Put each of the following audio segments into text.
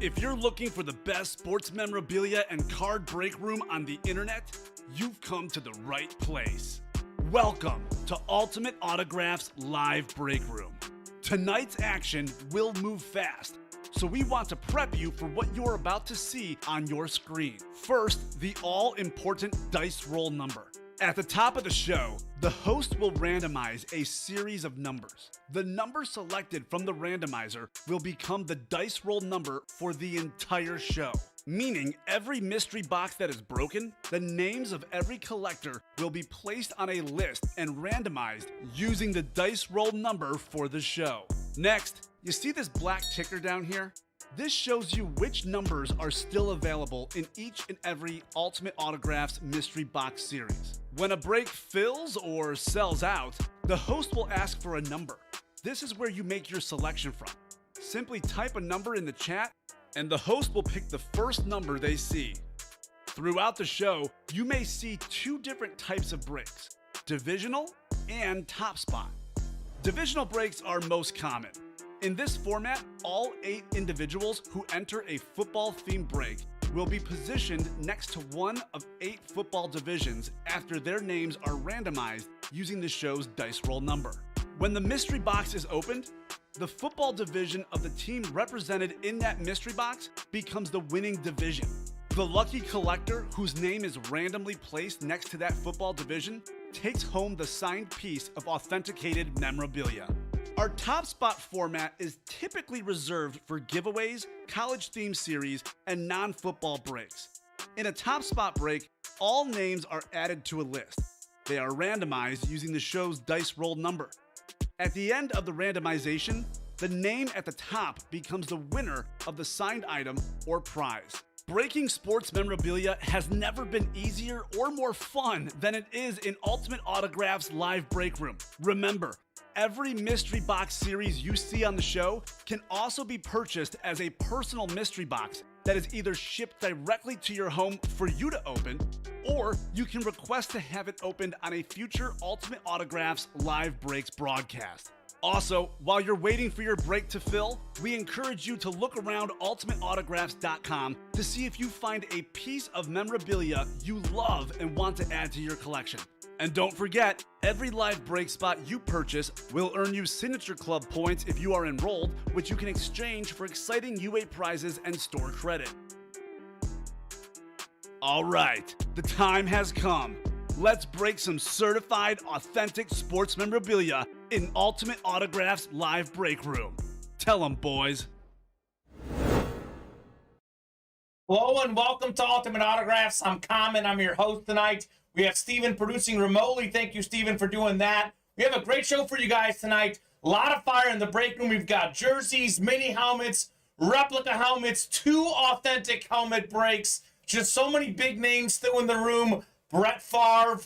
If you're looking for the best sports memorabilia and card break room on the internet, you've come to the right place. Welcome to Ultimate Autographs Live Break Room. Tonight's action will move fast, so we want to prep you for what you're about to see on your screen. First, the all-important dice roll number. At the top of the show, the host will randomize a series of numbers. The number selected from the randomizer will become the dice roll number for the entire show. Meaning every mystery box that is broken, the names of every collector will be placed on a list and randomized using the dice roll number for the show. Next, you see this black ticker down here? This shows you which numbers are still available in each and every Ultimate Autographs mystery box series. When a break fills or sells out, the host will ask for a number. This is where you make your selection from. Simply type a number in the chat, and the host will pick the first number they see. Throughout the show, you may see two different types of breaks, divisional and top spot. Divisional breaks are most common. In this format, all 8 individuals who enter a football-themed break will be positioned next to one of 8 football divisions after their names are randomized using the show's dice roll number. When the mystery box is opened, the football division of the team represented in that mystery box becomes the winning division. The lucky collector whose name is randomly placed next to that football division takes home the signed piece of authenticated memorabilia. Our top spot format is typically reserved for giveaways, college-themed series, and non-football breaks. In a top spot break, all names are added to a list. They are randomized using the show's dice roll number. At the end of the randomization, the name at the top becomes the winner of the signed item or prize. Breaking sports memorabilia has never been easier or more fun than it is in Ultimate Autographs Live Break Room. Remember, every mystery box series you see on the show can also be purchased as a personal mystery box that is either shipped directly to your home for you to open, or you can request to have it opened on a future Ultimate Autographs Live Breaks broadcast. Also, while you're waiting for your break to fill, we encourage you to look around ultimateautographs.com to see if you find a piece of memorabilia you love and want to add to your collection. And don't forget, every live break spot you purchase will earn you Signature Club points if you are enrolled, which you can exchange for exciting UA prizes and store credit. All right, the time has come. Let's break some certified, authentic sports memorabilia in Ultimate Autographs Live Break Room. Tell them, boys. Hello and welcome to Ultimate Autographs. I'm Kamen. I'm your host tonight. We have Steven producing remotely. Thank you, Steven, for doing that. We have a great show for you guys tonight. A lot of fire in the break room. We've got jerseys, mini helmets, replica helmets, 2 authentic helmet breaks. Just so many big names still in the room. Brett Favre,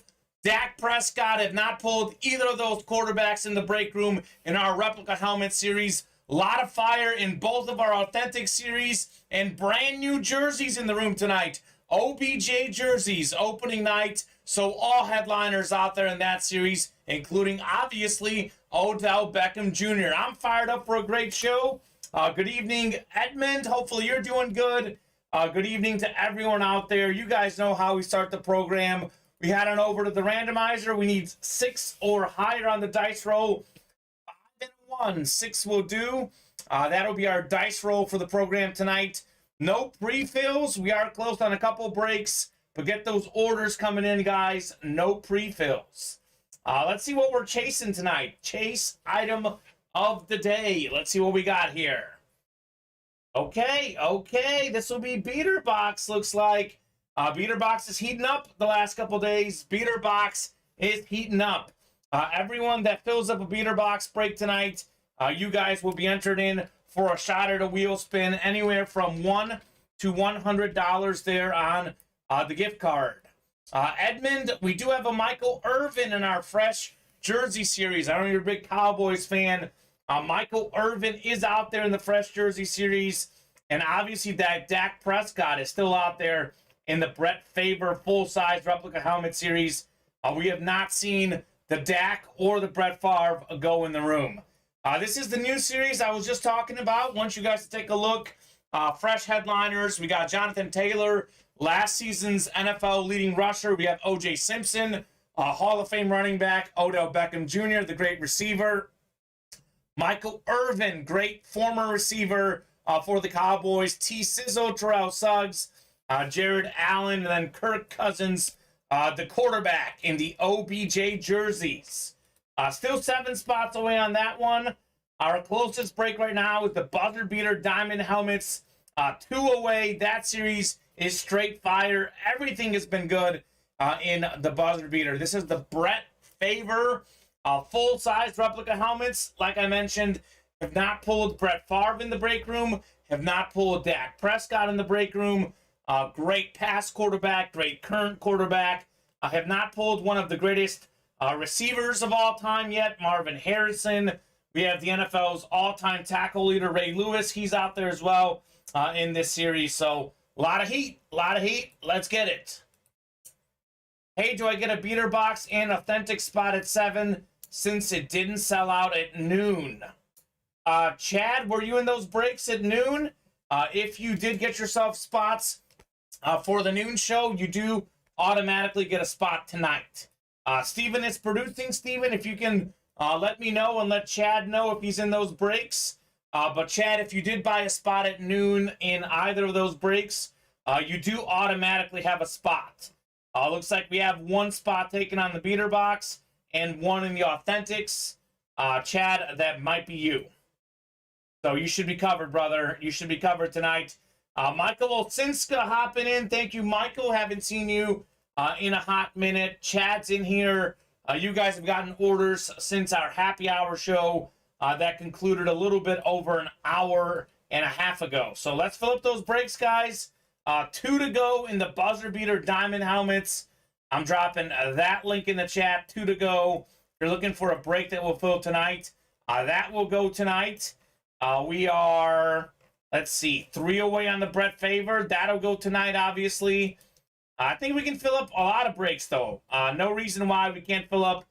Dak Prescott have not pulled either of those quarterbacks in the break room in our replica helmet series. A lot of fire in both of our authentic series and brand new jerseys in the room tonight. OBJ jerseys opening night. So all headliners out there in that series, including obviously Odell Beckham Jr. I'm fired up for a great show. Good evening, Edmund. Hopefully you're doing good. Good evening to everyone out there. You guys know how we start the program. We head on over to the randomizer. We need 6 or higher on the dice roll. 5 and 1. 6 will do. That'll be our dice roll for the program tonight. No pre-fills. We are close on a couple breaks, but get those orders coming in, guys. No pre-fills. Let's see what we're chasing tonight. Chase item of the day. Let's see what we got here. Okay. This will be Beater Box, looks like. Beater Box is heating up the last couple days. Beater Box is heating up. Everyone that fills up a Beater Box break tonight, you guys will be entered in for a shot at a wheel spin, anywhere from $1 to $100 there on the gift card. Edmund, we do have a Michael Irvin in our fresh jersey series. I know you're a big Cowboys fan. Michael Irvin is out there in the fresh jersey series. And obviously that Dak Prescott is still out there in the Brett Favre full-size replica helmet series. We have not seen the Dak or the Brett Favre go in the room. This is the new series I was just talking about. I want you guys to take a look fresh headliners. We got Jonathan Taylor, last season's NFL leading rusher. We have O.J. Simpson, Hall of Fame running back. Odell Beckham Jr., the great receiver. Michael Irvin, great former receiver for the Cowboys. T. Sizzle, Terrell Suggs, Jared Allen, and then Kirk Cousins, the quarterback in the OBJ jerseys. Still 7 spots away on that one. Our closest break right now is the buzzer beater diamond helmets. 2 away. That series is straight fire. Everything has been good in the buzzer beater. This is the Brett Favre full-size replica helmets. Like I mentioned, have not pulled Brett Favre in the break room. Have not pulled Dak Prescott in the break room. Great past quarterback. Great current quarterback. Have not pulled one of the greatest receivers of all time yet, Marvin Harrison. We have the NFL's all-time tackle leader, Ray Lewis. He's out there as well in this series. So, a lot of heat. Let's get it. Hey, do I get a beater box and authentic spot at 7 since it didn't sell out at noon? Chad, were you in those breaks at noon? If you did get yourself spots for the noon show, you do automatically get a spot tonight. Steven is producing. Steven, if you can let me know and let Chad know if he's in those breaks. But Chad, if you did buy a spot at noon in either of those breaks, you do automatically have a spot. Looks like we have 1 spot taken on the beater box and 1 in the authentics. Chad, that might be you. So you should be covered, brother. You should be covered tonight. Michael Olsinska hopping in. Thank you, Michael. Haven't seen you in a hot minute. Chad's in here. You guys have gotten orders since our happy hour show that concluded a little bit over an hour and a half ago. So let's fill up those breaks, guys. 2 to go in the buzzer beater diamond helmets. I'm dropping that link in the chat. 2 to go. If you're looking for a break that will fill tonight, that will go tonight. We are, let's see, 3 away on the Brett Favre. That'll go tonight, obviously. I think we can fill up a lot of breaks, though. No reason why we can't fill up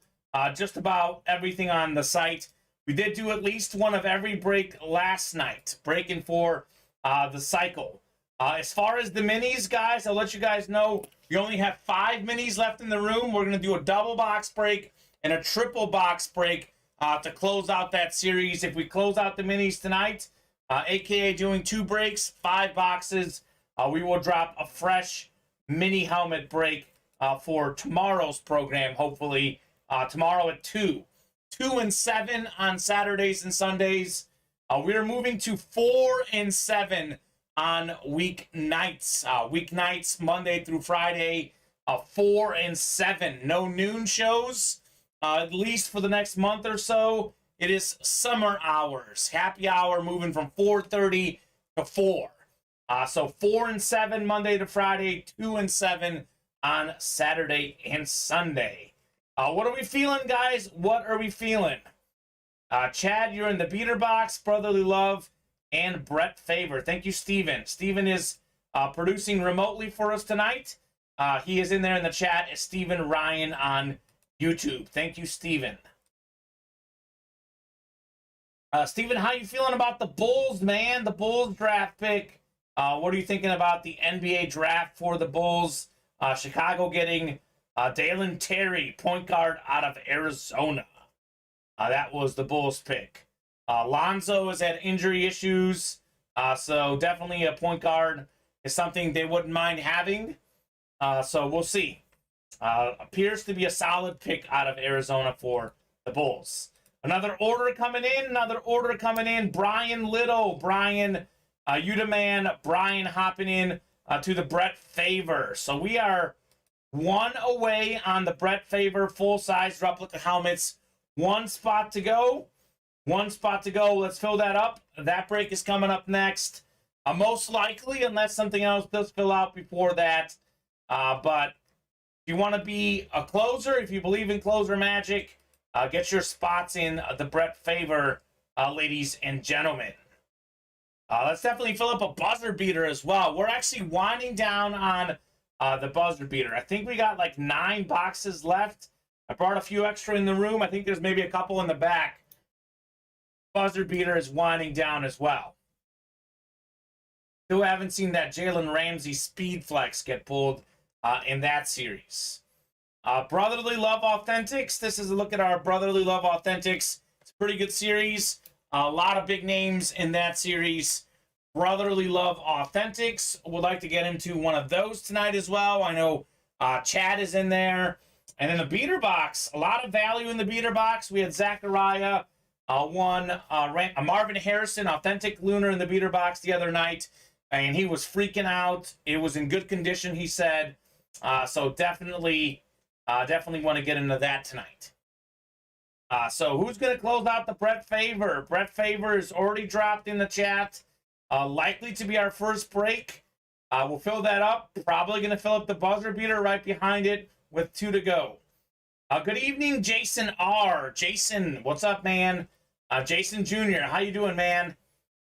just about everything on the site. We did do at least one of every break last night, breaking for the cycle. As far as the minis, guys, I'll let you guys know we only have 5 minis left in the room. We're going to do a double box break and a triple box break to close out that series. If we close out the minis tonight, aka doing 2 breaks, 5 boxes, we will drop a fresh mini helmet break for tomorrow's program, hopefully tomorrow at 2. 2 and 7 on Saturdays and Sundays. We are moving to 4 and 7 on weeknights. Weeknights, Monday through Friday, 4 and 7. No noon shows, at least for the next month or so. It is summer hours. Happy hour moving from 4:30 to 4. So 4 and 7 Monday to Friday, 2 and 7 on Saturday and Sunday. What are we feeling, guys? What are we feeling? Chad, you're in the beater box. Brotherly love and Brett Favre. Thank you, Steven. Steven is producing remotely for us tonight. He is in there in the chat as Steven Ryan on YouTube. Thank you, Steven. Steven, how you feeling about the Bulls, man? The Bulls draft pick. What are you thinking about the NBA draft for the Bulls? Chicago getting Dalen Terry, point guard out of Arizona. That was the Bulls pick. Lonzo has had injury issues, so definitely a point guard is something they wouldn't mind having. So we'll see. Appears to be a solid pick out of Arizona for the Bulls. Another order coming in. Brian Little. Brian, you the man. Brian hopping in to the Brett Favre. So we are 1 away on the Brett Favre full-size replica helmets. 1 spot to go. 1 spot to go. Let's fill that up. That break is coming up next. Most likely, unless something else does fill out before that. But if you want to be a closer, if you believe in closer magic, get your spots in the Brett Favre, ladies and gentlemen. Let's definitely fill up a buzzer beater as well. We're actually winding down on the buzzer beater. I think we got like 9 boxes left. I brought a few extra in the room. I think there's maybe a couple in the back. Buzzer beater is winding down as well. Still haven't seen that Jalen Ramsey speed flex get pulled in that series. Brotherly Love Authentics. This is a look at our Brotherly Love Authentics. It's a pretty good series. A lot of big names in that series. Brotherly Love Authentics. Would like to get into one of those tonight as well. I know Chad is in there. And in the beater box, a lot of value in the beater box. We had Zachariah, Marvin Harrison, Authentic Lunar in the beater box the other night. And he was freaking out. It was in good condition, he said. So definitely want to get into that tonight. So who's going to close out the Brett Favor? Brett Favor is already dropped in the chat. Likely to be our first break. We'll fill that up. Probably going to fill up the buzzer beater right behind it with 2 to go. Good evening, Jason R. Jason, what's up, man? Jason Jr., how you doing, man?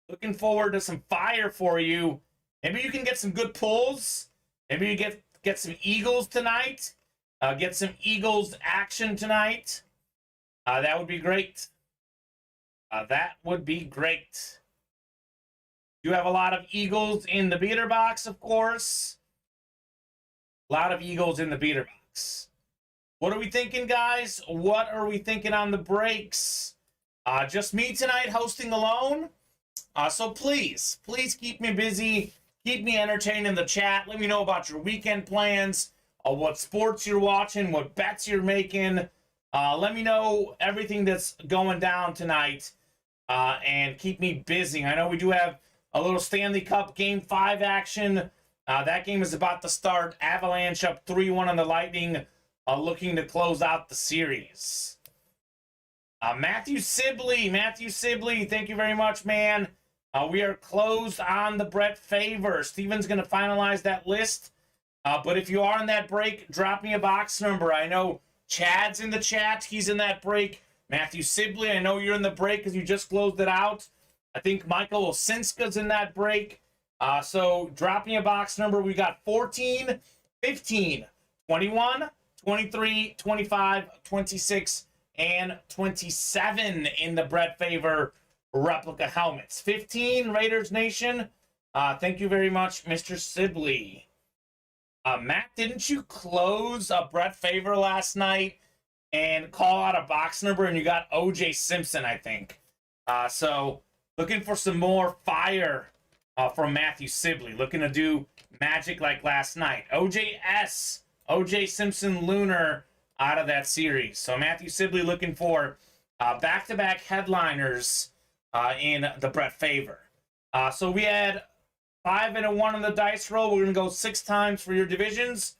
Looking forward to some fire for you. Maybe you can get some good pulls. Maybe you get some Eagles tonight. Get some Eagles action tonight. That would be great. That would be great. You have a lot of Eagles in the beater box, of course. A lot of Eagles in the beater box. What are we thinking, guys? What are we thinking on the breaks? Just me tonight hosting alone. So please keep me busy. Keep me entertained in the chat. Let me know about your weekend plans, what sports you're watching, what bets you're making. Let me know everything that's going down tonight, and keep me busy. I know we do have a little Stanley Cup Game 5 action. That game is about to start. Avalanche up 3-1 on the Lightning, looking to close out the series. Matthew Sibley, thank you very much, man. We are closed on the Brett Favor. Steven's going to finalize that list. But if you are in that break, drop me a box number. I know Chad's in the chat. He's in that break. Matthew Sibley, I know you're in the break because you just closed it out. I think Michael Osinska's in that break. So drop me a box number. We got 14, 15, 21, 23, 25, 26, and 27 in the Brett Favor replica helmets. 15, Raiders Nation. Thank you very much, Mr. Sibley. Matt, didn't you close a Brett Favor last night and call out a box number and you got O.J. Simpson, I think? So looking for some more fire from Matthew Sibley. Looking to do magic like last night. O.J. Simpson Lunar out of that series. So Matthew Sibley looking for back-to-back headliners in the Brett Favor. So we had 5 and a 1 on the dice roll. We're going to go 6 times for your divisions.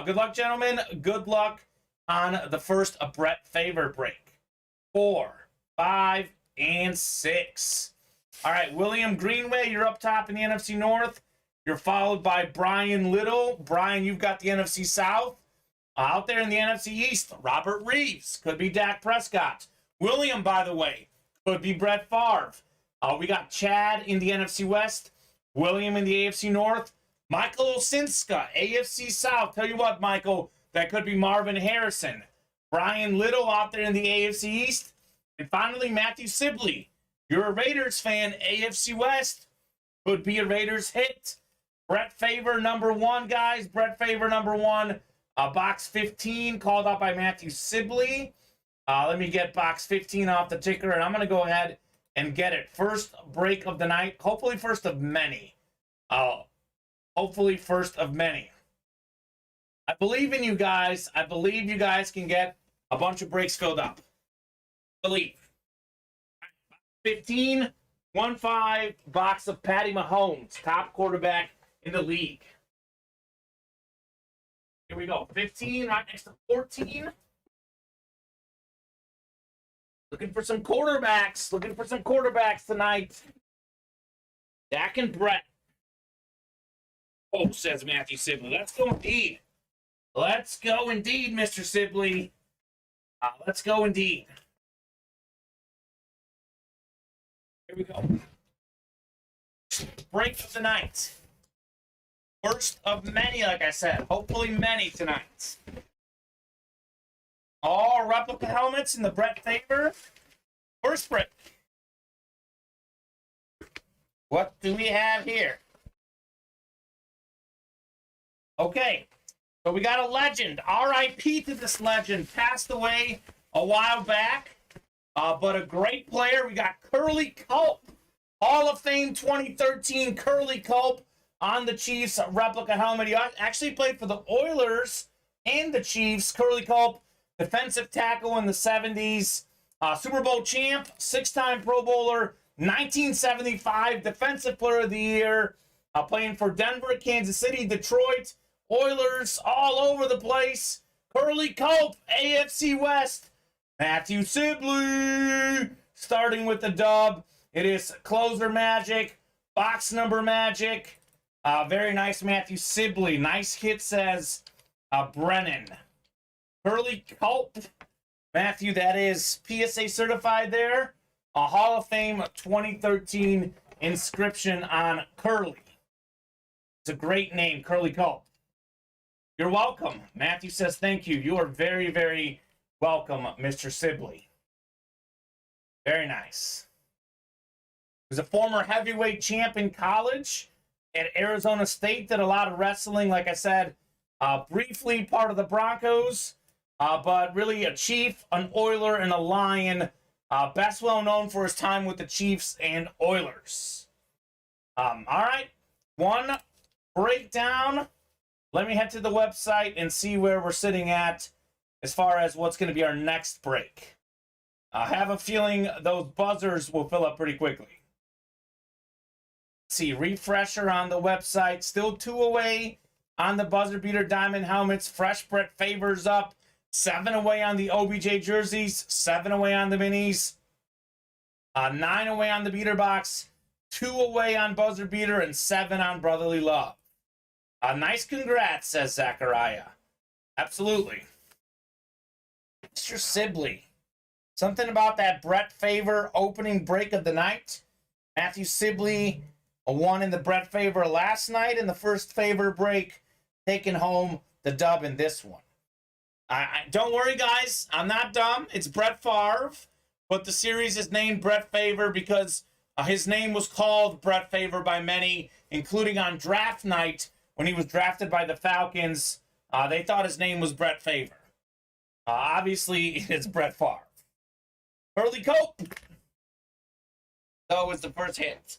Good luck, gentlemen. Good luck on the first Brett Favor break. 4, 5, and 6. All right, William Greenway, you're up top in the NFC North. You're followed by Brian Little. Brian, you've got the NFC South. Out there in the NFC East, Robert Reeves. Could be Dak Prescott. William, by the way, could be Brett Favre. We got Chad in the NFC West. William in the AFC North. Michael Osinska, AFC South. Tell you what, Michael, that could be Marvin Harrison. Brian Little out there in the AFC East. And finally, Matthew Sibley. You're a Raiders fan, AFC West. Could be a Raiders hit. Brett Favor, number 1, guys. Brett Favor, number 1. Box 15, called out by Matthew Sibley. Let me get box 15 off the ticker, and I'm going to go ahead and get it. First break of the night. Hopefully first of many. Hopefully first of many. I believe in you guys. I believe you guys can get a bunch of breaks filled up. Believe. 15, 1-5, box of Patty Mahomes, top quarterback in the league. Here we go. 15 right next to 14. Looking for some quarterbacks. Looking for some quarterbacks tonight. Dak and Brett. Oh, says Matthew Sibley. Let's go indeed. Let's go indeed, Mr. Sibley. Let's go indeed. Here we go. Break of the night. First of many, like I said. Hopefully many tonight. All replica helmets in the Brett Favor. First break. What do we have here? Okay, so we got a legend. R.I.P. to this legend. Passed away a while back, but a great player. We got Curly Culp, Hall of Fame 2013 Curly Culp on the Chiefs replica helmet. He actually played for the Oilers and the Chiefs. Curly Culp, defensive tackle in the 70s, Super Bowl champ, 6-time Pro Bowler, 1975 Defensive Player of the Year, playing for Denver, Kansas City, Detroit, Oilers, all over the place. Curly Culp, AFC West, Matthew Sibley, starting with the dub. It is closer magic, box number magic. Very nice, Matthew Sibley. Nice hit, says Brennan. Curly Culp, Matthew, that is PSA certified there. A Hall of Fame 2013 inscription on Curly. It's a great name, Curly Culp. You're welcome. Matthew says thank you. You are very, very welcome, Mr. Sibley. Very nice. He was a former heavyweight champ in college at Arizona State. Did a lot of wrestling, like I said. Briefly part of the Broncos, but really a Chief, an Oiler, and a Lion. Best well known for his time with the Chiefs and Oilers. All right, one breakdown. Let me head to the website and see where we're sitting at as far as what's going to be our next break. I have a feeling those buzzers will fill up pretty quickly. Let's see, refresher on the website. Still 2 away on the buzzer beater diamond helmets. Fresh Brett Favors up. 7 away on the OBJ jerseys. 7 away on the minis. 9 away on the beater box. 2 away on buzzer beater and 7 on brotherly love. Nice congrats, says Zachariah. Absolutely. Mr. Sibley. Something about that Brett Favor opening break of the night. Matthew Sibley, a 1 in the Brett Favor last night, and the first Favor break, taking home the dub in this one. Don't worry, guys. I'm not dumb. It's Brett Favre, but the series is named Brett Favor because his name was called Brett Favor by many, including on draft night when he was drafted by the Falcons. They thought his name was Brett Favor. Obviously, it's Brett Favre. Curly Culp. So was the first hit.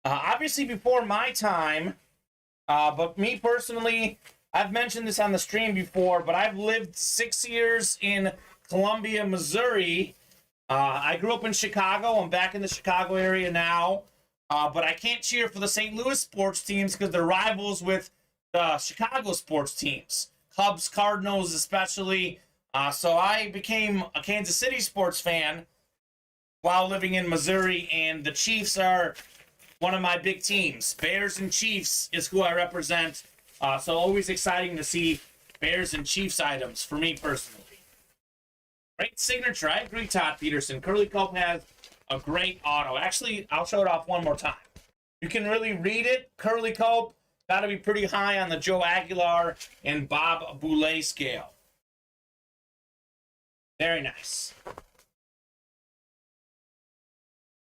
Obviously before my time, but me personally, I've mentioned this on the stream before, but I've lived 6 years in Columbia, Missouri. I grew up in Chicago. I'm back in the Chicago area now, but I can't cheer for the St. Louis sports teams because they're rivals with the Chicago sports teams, Cubs, Cardinals especially. So I became a Kansas City sports fan while living in Missouri, and the Chiefs are one of my big teams. Bears and Chiefs is who I represent. So always exciting to see Bears and Chiefs items for me personally. Great signature. I agree, Todd Peterson. Curly Culp has a great auto. Actually, I'll show it off one more time. You can really read it. Curly Culp, got to be pretty high on the Joe Aguilar and Bob Boulay scale. Very nice.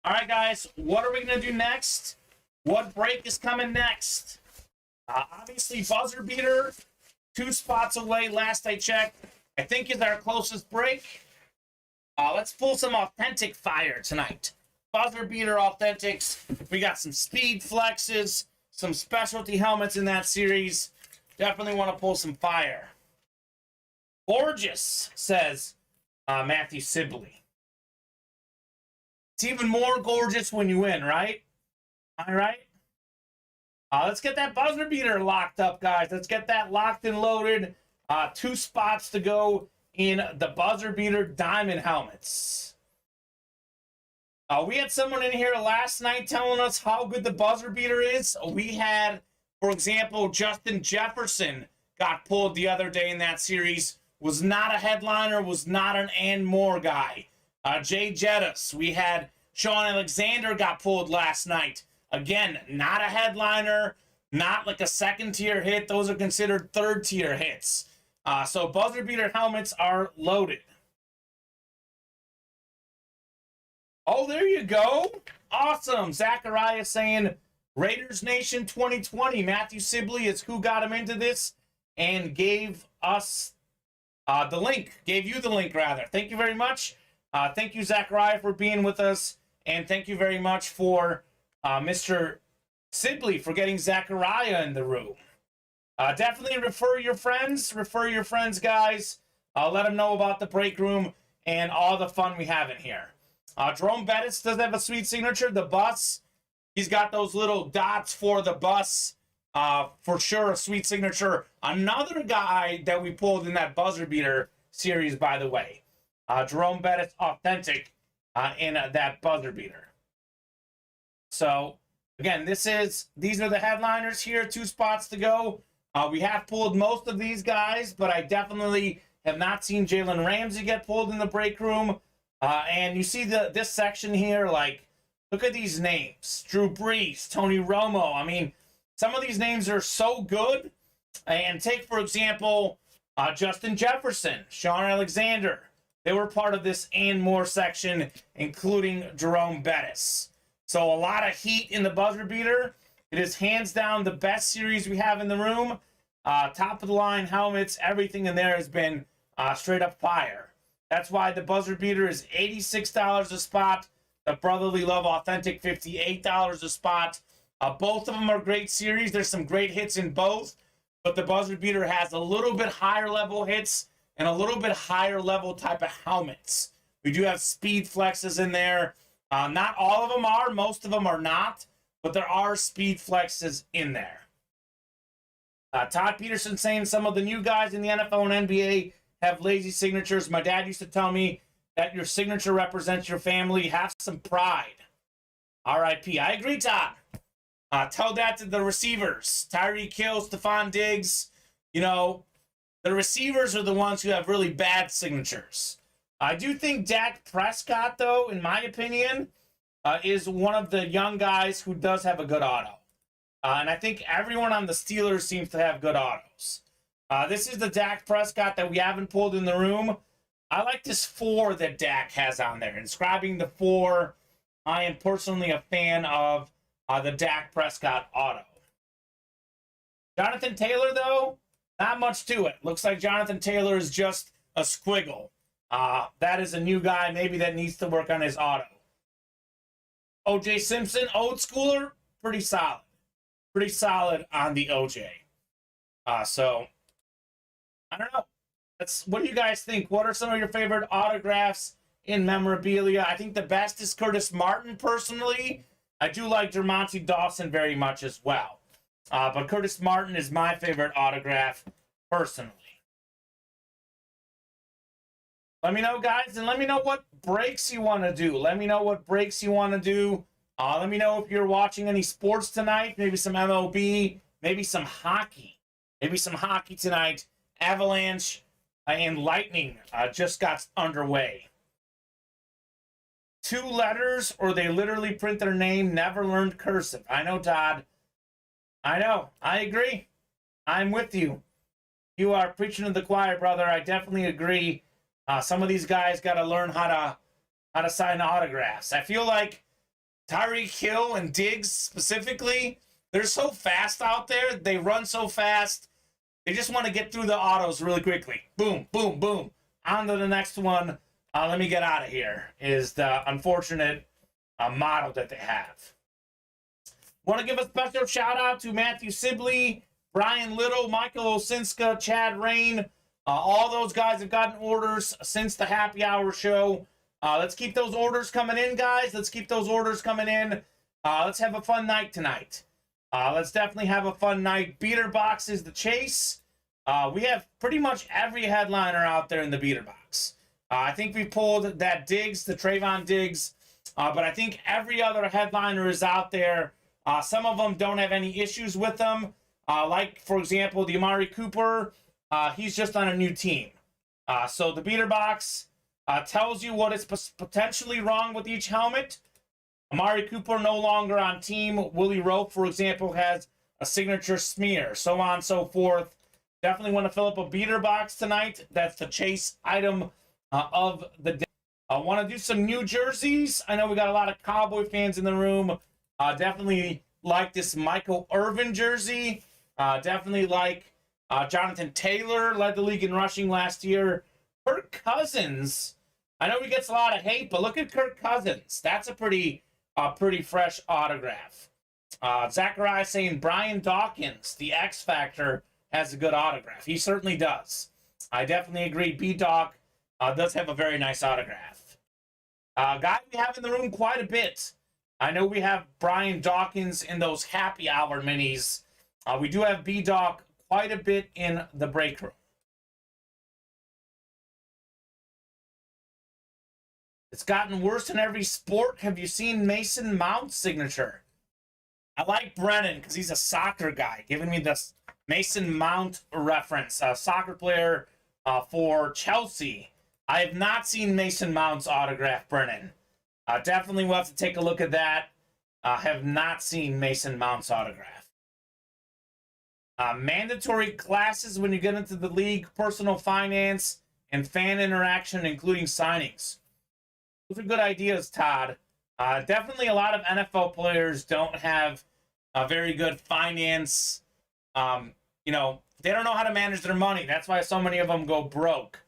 All right, guys, what are we going to do next? What break is coming next? Obviously, buzzer beater, 2 spots away, last I checked. I think is our closest break. Let's pull some authentic fire tonight. Buzzer beater authentics. We got some speed flexes, some specialty helmets in that series. Definitely want to pull some fire. Gorgeous, says Matthew Sibley. It's even more gorgeous when you win, right? All right. Let's get that buzzer beater locked up, guys. Let's get that locked and loaded. 2 spots to go in the buzzer beater diamond helmets. We had someone in here last night telling us how good the buzzer beater is. We had, for example, Justin Jefferson got pulled the other day in that series. Was not a headliner, was not an and more guy. Jay Jettis. We had Sean Alexander got pulled last night. Again, not a headliner, not like a second-tier hit. Those are considered third-tier hits. So buzzer beater helmets are loaded. Oh, there you go. awesome. Zachariah saying Raiders Nation 2020. Matthew Sibley is who got him into this and gave us the link. Gave you the link, rather. Thank you very much. Thank you, Zachariah, for being with us. And thank you very much for Mr. Sibley for getting Zachariah in the room. Definitely refer your friends, guys. Let them know about the break room and all the fun we have in here. Jerome Bettis does have a sweet signature. The bus, he's got those little dots for the bus. For sure, a sweet signature. Another guy that we pulled in that buzzer beater series, by the way. Jerome Bettis, authentic in that buzzer beater. So, again, these are the headliners here. 2 spots to go. We have pulled most of these guys, but I definitely have not seen Jalen Ramsey get pulled in the break room. And you see this section here, like, look at these names. Drew Brees, Tony Romo. I mean, some of these names are so good. And take, for example, Justin Jefferson, Sean Alexander. They were part of this and more section, including Jerome Bettis. So a lot of heat in the buzzer beater. It is hands down the best series we have in the room. Top of the line helmets, everything in there has been straight up fire. That's why the buzzer beater is $86 a spot. The Brotherly Love Authentic, $58 a spot. Both of them are great series. There's some great hits in both, but the buzzer beater has a little bit higher level hits and a little bit higher level type of helmets. We do have speed flexes in there. Not all of them are. Most of them are not. But there are speed flexes in there. Todd Peterson saying some of the new guys in the NFL and NBA have lazy signatures. My dad used to tell me that your signature represents your family. Have some pride. R.I.P. I agree, Todd. Tell that to the receivers. Tyreek Hill, Stephon Diggs. You know, the receivers are the ones who have really bad signatures. I do think Dak Prescott, though, in my opinion, is one of the young guys who does have a good auto. And I think everyone on the Steelers seems to have good autos. This is the Dak Prescott that we haven't pulled in the room. I like this 4 that Dak has on there. Inscribing the 4, I am personally a fan of the Dak Prescott auto. Jonathan Taylor, though, not much to it. Looks like Jonathan Taylor is just a squiggle. That is a new guy maybe that needs to work on his auto. O.J. Simpson, old schooler, pretty solid. Pretty solid on the O.J. So, I don't know. What do you guys think? What are some of your favorite autographs in memorabilia? I think the best is Curtis Martin, personally. I do like Dermontti Dawson very much as well. But Curtis Martin is my favorite autograph, personally. Let me know, guys, and let me know what breaks you want to do. Let me know what breaks you want to do. Let me know if you're watching any sports tonight, maybe some MLB, maybe some hockey. Maybe some hockey tonight. Avalanche and Lightning just got underway. 2 letters, or they literally print their name, never learned cursive. I know, Todd. I know. I agree. I'm with you. You are preaching to the choir, brother. I definitely agree. Some of these guys got to learn how to sign autographs. I feel like Tyreek Hill and Diggs specifically, they're so fast out there. They run so fast. They just want to get through the autos really quickly. Boom, boom, boom. On to the next one. Let me get out of here is the unfortunate motto that they have. Want to give a special shout out to Matthew Sibley, Brian Little, Michael Osinska, Chad Rain. All those guys have gotten orders since the happy hour show. Let's keep those orders coming in, guys. Let's keep those orders coming in. Let's have a fun night tonight. Let's definitely have a fun night. Beater box is the chase. We have pretty much every headliner out there in the beater box. I think we pulled that Diggs, the Trayvon Diggs, but I think every other headliner is out there. Some of them don't have any issues with them. Like, for example, the Amari Cooper. He's just on a new team. So the beater box tells you what is potentially wrong with each helmet. Amari Cooper no longer on team. Willie Rope, for example, has a signature smear. So on and so forth. Definitely want to fill up a beater box tonight. That's the chase item of the day. I want to do some new jerseys. I know we got a lot of Cowboy fans in the room. Definitely like this Michael Irvin jersey. Definitely like Jonathan Taylor, led the league in rushing last year. Kirk Cousins, I know he gets a lot of hate, but look at Kirk Cousins. That's a pretty fresh autograph. Zachariah saying Brian Dawkins, the X Factor, has a good autograph. He certainly does. I definitely agree. B-Doc does have a very nice autograph. Guy we have in the room quite a bit. I know we have Brian Dawkins in those happy hour minis. We do have B-Doc quite a bit in the break room. It's gotten worse in every sport. Have you seen Mason Mount's signature? I like Brennan because he's a soccer guy, giving me this Mason Mount reference. A soccer player for Chelsea. I have not seen Mason Mount's autograph, Brennan. Definitely will have to take a look at that. Have not seen Mason Mount's autograph. Mandatory classes when you get into the league, personal finance, and fan interaction, including signings. Those are good ideas, Todd. Definitely a lot of NFL players don't have a very good finance. They don't know how to manage their money. That's why so many of them go broke.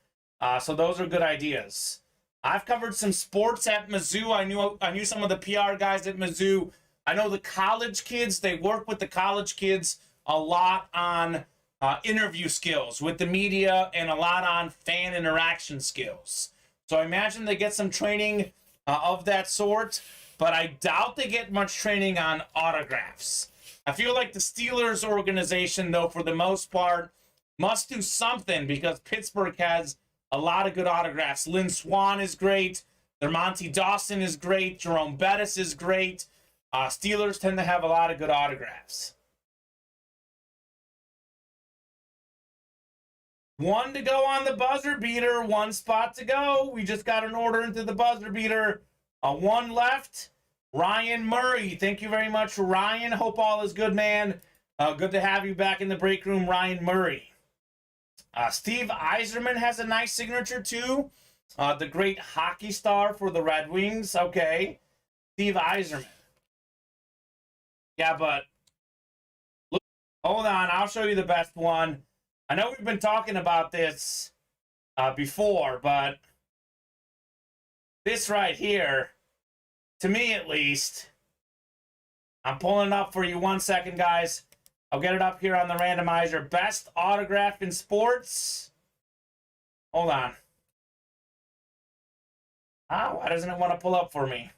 So those are good ideas. I've covered some sports at Mizzou. I knew some of the PR guys at Mizzou. I know the college kids. They work with the college kids a lot on interview skills with the media and a lot on fan interaction skills. So I imagine they get some training of that sort, but I doubt they get much training on autographs. I feel like the Steelers organization, though, for the most part, must do something because Pittsburgh has a lot of good autographs. Lynn Swann is great. Their Monty Dawson is great. Jerome Bettis is great. Steelers tend to have a lot of good autographs. One to go on the buzzer beater. One spot to go. We just got an order into the buzzer beater. One left. Ryan Murray. Thank you very much, Ryan. Hope all is good, man. Good to have you back in the break room, Ryan Murray. Steve Yzerman has a nice signature, too. The great hockey star for the Red Wings. Okay. Steve Yzerman. Yeah, but look, hold on. I'll show you the best one. I know we've been talking about this before, but this right here, to me at least, I'm pulling it up for you 1 second, guys. I'll get it up here on the randomizer. Best autograph in sports. Hold on. Why doesn't it want to pull up for me?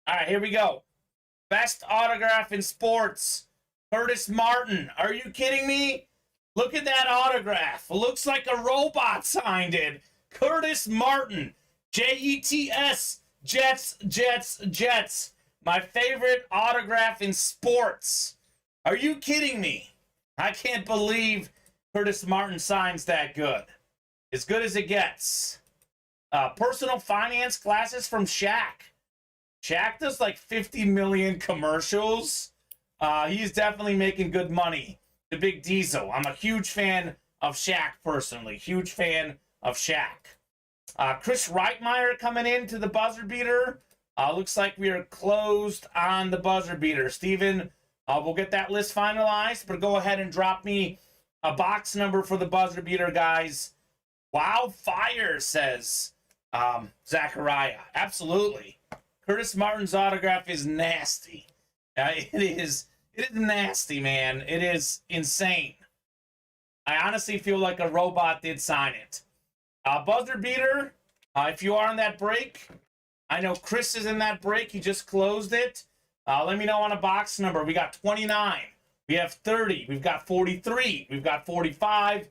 All right, here we go. Best autograph in sports. Curtis Martin. Are you kidding me? Look at that autograph. Looks like a robot signed it. Curtis Martin. Jets. Jets, Jets, Jets. My favorite autograph in sports. Are you kidding me? I can't believe Curtis Martin signs that good. As good as it gets. Personal finance classes from Shaq. Shaq does like 50 million commercials. He's definitely making good money. The Big Diesel. I'm a huge fan of Shaq personally. Huge fan of Shaq. Chris Reitmeyer coming into the buzzer beater. Looks like we are closed on the buzzer beater. Steven, we'll get that list finalized, but go ahead and drop me a box number for the buzzer beater, guys. Wildfire, says Zachariah. Absolutely. Curtis Martin's autograph is nasty. It is nasty, man. It is insane. I honestly feel like a robot did sign it. Buzzer beater, if you are in that break, I know Chris is in that break. He just closed it. Let me know on a box number. We got 29. We have 30. We've got 43. We've got 45,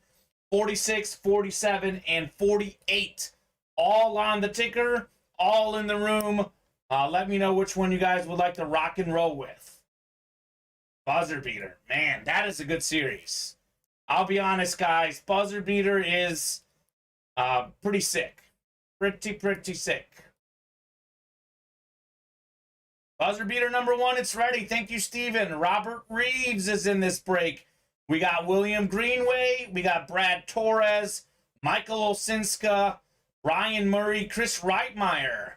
46, 47, and 48. All on the ticker, all in the room. Let me know which one you guys would like to rock and roll with. Buzzer beater. Man, that is a good series. I'll be honest, guys. Buzzer beater is pretty sick. Pretty sick. Buzzer beater number 1, it's ready. Thank you, Steven. Robert Reeves is in this break. We got William Greenway. We got Brad Torres, Michael Osinska, Ryan Murray, Chris Reitmeyer,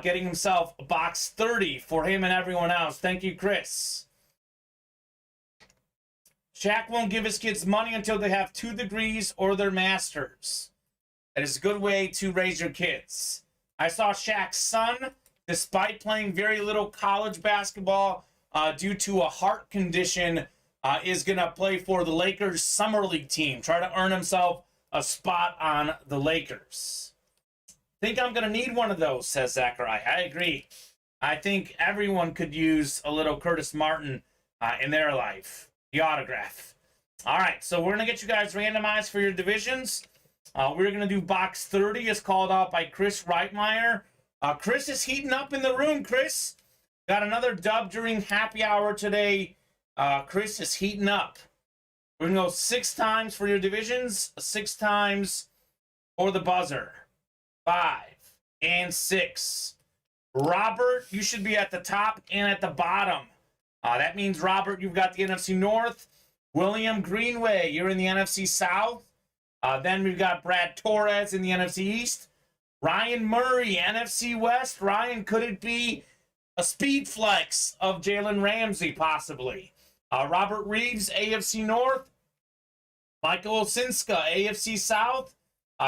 getting himself a box 30 for him and everyone else. Thank you, Chris. Shaq won't give his kids money until they have 2 degrees or their masters. That is a good way to raise your kids. I saw Shaq's son, despite playing very little college basketball due to a heart condition, is going to play for the Lakers Summer League team. Try to earn himself a spot on the Lakers. Think I'm going to need one of those, says Zachariah. I agree. I think everyone could use a little Curtis Martin in their life. The autograph. All right, so we're going to get you guys randomized for your divisions. We're going to do box 30 as called out by Chris Reitmeyer. Chris is heating up in the room, Chris. Got another dub during happy hour today. Chris is heating up. We're going to go 6 times for your divisions, 6 times for the buzzer. 5 and 6. Robert, you should be at the top and at the bottom. That means, Robert, you've got the NFC North. William Greenway, you're in the NFC South. Then we've got Brad Torres in the NFC East. Ryan Murray, NFC West. Ryan, could it be a speed flex of Jalen Ramsey, possibly? Robert Reeves, AFC North. Michael Osinska, AFC South.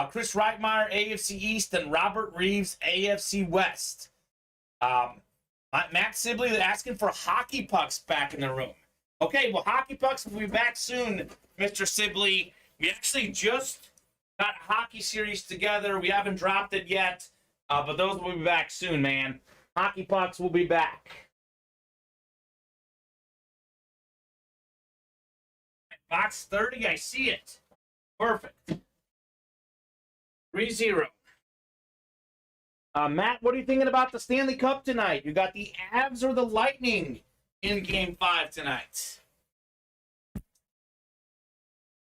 Chris Reitmeyer, AFC East. And Robert Reeves, AFC West. Matt Sibley asking for hockey pucks back in the room. Okay, well, hockey pucks will be back soon, Mr. Sibley. We actually just got a hockey series together. We haven't dropped it yet, but those will be back soon, man. Hockey pucks will be back. Box 30, I see it. Perfect. 3-0. Matt, what are you thinking about the Stanley Cup tonight? You got the Avs or the Lightning in Game 5 tonight?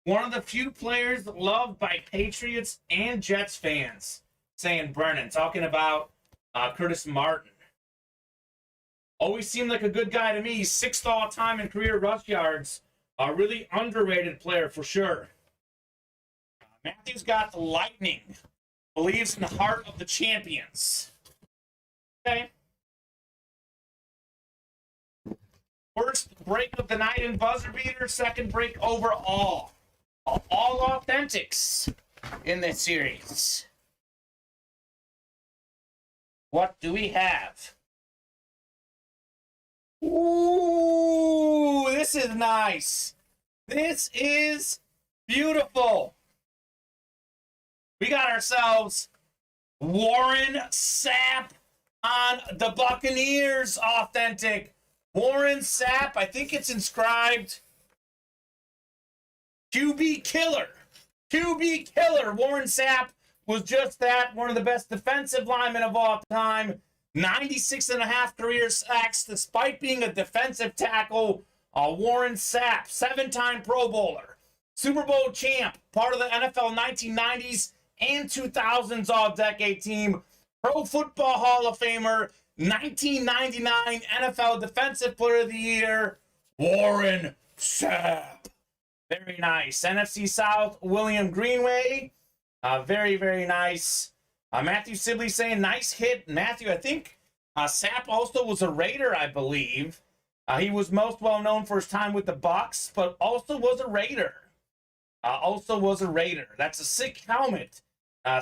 One of the few players loved by Patriots and Jets fans, saying Brennan, talking about Curtis Martin. Always seemed like a good guy to me. 6th all-time in career rush yards. A really underrated player for sure. Matthew's got the Lightning. Believes in the heart of the champions. Okay. First break of the night in buzzer beater. Second break overall. All authentics in this series. What do we have? Ooh, this is nice. This is beautiful. We got ourselves Warren Sapp on the Buccaneers authentic. Warren Sapp, I think it's inscribed QB Killer. QB Killer. Warren Sapp was just that, one of the best defensive linemen of all time. 96.5 career sacks despite being a defensive tackle. Warren Sapp, 7-time Pro Bowler, Super Bowl champ, part of the NFL 1990s and 2000s All-Decade team, Pro Football Hall of Famer, 1999 NFL Defensive Player of the Year, Warren Sapp. Very nice. NFC South, William Greenway. Very, very nice. Matthew Sibley saying, nice hit. Matthew, I think Sapp also was a Raider, I believe. He was most well known for his time with the Bucs, but also was a Raider. That's a sick helmet,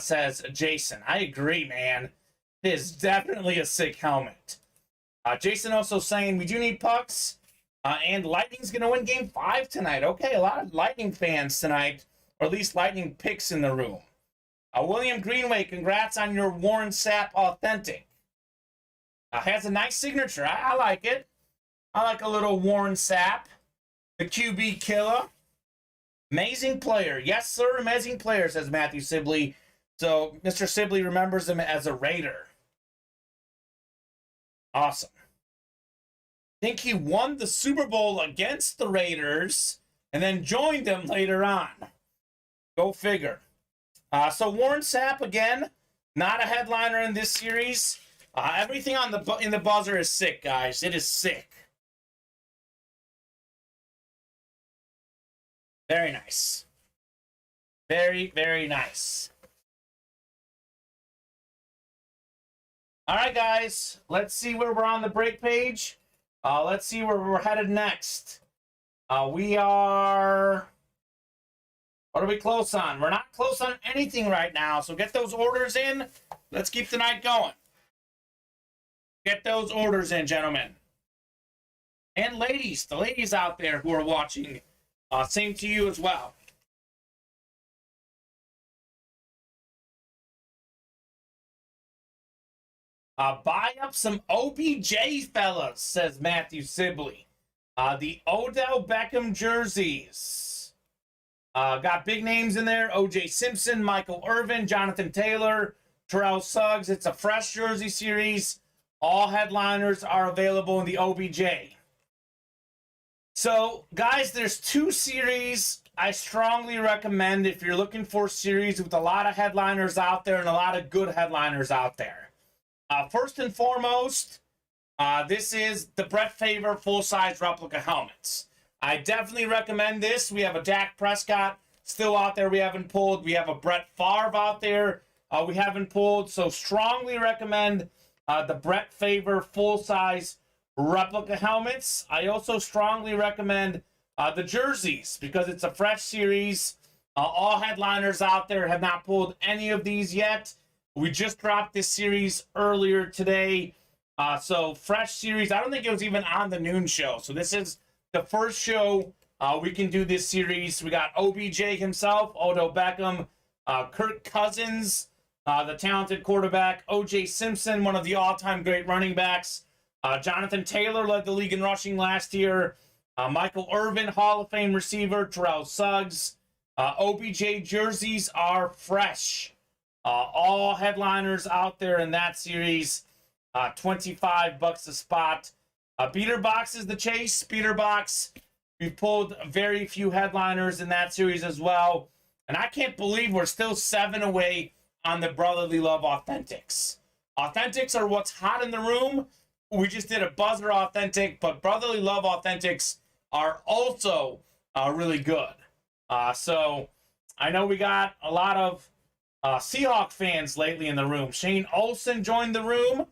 says Jason. I agree, man. It is definitely a sick helmet. Jason also saying, we do need pucks, and Lightning's going to win Game 5 tonight. Okay, a lot of Lightning fans tonight, or at least Lightning picks in the room. William Greenway, congrats on your Warren Sapp authentic. Has a nice signature. I like it. I like a little Warren Sapp, the QB killer. Amazing player. Yes, sir, amazing player, says Matthew Sibley. So Mr. Sibley remembers him as a Raider. Awesome. I think he won the Super Bowl against the Raiders and then joined them later on. Go figure. So Warren Sapp, again, not a headliner in this series. Everything on in the buzzer is sick, guys. It is sick. Very nice. Very, very nice. All right, guys. Let's see where we're on the break page. Let's see where we're headed next. We are... What are we close on? We're not close on anything right now, so get those orders in. Let's keep the night going. Get those orders in, gentlemen. And ladies, the ladies out there who are watching, same to you as well. Buy up some OBJ, fellas, says Matthew Sibley. The Odell Beckham jerseys. Got big names in there. O.J. Simpson, Michael Irvin, Jonathan Taylor, Terrell Suggs. It's a fresh jersey series. All headliners are available in the OBJ. So, guys, there's two series I strongly recommend if you're looking for series with a lot of headliners out there and a lot of good headliners out there. First and foremost, this is the Brett Favre full-size replica helmets. I definitely recommend this. We have a Dak Prescott still out there we haven't pulled. We have a Brett Favre out there we haven't pulled. So strongly recommend the Brett Favre full-size replica helmets. I also strongly recommend the jerseys because it's a fresh series. All headliners out there have not pulled any of these yet. We just dropped this series earlier today. So fresh series. I don't think it was even on the noon show. So this is the first show we can do this series. We got OBJ himself, Odell Beckham, Kirk Cousins, the talented quarterback, O.J. Simpson, one of the all-time great running backs. Jonathan Taylor led the league in rushing last year. Michael Irvin, Hall of Fame receiver. Terrell Suggs. OBJ jerseys are fresh. All headliners out there in that series. $25 a spot. Beater box is the chase. Beater box. We've pulled very few headliners in that series as well. And I can't believe we're still 7 away on the Brotherly Love Authentics. Authentics are what's hot in the room. We just did a buzzer authentic, but Brotherly Love Authentics are also really good. So I know we got a lot of Seahawk fans lately in the room. Shane Olsen joined the room.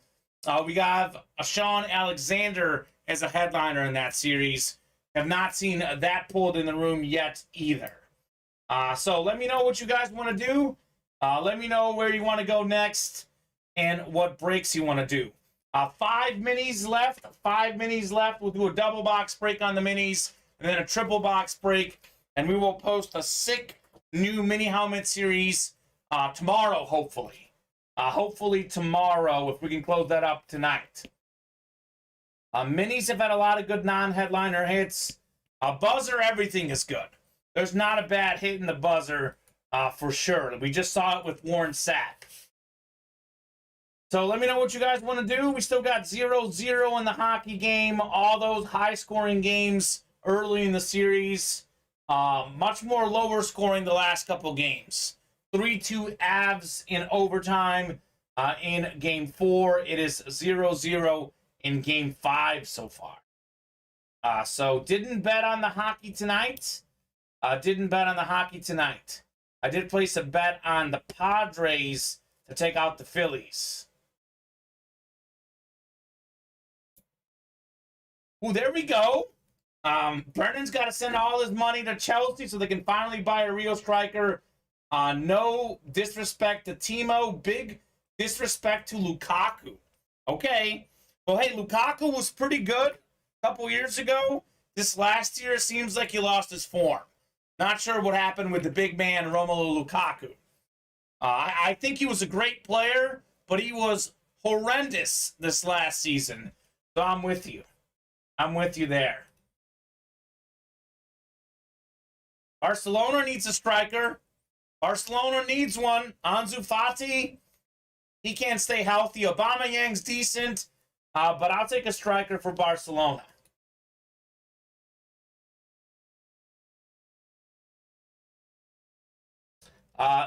We got Sean Alexander as a headliner in that series. Have not seen that pulled in the room yet either. So let me know what you guys want to do. Let me know where you want to go next and what breaks you want to do. 5 minis left. 5 minis left. We'll do a double box break on the minis and then a triple box break. And we will post a sick new mini helmet series tomorrow, hopefully. Hopefully tomorrow, if we can close that up tonight. Minis have had a lot of good non-headliner hits. Buzzer, everything is good. There's not a bad hit in the buzzer for sure. We just saw it with Warren Sapp. So let me know what you guys want to do. We still got 0-0 in the hockey game. All those high-scoring games early in the series. Much more lower scoring the last couple games. 3-2 Avs in overtime in Game 4. It is 0-0 in Game 5 so far. So didn't bet on the hockey tonight. I did place a bet on the Padres to take out the Phillies. Ooh, there we go. Brennan's got to send all his money to Chelsea so they can finally buy a real striker. No disrespect to Timo. Big disrespect to Lukaku. Okay. Well, hey, Lukaku was pretty good a couple years ago. This last year seems like he lost his form. Not sure what happened with the big man, Romelu Lukaku. I think he was a great player, but he was horrendous this last season. So I'm with you. I'm with you there. Barcelona needs a striker. Barcelona needs one. Ansu Fati, he can't stay healthy. Aubameyang's decent, but I'll take a striker for Barcelona.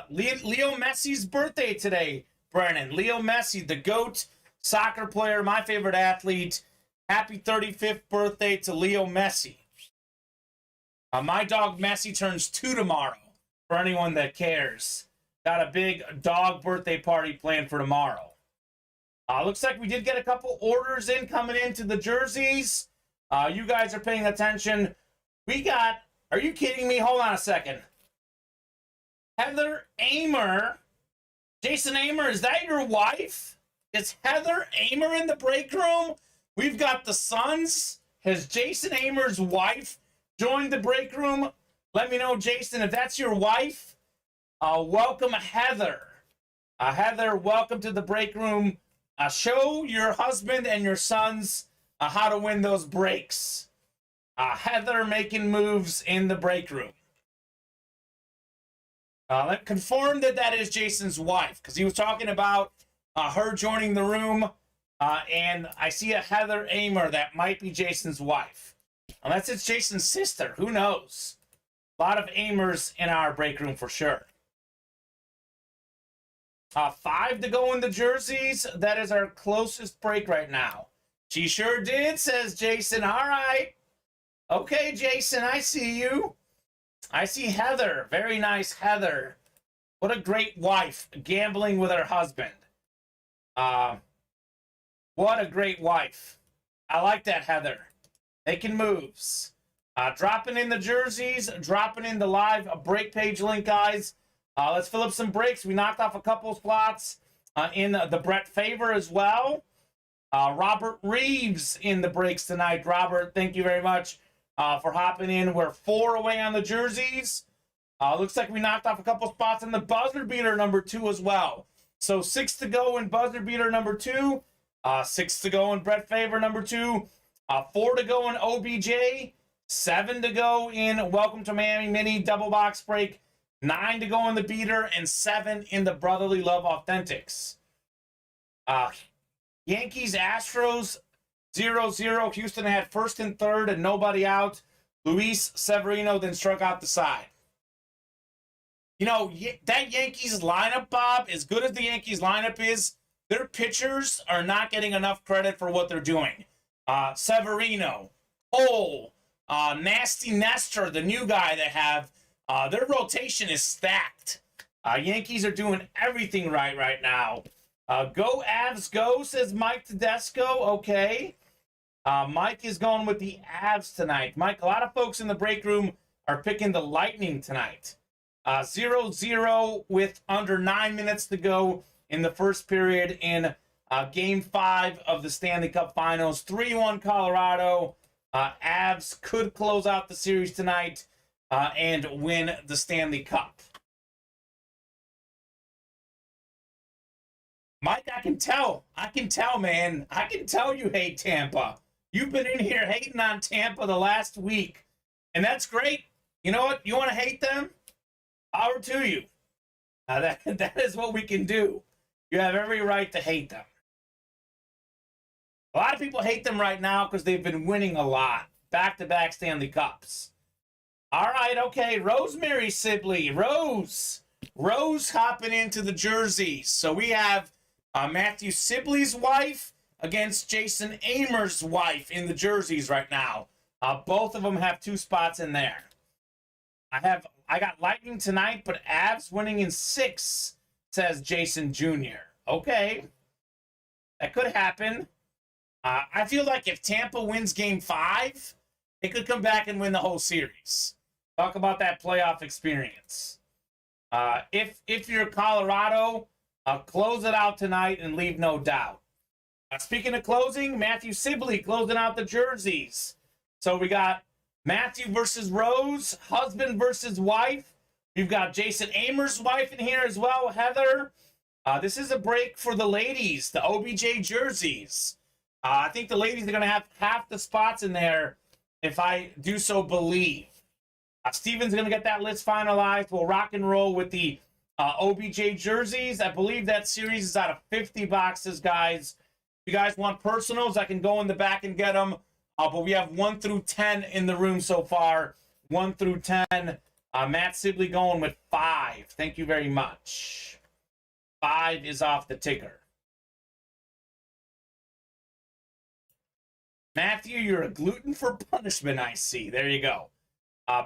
Leo Messi's birthday today, Brennan. Leo Messi, the GOAT soccer player, my favorite athlete. Happy 35th birthday to Leo Messi. My dog Messi turns 2 tomorrow, for anyone that cares. Got a big dog birthday party planned for tomorrow. Looks like we did get a couple orders in coming into the jerseys. You guys are paying attention. We got, are you kidding me? Hold on a second. Heather Amer. Jason Amer, is that your wife? Is Heather Amer in the break room? We've got the Suns. Has Jason Amer's wife joined the break room? Let me know, Jason, if that's your wife. Welcome, Heather. Heather, welcome to the break room. Show your husband and your sons how to win those breaks. Heather making moves in the break room. Confirm that that is Jason's wife, because he was talking about her joining the room, and I see a Heather Amer that might be Jason's wife. Unless it's Jason's sister, who knows? A lot of Amers in our break room for sure. 5 to go in the jerseys. That is our closest break right now. She sure did, says Jason. All right. Okay, Jason, I see you. I see Heather. Very nice, Heather. What a great wife, gambling with her husband. What a great wife. I like that, Heather. Making moves. Dropping in the jerseys, dropping in the live break page link, guys. Let's fill up some breaks. We knocked off a couple slots in the Brett Favor as well. Robert Reeves in the breaks tonight. Robert, thank you very much for hopping in. We're 4 away on the jerseys. Looks like we knocked off a couple spots in the buzzer beater number 2 as well. So 6 to go in buzzer beater number 2. 6 to go in Brett Favor number 2. 4 to go in OBJ. 7 to go in Welcome to Miami Mini double box break. 9 to go in the beater, and 7 in the Brotherly Love Authentics. Yankees, Astros, 0-0. Houston had first and third and nobody out. Luis Severino then struck out the side. You know, that Yankees lineup, Bob, as good as the Yankees lineup is, their pitchers are not getting enough credit for what they're doing. Severino, Cole, Nasty Nestor, the new guy they have, their rotation is stacked. Yankees are doing everything right now. Go Avs go, says Mike Tedesco. Okay. Mike is going with the Avs tonight. Mike, a lot of folks in the break room are picking the Lightning tonight. 0-0 with under 9 minutes to go in the first period in Game 5 of the Stanley Cup Finals. 3-1 Colorado. Avs could close out the series tonight and win the Stanley Cup. Mike, I can tell, man. I can tell you hate Tampa. You've been in here hating on Tampa the last week, and that's great. You know what? You want to hate them? Power to you. That is what we can do. You have every right to hate them. A lot of people hate them right now because they've been winning a lot. Back-to-back Stanley Cups. All right, okay. Rosemary Sibley. Rose hopping into the jerseys. So we have Matthew Sibley's wife against Jason Amer's wife in the jerseys right now. Both of them have 2 spots in there. I got Lightning tonight, but Avs winning in 6, says Jason Jr. Okay. That could happen. I feel like if Tampa wins Game 5, they could come back and win the whole series. Talk about that playoff experience. If you're Colorado, close it out tonight and leave no doubt. Speaking of closing, Matthew Sibley closing out the jerseys. So we got Matthew versus Rose, husband versus wife. We've got Jason Amer's wife in here as well, Heather. This is a break for the ladies, the OBJ jerseys. I think the ladies are going to have half the spots in there, if I do so believe. Steven's going to get that list finalized. We'll rock and roll with the OBJ jerseys. I believe that series is out of 50 boxes, guys. If you guys want personals, I can go in the back and get them. But we have 1 through 10 in the room so far. 1 through 10. Matt Sibley going with 5. Thank you very much. 5 is off the ticker. Matthew, you're a glutton for punishment, I see. There you go.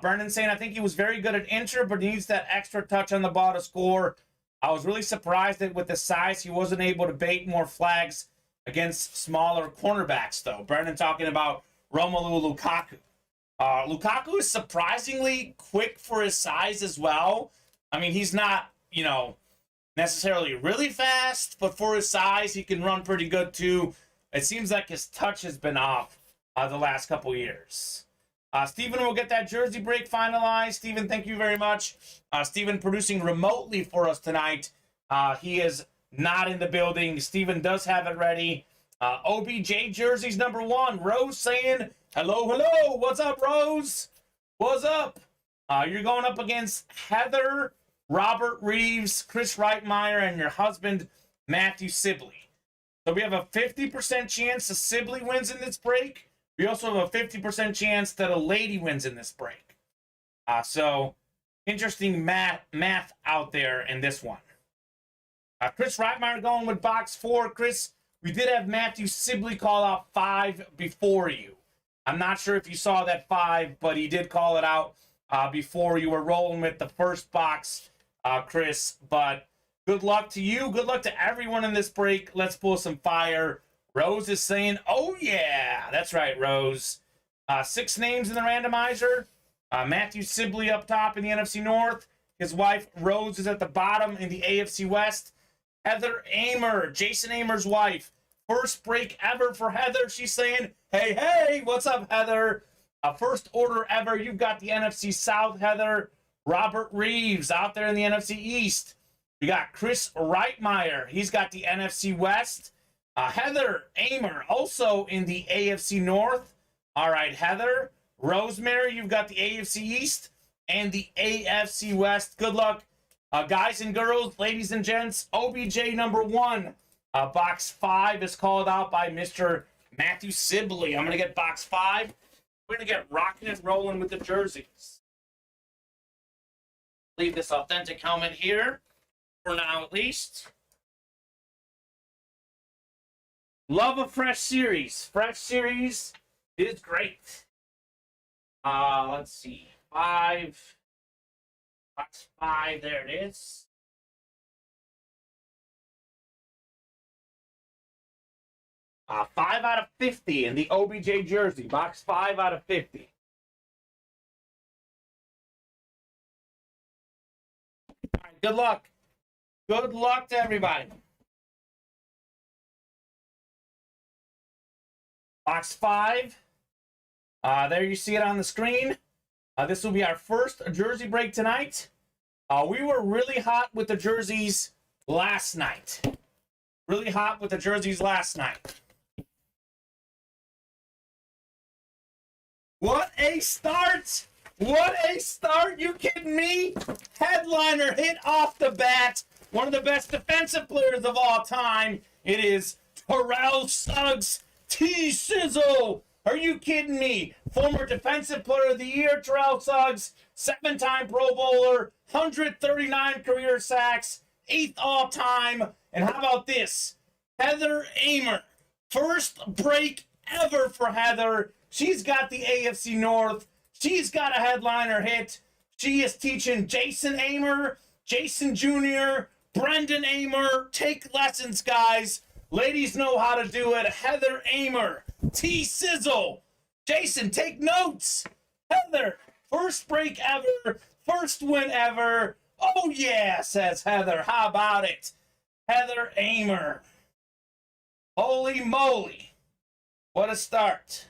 Brendan saying, I think he was very good at incher, but he needs that extra touch on the ball to score. I was really surprised that with the size, he wasn't able to bait more flags against smaller cornerbacks, though. Brendan talking about Romelu Lukaku. Lukaku is surprisingly quick for his size as well. I mean, he's not, necessarily really fast, but for his size, he can run pretty good, too. It seems like his touch has been off the last couple years. Steven will get that jersey break finalized. Steven, thank you very much. Steven producing remotely for us tonight. He is not in the building. Steven does have it ready. OBJ jerseys number 1. Rose saying, hello, hello. What's up, Rose? What's up? You're going up against Heather, Robert Reeves, Chris Reitmeyer, and your husband, Matthew Sibley. So we have a 50% chance that Sibley wins in this break. We also have a 50% chance that a lady wins in this break. So, interesting math out there in this one. Chris Reitmeyer going with box 4. Chris, we did have Matthew Sibley call out 5 before you. I'm not sure if you saw that 5, but he did call it out before you were rolling with the first box, Chris. But good luck to you. Good luck to everyone in this break. Let's pull some fire. Rose is saying, oh, yeah. That's right, Rose. 6 names in the randomizer. Matthew Sibley up top in the NFC North. His wife, Rose, is at the bottom in the AFC West. Heather Amer, Jason Amer's wife. First break ever for Heather. She's saying, hey, hey, what's up, Heather? First order ever. You've got the NFC South, Heather. Robert Reeves out there in the NFC East. We got Chris Reitmeyer. He's got the NFC West. Heather Amer, also in the AFC North. All right, Heather. Rosemary, you've got the AFC East and the AFC West. Good luck, guys and girls, ladies and gents. OBJ number 1. Box 5 is called out by Mr. Matthew Sibley. I'm going to get box 5. We're going to get rocking and rolling with the jerseys. Leave this authentic helmet here, for now at least. Love a fresh series. Fresh series is great. Let's see. 5. Box 5. There it is. Uh, 5 out of 50 in the OBJ jersey. Box 5 out of 50. All right, good luck. Good luck to everybody. Box 5. There you see it on the screen. This will be our first jersey break tonight. We were really hot with the jerseys last night. Really hot with the jerseys last night. What a start! What a start! You kidding me? Headliner hit off the bat. One of the best defensive players of all time. It is Terrell Suggs. T-Sizzle! Are you kidding me? Former Defensive Player of the Year, Terrell Suggs. 7-time Pro Bowler. 139 career sacks. 8th all-time. And how about this? Heather Amer. First break ever for Heather. She's got the AFC North. She's got a headliner hit. She is teaching Jason Amer, Jason Jr., Brendan Amer. Take lessons, guys. Ladies know how to do it. Heather Amer. T-Sizzle. Jason, take notes. Heather, first break ever. First win ever. Oh, yeah, says Heather. How about it? Heather Amer. Holy moly. What a start.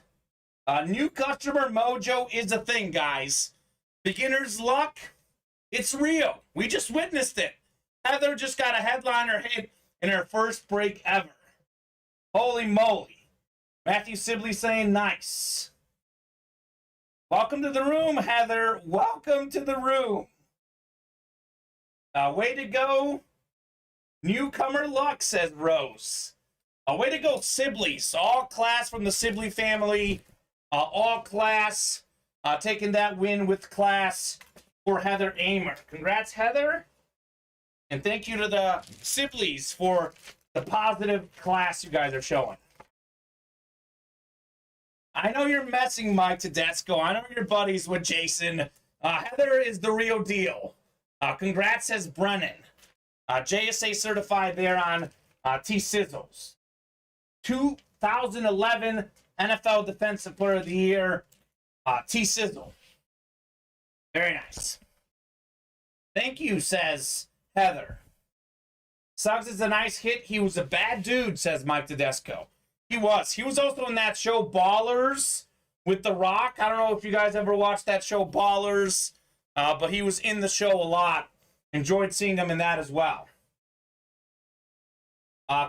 New customer mojo is a thing, guys. Beginner's luck, it's real. We just witnessed it. Heather just got a headliner hit in her first break ever. Holy moly. Matthew Sibley saying nice. Welcome to the room, Heather. Welcome to the room. Way to go. Newcomer luck, says Rose. Way to go, Sibleys. All class from the Sibley family. All class. Taking that win with class for Heather Amer. Congrats, Heather. And thank you to the Sibleys for the positive class you guys are showing. I know you're messing, Mike Tedesco. I know you're buddies with Jason. Heather is the real deal. Congrats, says Brennan. JSA certified there on T-Sizzles. 2011 NFL Defensive Player of the Year, T-Sizzle. Very nice. Thank you, says Heather. Suggs is a nice hit. He was a bad dude, says Mike Tedesco. He was. He was also in that show Ballers with The Rock. I don't know if you guys ever watched that show Ballers, but he was in the show a lot. Enjoyed seeing him in that as well.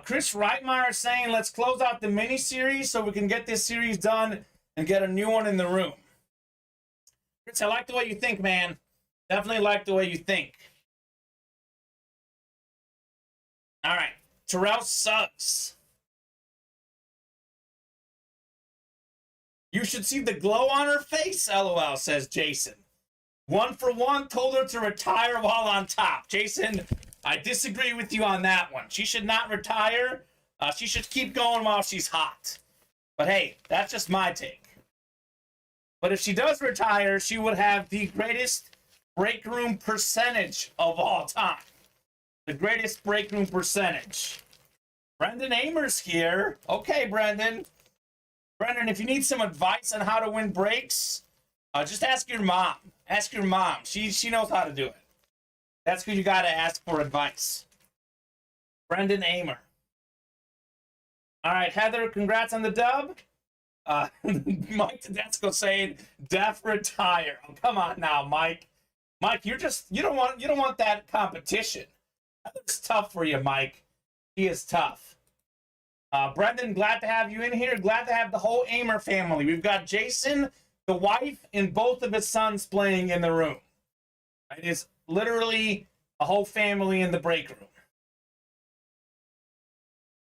Chris Reitmeyer saying, let's close out the mini-series so we can get this series done and get a new one in the room. Chris, I like the way you think, man. Definitely like the way you think. All right. Terrell Suggs. You should see the glow on her face, LOL, says Jason. 1 for 1, told her to retire while on top. Jason, I disagree with you on that one. She should not retire. She should keep going while she's hot. But hey, that's just my take. But if she does retire, she would have the greatest break room percentage of all time. The greatest break room percentage. Brendan Amers here. Okay, Brendan. Brendan, if you need some advice on how to win breaks, just ask your mom. Ask your mom. She knows how to do it. That's who you got to ask for advice. Brendan Amer. All right, Heather, congrats on the dub. Mike Tedesco saying, "Def retire." Oh, come on now, Mike. Mike, you don't want that competition. That's tough for you, Mike. He is tough. Brendan, glad to have you in here. Glad to have the whole Amer family. We've got Jason, the wife, and both of his sons playing in the room. It is literally a whole family in the break room.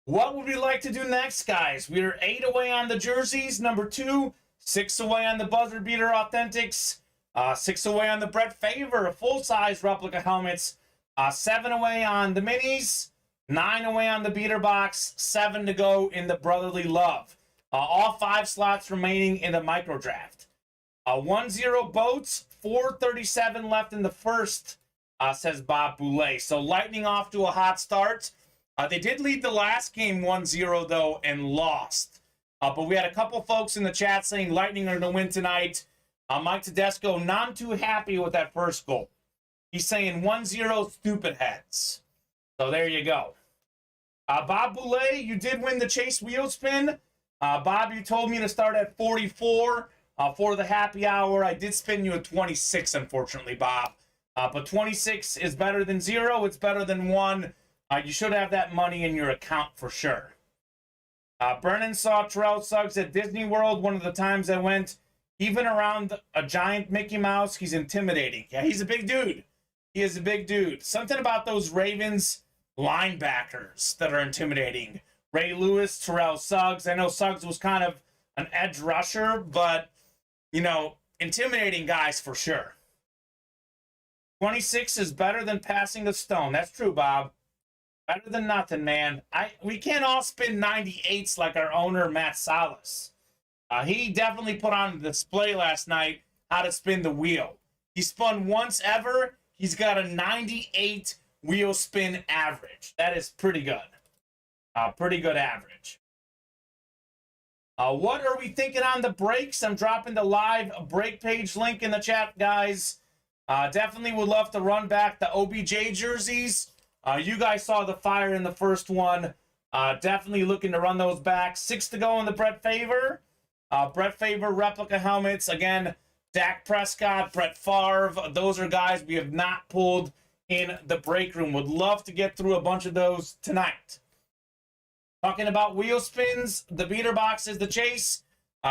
What would we like to do next, guys? We're 8 away on the jerseys, number 2, 6 away on the buzzer beater authentics, 6 away on the Brett Favre full-size replica helmets, 7 away on the minis, 9 away on the beater box, 7 to go in the brotherly love. All 5 slots remaining in the micro draft. 1-0 boats, 4:37 left in the first, says Bob Boulay. So Lightning off to a hot start. They did lead the last game 1-0, though, and lost. But we had a couple folks in the chat saying Lightning are going to win tonight. Mike Tedesco not too happy with that first goal. He's saying 1-0 stupid heads. So there you go. Bob Boulay, you did win the chase wheel spin. Bob, you told me to start at 44 for the happy hour. I did spin you at 26, unfortunately, Bob. But 26 is better than 0. It's better than 1. You should have that money in your account for sure. Brennan saw Terrell Suggs at Disney World one of the times I went. Even around a giant Mickey Mouse, he's intimidating. Yeah, he's a big dude. He is a big dude. Something about those Ravens linebackers that are intimidating. Ray Lewis, Terrell Suggs. I know Suggs was kind of an edge rusher, but, you know, intimidating guys for sure. 26 is better than passing a stone. That's true, Bob. Better than nothing, man. We can't all spin 98s like our owner, Matt Salas. He definitely put on display last night how to spin the wheel. He spun once ever. He's got a 98 wheel spin average. That is pretty good. Pretty good average. What are we thinking on the breaks? I'm dropping the live break page link in the chat, guys. Definitely would love to run back the OBJ jerseys. You guys saw the fire in the first one. Definitely looking to run those back. 6 to go in the Brett Favre. Brett Favre replica helmets. Again, Dak Prescott, Brett Favre. Those are guys we have not pulled in the break room. Would love to get through a bunch of those tonight. Talking about wheel spins, the beater box is the chase.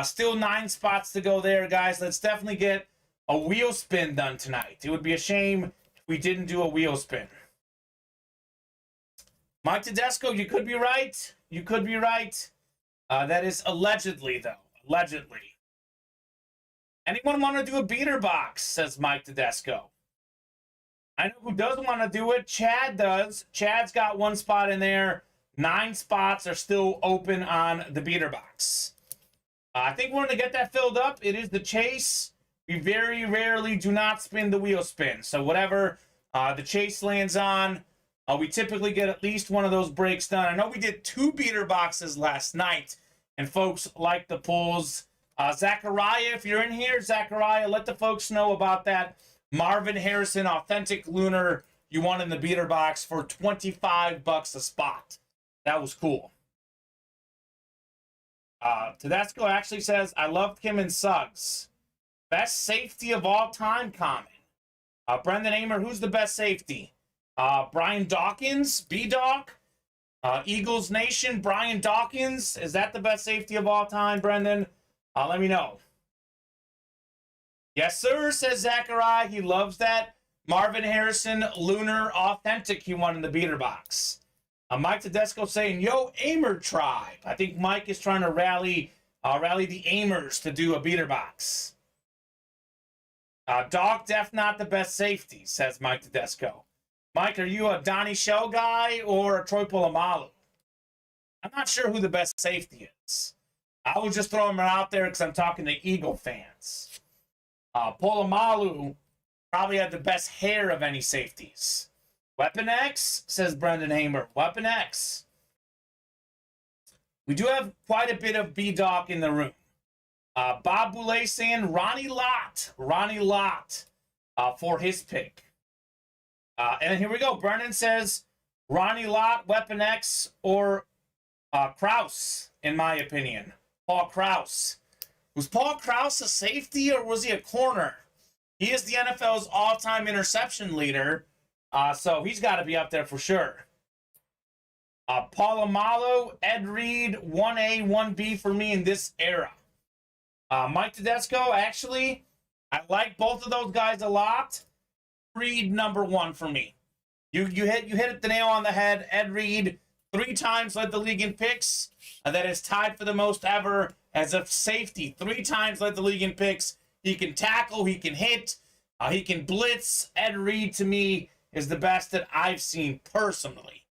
Still 9 spots to go there, guys. Let's definitely get a wheel spin done tonight. It would be a shame if we didn't do a wheel spin. Mike Tedesco, you could be right. You could be right. That is allegedly, though. Allegedly. Anyone want to do a beater box, says Mike Tedesco. I know who doesn't want to do it. Chad does. Chad's got 1 spot in there. 9 spots are still open on the beater box. I think we're going to get that filled up. It is the chase. We very rarely do not spin the wheel spin. So whatever the chase lands on, we typically get at least one of those breaks done. I know we did 2 beater boxes last night, and folks like the pulls. Zachariah, if you're in here, Zachariah, let the folks know about that Marvin Harrison Authentic Lunar you won in the beater box for $25 a spot. That was cool. Tedesco actually says, I love Kamen Suggs. Best safety of all time, Kamen. Brendan Amer, who's the best safety? Brian Dawkins, B-Doc. Eagles Nation, Brian Dawkins. Is that the best safety of all time, Brendan? Let me know. Yes, sir, says Zachariah. He loves that Marvin Harrison Lunar Authentic he won in the beater box. Mike Tedesco saying, yo, Amer tribe. I think Mike is trying to rally the Amers to do a beater box. Doc Def not the best safety, says Mike Tedesco. Mike, are you a Donnie Shell guy or a Troy Polamalu? I'm not sure who the best safety is. I was just throwing it out there because I'm talking to Eagle fans. Polamalu probably had the best hair of any safeties. Weapon X, says Brendan Hamer. Weapon X. We do have quite a bit of B-Doc in the room. Bob Boulay saying Ronnie Lott. Ronnie Lott for his pick. And here we go. Brennan says Ronnie Lott, Weapon X, or Krause, in my opinion. Paul Krause. Was Paul Krause a safety or was he a corner? He is the NFL's all-time interception leader. So he's got to be up there for sure. Polamalu, Ed Reed, 1A, 1B for me in this era. Mike Tedesco, actually, I like both of those guys a lot. Reed, number 1 for me. You hit the nail on the head. Ed Reed, 3 times led the league in picks. That is tied for the most ever as a safety. 3 times led the league in picks. He can tackle, he can hit, he can blitz. Ed Reed, to me, is the best that I've seen personally.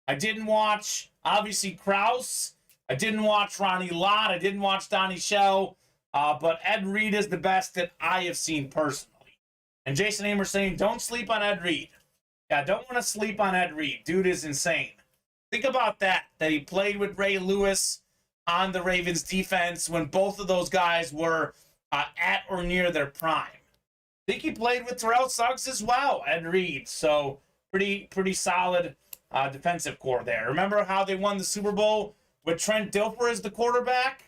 I didn't watch, obviously, Krause. I didn't watch Ronnie Lott. I didn't watch Donnie Shell. But Ed Reed is the best that I have seen personally. And Jason Amer saying, don't sleep on Ed Reed. Yeah, don't want to sleep on Ed Reed. Dude is insane. Think about that he played with Ray Lewis on the Ravens defense when both of those guys were at or near their prime. I think he played with Terrell Suggs as well, Ed Reed. So pretty solid defensive core there. Remember how they won the Super Bowl with Trent Dilfer as the quarterback?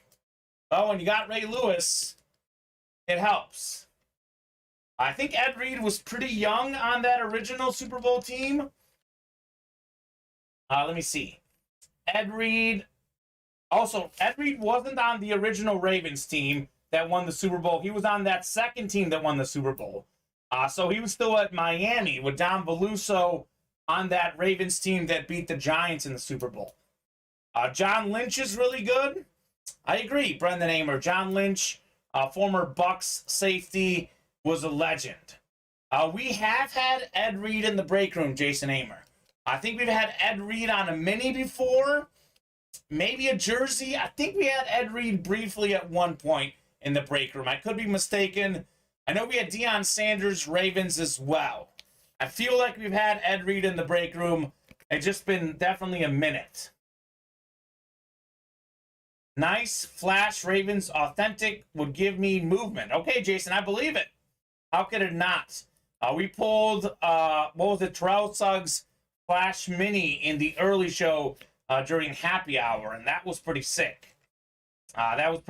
Oh, when you got Ray Lewis, it helps. I think Ed Reed was pretty young on that original Super Bowl team. Let me see. Ed Reed wasn't on the original Ravens team that won the Super Bowl. He was on that second team that won the Super Bowl. So he was still at Miami with Don Veluso on that Ravens team that beat the Giants in the Super Bowl. John Lynch is really good. I agree, Brendan Amer. John Lynch, former Bucks safety, was a legend. We have had Ed Reed in the break room, Jason Amer. I think we've had Ed Reed on a mini before. Maybe a jersey. I think we had Ed Reed briefly at one point in the break room. I could be mistaken. I know we had Deion Sanders, Ravens as well. I feel like we've had Ed Reed in the break room. It's just been definitely a minute. Nice flash Ravens authentic would give me movement. Okay, Jason, I believe it. How could it not? We pulled, what was it, Terrell Suggs Flash Mini in the early show during happy hour, and that was pretty sick. I've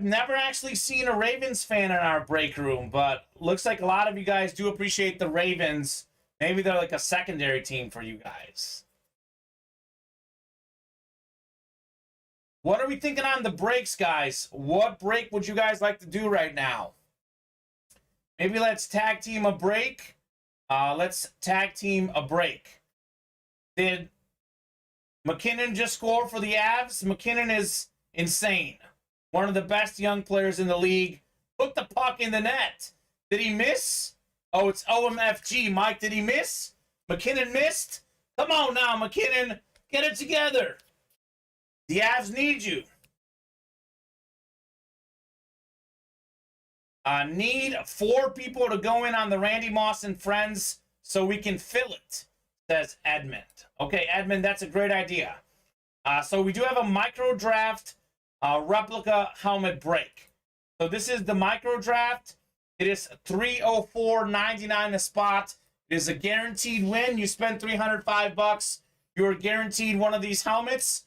never actually seen a Ravens fan in our break room, but looks like a lot of you guys do appreciate the Ravens. Maybe they're like a secondary team for you guys. What are we thinking on the breaks, guys? What break would you guys like to do right now? Maybe let's tag team a break. Let's tag team a break. Did McKinnon just score for the Avs? McKinnon is insane. One of the best young players in the league. Put the puck in the net. Did he miss? Oh, it's OMFG. Mike, did he miss? McKinnon missed? Come on now, McKinnon. Get it together. The Avs need you. Need 4 people to go in on the Randy Moss and Friends so we can fill it, says Edmund. Okay, Edmund, that's a great idea. So we do have a micro draft replica helmet break. So this is the micro draft. It is $304.99 a spot. It is a guaranteed win. You spend $305, you're guaranteed one of these helmets.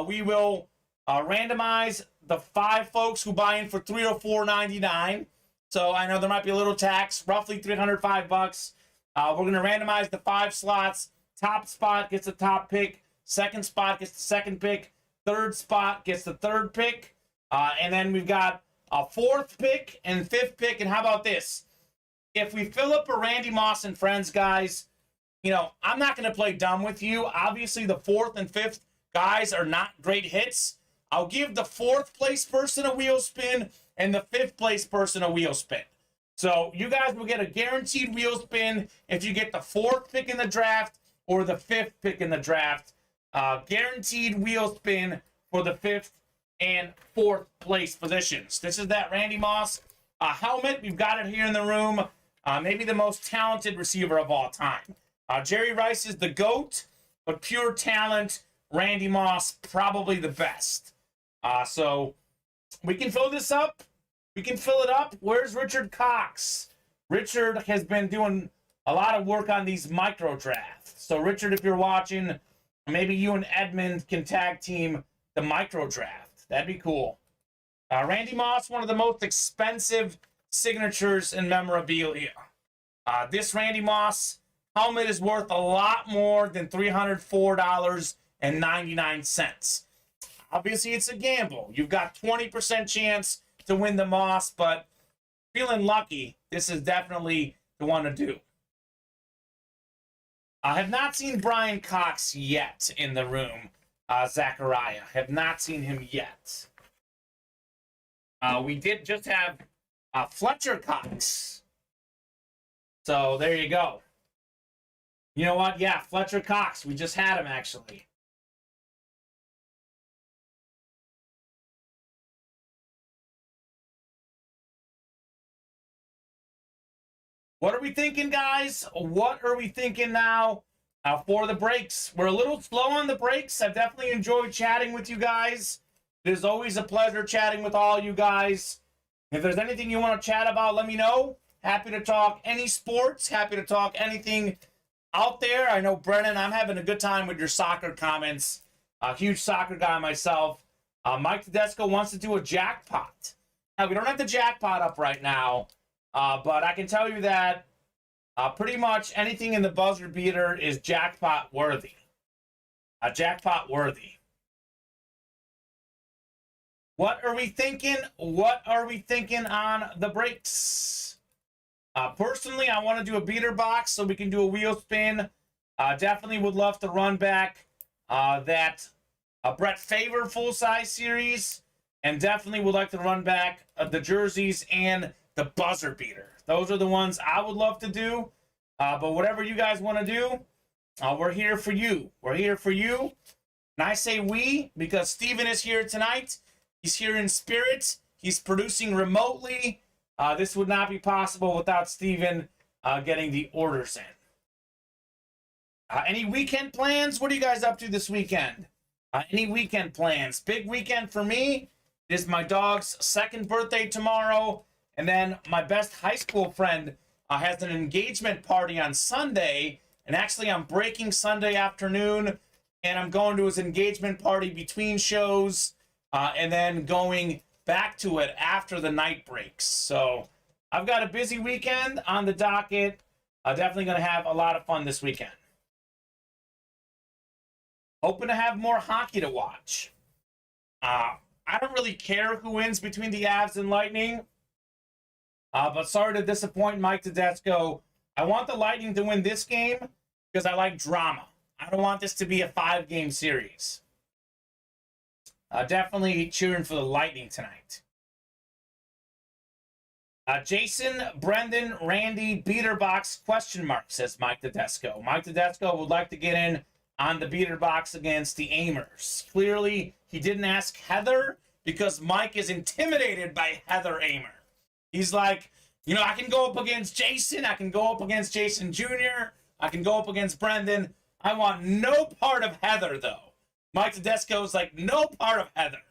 We will randomize the 5 folks who buy in for $304.99. So I know there might be a little tax, roughly $305. We're going to randomize the 5 slots. Top spot gets the top pick. Second spot gets the second pick. Third spot gets the third pick. And then we've got a 4th pick and 5th pick. And how about this? If we fill up a Randy Moss and Friends, guys, you know, I'm not going to play dumb with you. Obviously, the 4th and 5th guys are not great hits. I'll give the 4th place person a wheel spin and the 5th place person a wheel spin. So you guys will get a guaranteed wheel spin if you get the 4th pick in the draft or the 5th pick in the draft. Guaranteed wheel spin for the 5th and 4th place positions. This is that Randy Moss helmet. We've got it here in the room. Maybe the most talented receiver of all time. Jerry Rice is the GOAT, but pure talent, Randy Moss probably the best. So we can fill this up. We can fill it up. Where's Richard Cox? Richard has been doing a lot of work on these micro drafts. So Richard, if you're watching, maybe you and Edmund can tag team the micro draft. That'd be cool. Randy Moss, one of the most expensive signatures in memorabilia. This Randy Moss helmet is worth a lot more than $304.99. Obviously, it's a gamble. You've got 20% chance to win the Moss, but feeling lucky, this is definitely the one to do. I have not seen Brian Cox yet in the room, Zachariah. Have not seen him yet. We did just have Fletcher Cox. So there you go. You know what? Yeah, Fletcher Cox. We just had him, actually. What are we thinking, guys? What are we thinking now for the breaks? We're a little slow on the breaks. I've definitely enjoyed chatting with you guys. It is always a pleasure chatting with all you guys. If there's anything you want to chat about, let me know. Happy to talk any sports. Happy to talk anything out there. I know, Brennan, I'm having a good time with your soccer comments. A huge soccer guy myself. Mike Tedesco wants to do a jackpot. Now, we don't have the jackpot up right now. But I can tell you that pretty much anything in the buzzer beater is jackpot worthy. Jackpot worthy. What are we thinking? What are we thinking on the breaks? Personally, I want to do a beater box so we can do a wheel spin. Definitely would love to run back that Brett Favre full-size series. And definitely would like to run back the jerseys and the buzzer beater. Those are the ones I would love to do. But whatever you guys want to do, we're here for you. We're here for you. And I say we because Steven is here tonight. He's here in spirit. He's producing remotely. This would not be possible without Steven getting the orders in. Any weekend plans? What are you guys up to this weekend? Any weekend plans? Big weekend for me. It is my dog's 2nd birthday tomorrow. And then my best high school friend has an engagement party on Sunday. And actually, I'm breaking Sunday afternoon. And I'm going to his engagement party between shows. And then going back to it after the night breaks. So I've got a busy weekend on the docket. Definitely going to have a lot of fun this weekend. Hoping to have more hockey to watch. I don't really care who wins between the Avs and Lightning. But sorry to disappoint Mike Tedesco. I want the Lightning to win this game because I like drama. I don't want this to be a 5-game series. Definitely cheering for the Lightning tonight. Jason, Brendan, Randy, beater box, question mark, says Mike Tedesco. Mike Tedesco would like to get in on the beater box against the Aimers. Clearly, he didn't ask Heather because Mike is intimidated by Heather Amer. He's like, you know, I can go up against Jason. I can go up against Jason Jr. I can go up against Brendan. I want no part of Heather, though. Mike Tedesco's like, no part of Heather.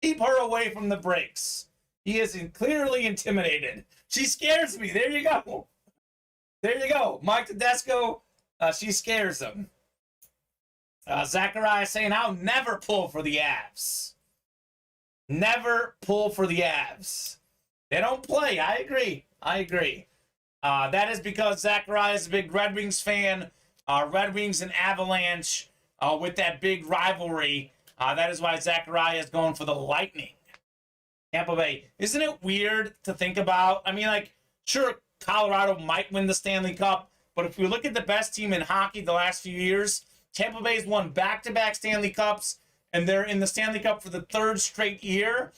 Keep her away from the breaks. He is clearly intimidated. She scares me. There you go. There you go. Mike Tedesco, she scares him. Zachariah saying, I'll never pull for the Avs. Never pull for the Avs. They don't play. I agree. That is because Zachariah is a big Red Wings fan. Red Wings and Avalanche with that big rivalry. That is why Zachariah is going for the Lightning. Tampa Bay. Isn't it weird to think about? I mean, like, sure, Colorado might win the Stanley Cup, but if you look at the best team in hockey the last few years, Tampa Bay's won back-to-back Stanley Cups, and they're in the Stanley Cup for the third straight year.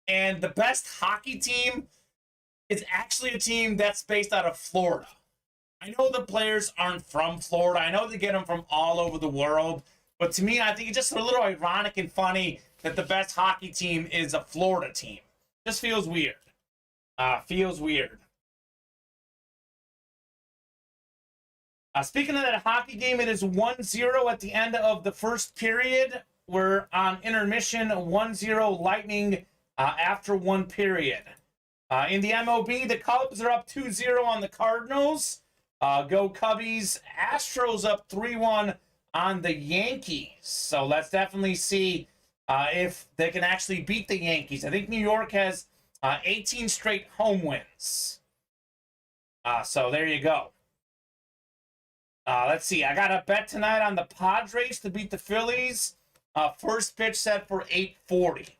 And the best hockey team is actually a team that's based out of Florida. I know the players aren't from Florida. I know they get them from all over the world. But to me, I think it's just a little ironic and funny that the best hockey team is a Florida team. Just feels weird. Speaking of that hockey game, it is 1-0 at the end of the first period. We're on intermission, 1-0 Lightning after one period. In the MLB, the Cubs are up 2-0 on the Cardinals. Go Cubbies. Astros up 3-1 on the Yankees. So let's definitely see if they can actually beat the Yankees. I think New York has 18 straight home wins. So there you go. Let's see. I got a bet tonight on the Padres to beat the Phillies. First pitch set for 8:40.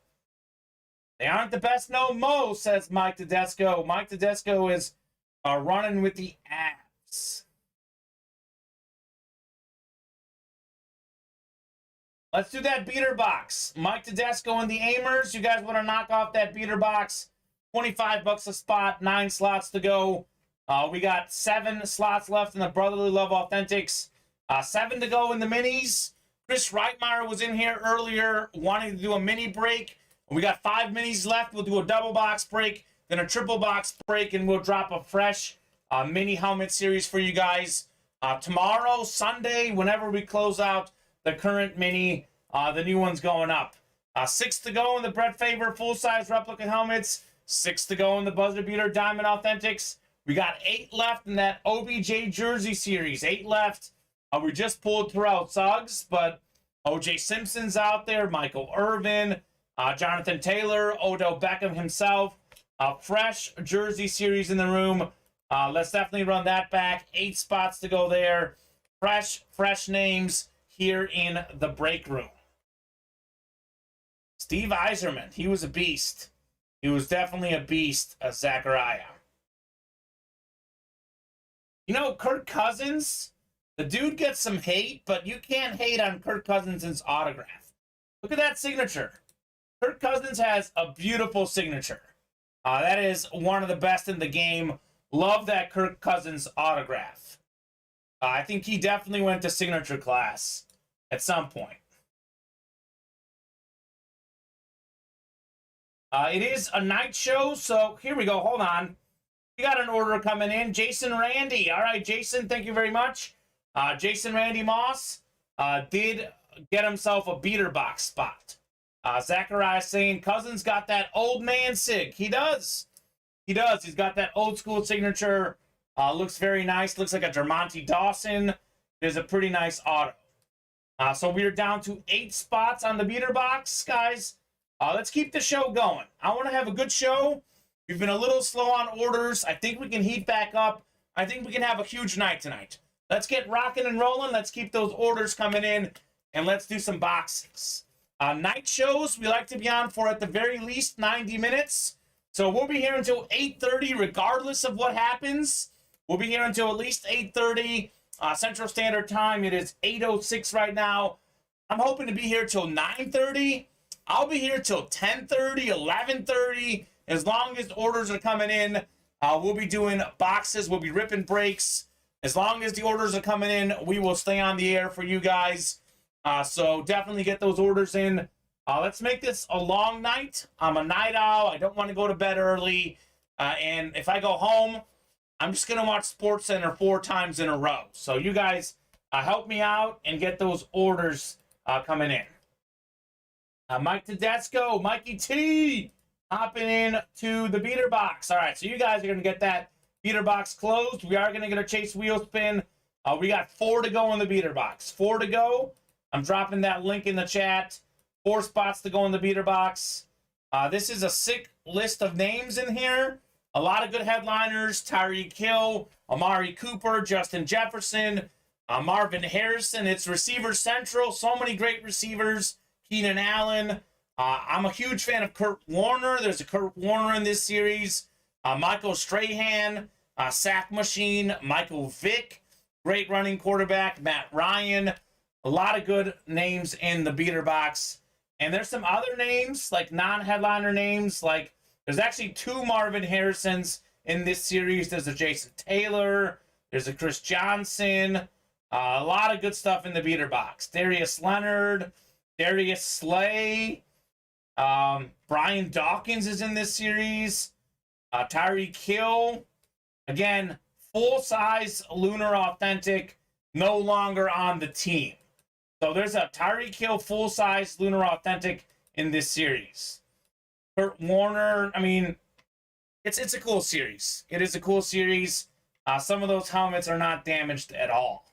They aren't the best no mo, says Mike Tedesco. Mike Tedesco is running with the Avs. Let's do that beater box. Mike Tedesco and the Amers. You guys want to knock off that beater box? $25 a spot, 9 slots to go. We got 7 slots left in the Brotherly Love Authentics. 7 to go in the minis. Chris Reitmeyer was in here earlier wanting to do a mini break. We got 5 minis left. We'll do a double box break, then a triple box break, and we'll drop a fresh mini helmet series for you guys. Tomorrow, Sunday, whenever we close out the current mini, the new one's going up. 6 to go in the Brett Favre full-size replica helmets. 6 to go in the Buzzer Beater Diamond Authentics. We got 8 left in that OBJ jersey series. 8 left. We just pulled Terrell Suggs, but O.J. Simpson's out there, Michael Irvin, Jonathan Taylor, Odell Beckham himself. Fresh jersey series in the room. Let's definitely run that back. 8 spots to go there. Fresh names here in the break room. Steve Yzerman, he was a beast. He was definitely a beast, Zachariah. You know, Kirk Cousins, the dude gets some hate, but you can't hate on Kirk Cousins' autograph. Look at that signature. Kirk Cousins has a beautiful signature. That is one of the best in the game. Love that Kirk Cousins autograph. I think he definitely went to signature class at some point. It is a night show, so here we go. Hold on. We got an order coming in. Jason Randy. All right, Jason, thank you very much. Jason Randy Moss did get himself a beater box spot. Zachariah saying Cousins got that old man sig. He does. He does. He's got that old school signature. Looks very nice. Looks like a Dermontti Dawson. It is a pretty nice auto. So we're down to 8 spots on the beater box, guys. Let's keep the show going. I want to have a good show. We've been a little slow on orders. I think we can heat back up. I think we can have a huge night tonight. Let's get rocking and rolling. Let's keep those orders coming in, and let's do some boxes. Night shows, we like to be on for at the very least 90 minutes. So we'll be here until 8:30 regardless of what happens. We'll be here until at least 8:30 Central Standard Time. It is 8:06 right now. I'm hoping to be here till 9:30. I'll be here till 10:30, 11:30. As long as orders are coming in, we'll be doing boxes. We'll be ripping breaks. As long as the orders are coming in, we will stay on the air for you guys. So definitely get those orders in. Let's make this a long night. I'm a night owl. I don't want to go to bed early. And if I go home, I'm just going to watch SportsCenter 4 times in a row. So you guys help me out and get those orders coming in. Mike Tedesco, Mikey T, hopping in to the beater box. All right, so you guys are going to get that beater box closed. We are going to get a chase wheel spin. We got 4 to go in the beater box. 4 to go. I'm dropping that link in the chat. 4 spots to go in the beater box. This is a sick list of names in here. A lot of good headliners. Tyreek Hill, Amari Cooper, Justin Jefferson, Marvin Harrison. It's receiver central. So many great receivers. Keenan Allen. I'm a huge fan of Kurt Warner. There's a Kurt Warner in this series. Michael Strahan, sack machine. Michael Vick, great running quarterback. Matt Ryan. A lot of good names in the beater box. And there's some other names, like non-headliner names. Like, there's actually 2 Marvin Harrisons in this series. There's a Jason Taylor. There's a Chris Johnson. A lot of good stuff in the beater box. Darius Leonard. Darius Slay. Brian Dawkins is in this series. Tyreek Hill. Again, full-size Lunar Authentic, no longer on the team. So there's a Tyreek Hill full-size Lunar Authentic in this series. Kurt Warner, I mean, it's a cool series. It is a cool series. Some of those helmets are not damaged at all.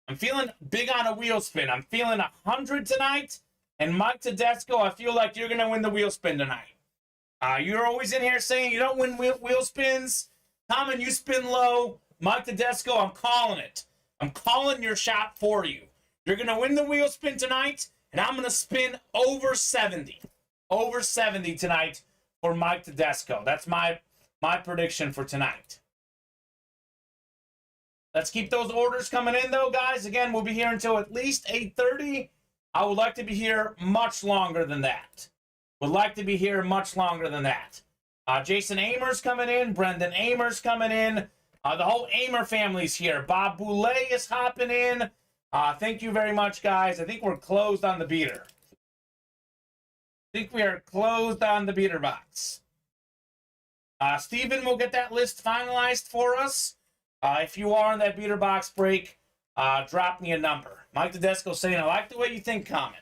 I'm feeling big on a wheel spin. I'm feeling 100 tonight. And Mike Tedesco, I feel like you're going to win the wheel spin tonight. You're always in here saying you don't win wheel spins. Kamen, you spin low. Mike Tedesco, I'm calling it. I'm calling your shot for you. You're going to win the wheel spin tonight, and I'm going to spin over 70. Over 70 tonight for Mike Tedesco. That's my prediction for tonight. Let's keep those orders coming in, though, guys. Again, we'll be here until at least 8:30. I would like to be here much longer than that. Would like to be here much longer than that. Jason Amer's coming in. Brendan Amer's coming in. The whole Amer family's here. Bob Boulay is hopping in. Thank you very much, guys. I think we're closed on the beater. I think we are closed on the beater box. Steven will get that list finalized for us. If you are in that beater box break, drop me a number. Mike Tedesco saying, I like the way you think, Kamen.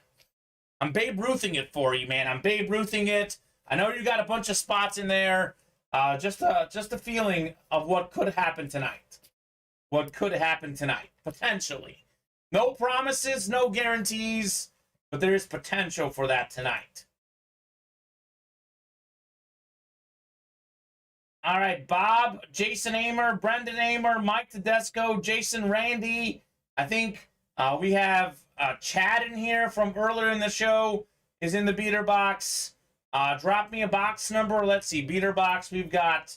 I'm Babe Ruthing it for you, man. I'm Babe Ruthing it. I know you got a bunch of spots in there. Just a feeling of what could happen tonight. What could happen tonight, potentially. No promises, no guarantees, but there is potential for that tonight. All right, Bob, Jason Amer, Brendan Amer, Mike Tedesco, Jason Randy. I think we have Chad in here from earlier in the show is in the beater box. Drop me a box number. Let's see. Beater box, we've got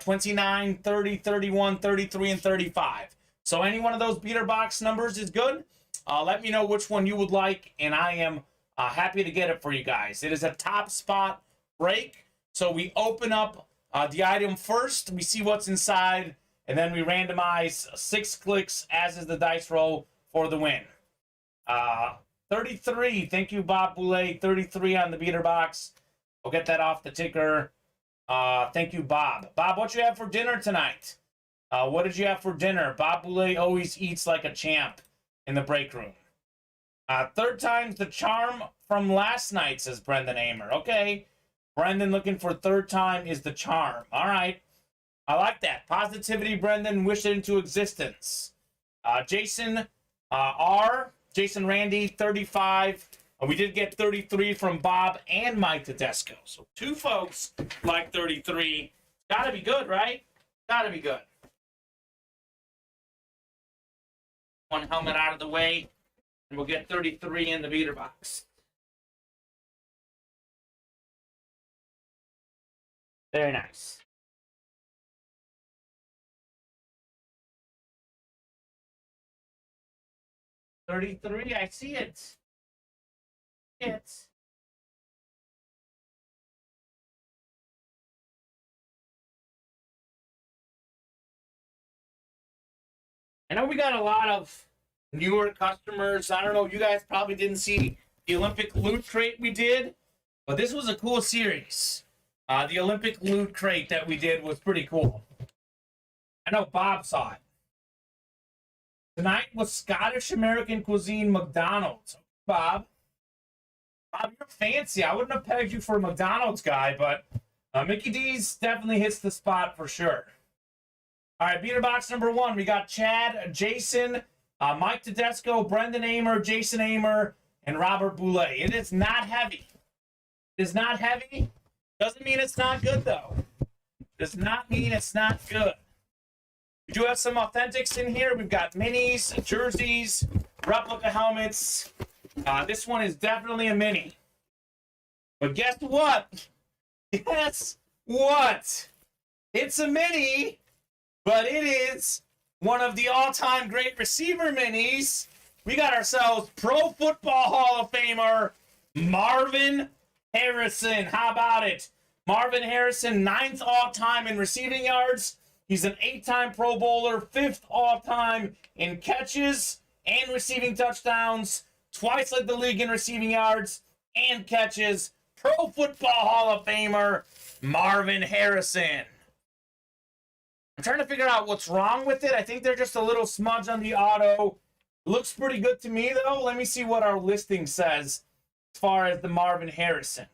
29, 30, 31, 33, and 35. So any one of those beater box numbers is good. Let me know which one you would like, and I am happy to get it for you guys. It is a top spot break. So we open up the item first. We see what's inside, and then we randomize 6 clicks, as is the dice roll, for the win. 33. Thank you, Bob Boulay. 33 on the beater box. We'll get that off the ticker. Thank you, Bob. Bob, what you have for dinner tonight? What did you have for dinner? Bob Boulay always eats like a champ in the break room. 3rd time's the charm from last night, says Brendan Amer. Okay. Brendan looking for 3rd time is the charm. All right. I like that. Positivity, Brendan. Wish it into existence. Jason R. Jason Randy, 35. We did get 33 from Bob and Mike Tedesco. So 2 folks like 33. Gotta be good, right? Gotta be good. One helmet out of the way, and we'll get 33 in the beater box. Very nice. $33, I see it. I know we got a lot of newer customers, I don't know, you guys probably didn't see the Olympic Loot Crate we did, but this was a cool series. The Olympic Loot Crate that we did was pretty cool. I know Bob saw it. Tonight was Scottish American cuisine McDonald's. Bob, you're fancy. I wouldn't have pegged you for a McDonald's guy, but Mickey D's definitely hits the spot for sure. All right, beater box number 1. We got Chad, Jason, Mike Tedesco, Brendan Amer, Jason Amer, and Robert Boulay. It is not heavy. It is not heavy. Doesn't mean it's not good, though. Does not mean it's not good. We do have some authentics in here. We've got minis, jerseys, replica helmets. This one is definitely a mini. But guess what? Guess what? It's a mini, but it is one of the all-time great receiver minis. We got ourselves Pro Football Hall of Famer Marvin Harrison. How about it? Marvin Harrison, 9th all-time in receiving yards. He's an 8-time Pro Bowler, 5th all-time in catches and receiving touchdowns. Twice led the league in receiving yards and catches. Pro Football Hall of Famer Marvin Harrison. I'm trying to figure out what's wrong with it. I think they're just a little smudge on the auto. It looks pretty good to me, though. Let me see what our listing says as far as the Marvin Harrison.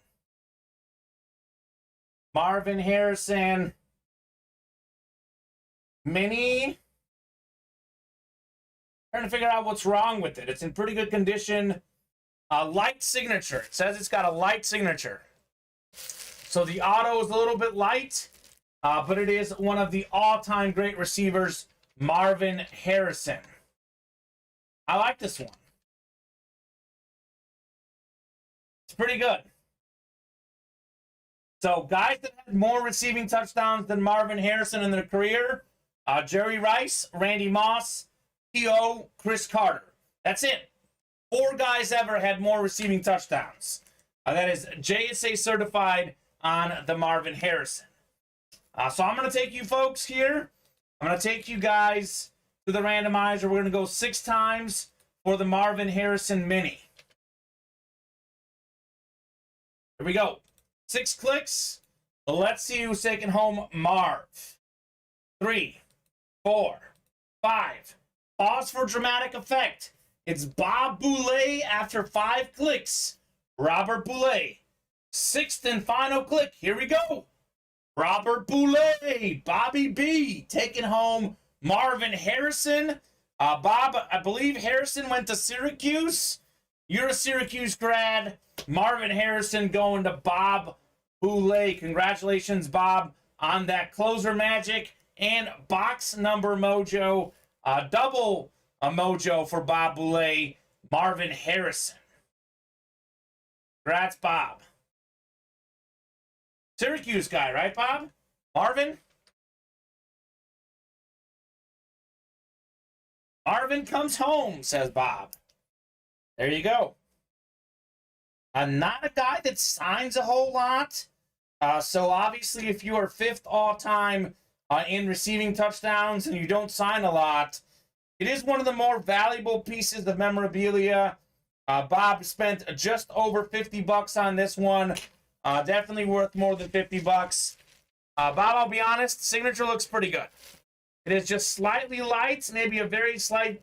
Marvin Harrison mini. Trying to figure out what's wrong with it. It's in pretty good condition. Light signature. It says it's got a light signature. So the auto is a little bit light, but it is one of the all-time great receivers, Marvin Harrison. I like this one. It's pretty good. So guys that had more receiving touchdowns than Marvin Harrison in their career, Jerry Rice, Randy Moss, T.O., Chris Carter. That's it. 4 guys ever had more receiving touchdowns. That is JSA certified on the Marvin Harrison. So I'm going to take you folks here. I'm going to take you guys to the randomizer. We're going to go 6 times for the Marvin Harrison mini. Here we go. 6 clicks. Let's see who's taking home Marv. 3, 4, 5. Pause for dramatic effect. It's Bob Boulay after 5 clicks. Robert Boulay. 6th and final click. Here we go. Robert Boulay. Bobby B. taking home Marvin Harrison. Bob, I believe Harrison went to Syracuse. You're a Syracuse grad. Marvin Harrison going to Bob Boulay. Congratulations, Bob, on that closer magic and box number mojo. Double a mojo for Bob Boulay, Marvin Harrison. Congrats, Bob. Syracuse guy, right, Bob? Marvin? Marvin comes home, says Bob. There you go. Not a guy that signs a whole lot. So obviously, if you are 5th all-time in receiving touchdowns and you don't sign a lot, it is one of the more valuable pieces of memorabilia. Bob spent just over $50 on this one. Definitely worth more than $50. Bob, I'll be honest, signature looks pretty good. It is just slightly light, maybe a very slight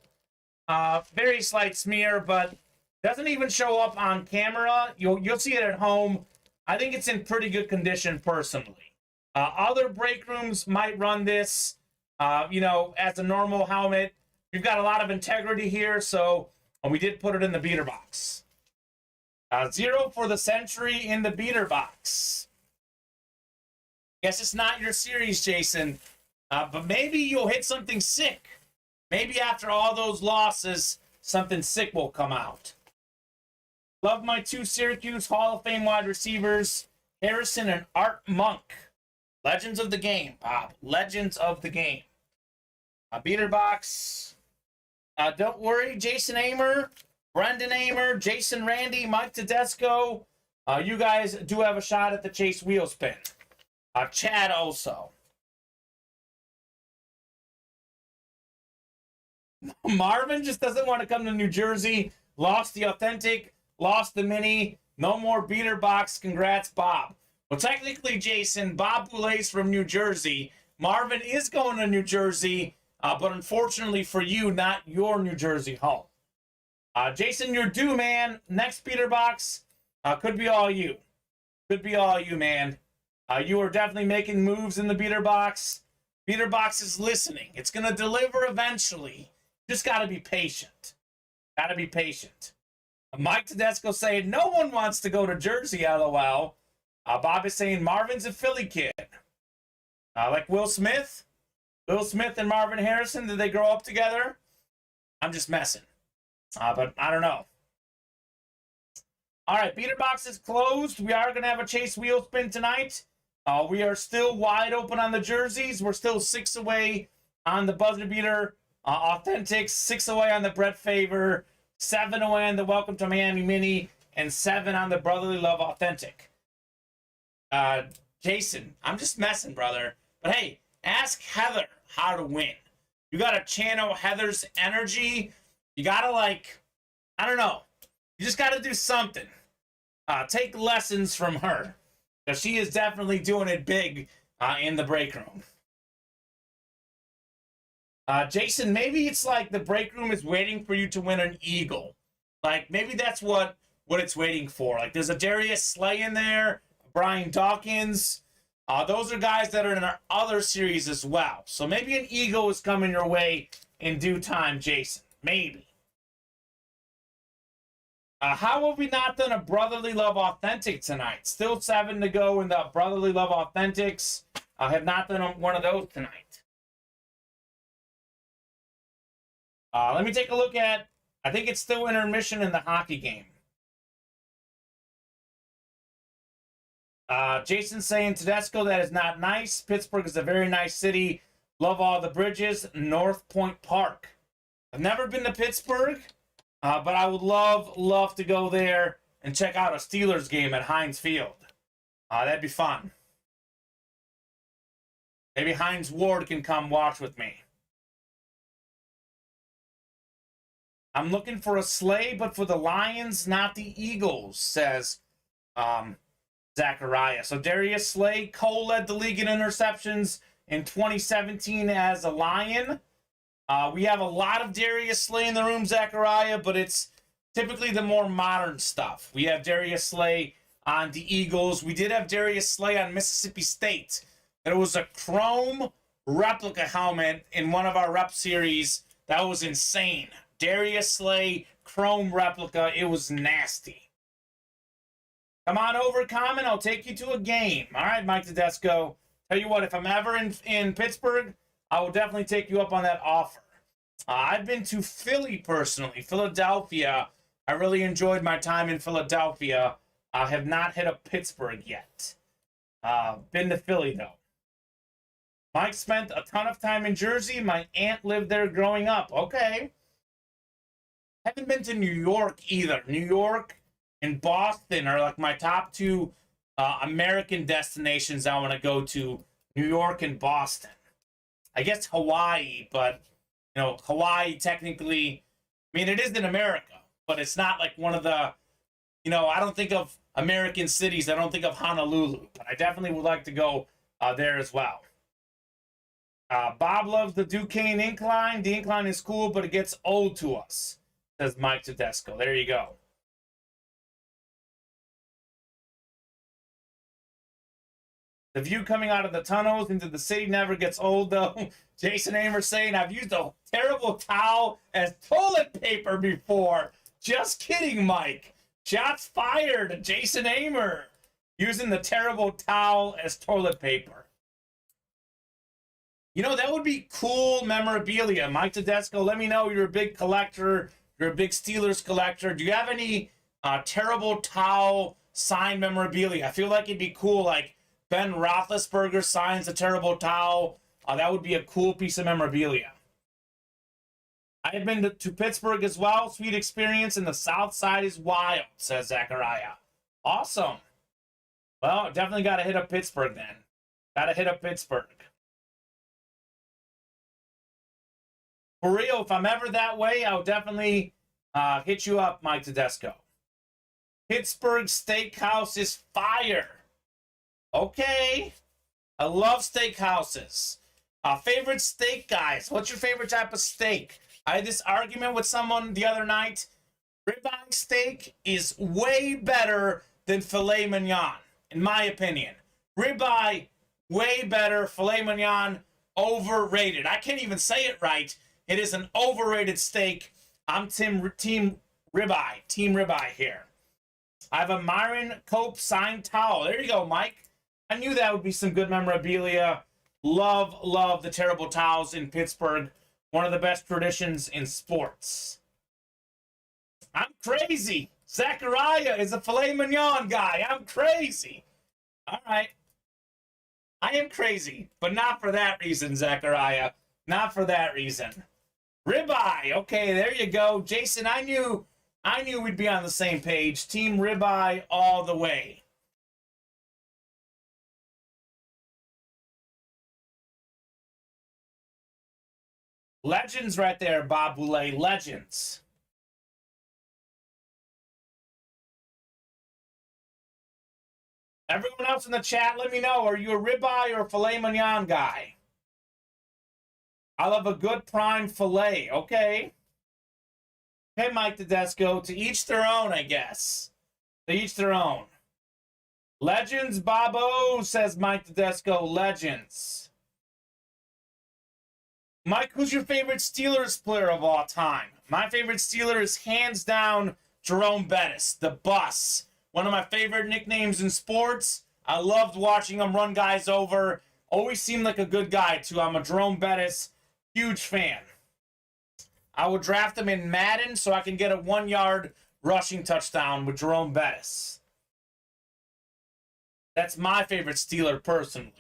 smear, but doesn't even show up on camera. You'll see it at home. I think it's in pretty good condition personally. Other break rooms might run this, as a normal helmet. You've got a lot of integrity here, so we did put it in the beater box. 0 for the century in the beater box. Guess it's not your series, Jason, but maybe you'll hit something sick. Maybe after all those losses, something sick will come out. Love my 2 Syracuse Hall of Fame wide receivers, Harrison and Art Monk. Legends of the game, Bob. Legends of the game. Beater box. Don't worry, Jason Amer, Brendan Amer, Jason Randy, Mike Tedesco. You guys do have a shot at the Chase wheel spin. Chad also. Marvin just doesn't want to come to New Jersey. Lost the authentic, lost the mini. No more beater box. Congrats, Bob. Well, technically, Jason, Bob Goulet's from New Jersey. Marvin is going to New Jersey, but unfortunately for you, not your New Jersey home. Jason, you're due, man. Next beater box could be all you. Could be all you, man. You are definitely making moves in the beater box. Beater box is listening. It's going to deliver eventually. Just got to be patient. Got to be patient. Mike Tedesco saying, no one wants to go to Jersey, LOL. Bob is saying, Marvin's a Philly kid. Like Will Smith. Will Smith and Marvin Harrison, did they grow up together? I'm just messing. But I don't know. All right, beater box is closed. We are going to have a chase wheel spin tonight. We are still wide open on the jerseys. We're still 6 away on the buzzer beater authentics, 6 away on the Brett Favor, 7 away on the Welcome to Miami mini, and 7 on the Brotherly Love authentic. Jason, I'm just messing, brother. But hey, ask Heather how to win. You got to channel Heather's energy. You got to, like, I don't know. You just got to do something. Take lessons from her. Because she is definitely doing it big in the break room. Jason, maybe it's like the break room is waiting for you to win an eagle. Like, maybe that's what it's waiting for. Like, there's a Darius Slay in there, Brian Dawkins. Those are guys that are in our other series as well. So maybe an eagle is coming your way in due time, Jason. Maybe. How have we not done a Brotherly Love Authentic tonight? Still 7 to go in the Brotherly Love Authentics. I have not done one of those tonight. Let me take a look at, I think it's still intermission in the hockey game. Jason saying, Tedesco, that is not nice. Pittsburgh is a very nice city. Love all the bridges. North Point Park. I've never been to Pittsburgh. But I would love to go there and check out a Steelers game at Heinz Field. That'd be fun. Maybe Heinz Ward can come watch with me. I'm looking for a sleigh, but for the Lions, not the Eagles, says Zachariah. So Darius Slay, Cole led the league in interceptions in 2017 as a Lion. We have a lot of Darius Slay in the room, Zachariah, but it's typically the more modern stuff. We have Darius Slay on the Eagles. We did have Darius Slay on Mississippi State. There was a chrome replica helmet in one of our rep series. That was insane. Darius Slay, chrome replica. It was nasty. Come on over, Kamen. I'll take you to a game. All right, Mike Tedesco. Tell you what, if I'm ever in Pittsburgh, I will definitely take you up on that offer. I've been to Philly personally, Philadelphia. I really enjoyed my time in Philadelphia. I have not hit up Pittsburgh yet. Been to Philly, though. Mike spent a ton of time in Jersey. My aunt lived there growing up. Okay. Haven't been to New York either. New York and Boston are like my top 2 American destinations I want to go to. New York and Boston. I guess Hawaii, but, you know, Hawaii technically, I mean, it is in America, but it's not like one of the, you know, I don't think of American cities. I don't think of Honolulu, but I definitely would like to go there as well. Bob loves the Duquesne Incline. The incline is cool, but it gets old to us, says Mike Tedesco. There you go. The view coming out of the tunnels into the city never gets old, though. Jason Amer saying, I've used a terrible towel as toilet paper before. Just kidding, Mike. Shots fired. Jason Amer using the terrible towel as toilet paper. You know, that would be cool memorabilia. Mike Tedesco, let me know you're a big collector. You're a big Steelers collector. Do you have any terrible towel signed memorabilia? I feel like it'd be cool, like, Ben Roethlisberger signs a terrible towel. That would be a cool piece of memorabilia. I have been to Pittsburgh as well. Sweet experience, and the South Side is wild, says Zachariah. Awesome. Well, definitely got to hit up Pittsburgh then. Got to hit up Pittsburgh. For real, if I'm ever that way, I'll definitely hit you up, Mike Tedesco. Pittsburgh Steakhouse is fire. Okay. I love steakhouses. Favorite steak, guys. What's your favorite type of steak? I had this argument with someone the other night. Ribeye steak is way better than filet mignon, in my opinion. Ribeye, way better. Filet mignon, overrated. I can't even say it right. It is an overrated steak. I'm team ribeye. Team ribeye here. I have a Myron Cope signed towel. There you go, Mike. I knew that would be some good memorabilia. Love the terrible towels in Pittsburgh. One of the best traditions in sports. I'm crazy. Zachariah is a filet mignon guy. I'm crazy. All right. I am crazy, but not for that reason, Zachariah. Not for that reason. Ribeye. Okay, there you go. Jason, I knew we'd be on the same page. Team ribeye all the way. Legends right there, Bob Boulay. Legends. Everyone else in the chat, let me know. Are you a ribeye or a filet mignon guy? I love a good prime filet. Okay. Hey, Mike Tedesco. To each their own, I guess. To each their own. Legends, Bobo, says Mike Tedesco. Legends. Mike, who's your favorite Steelers player of all time? My favorite Steeler is hands down Jerome Bettis, the Bus. One of my favorite nicknames in sports. I loved watching him run guys over. Always seemed like a good guy, too. I'm a Jerome Bettis huge fan. I would draft him in Madden so I can get a 1-yard rushing touchdown with Jerome Bettis. That's my favorite Steeler personally.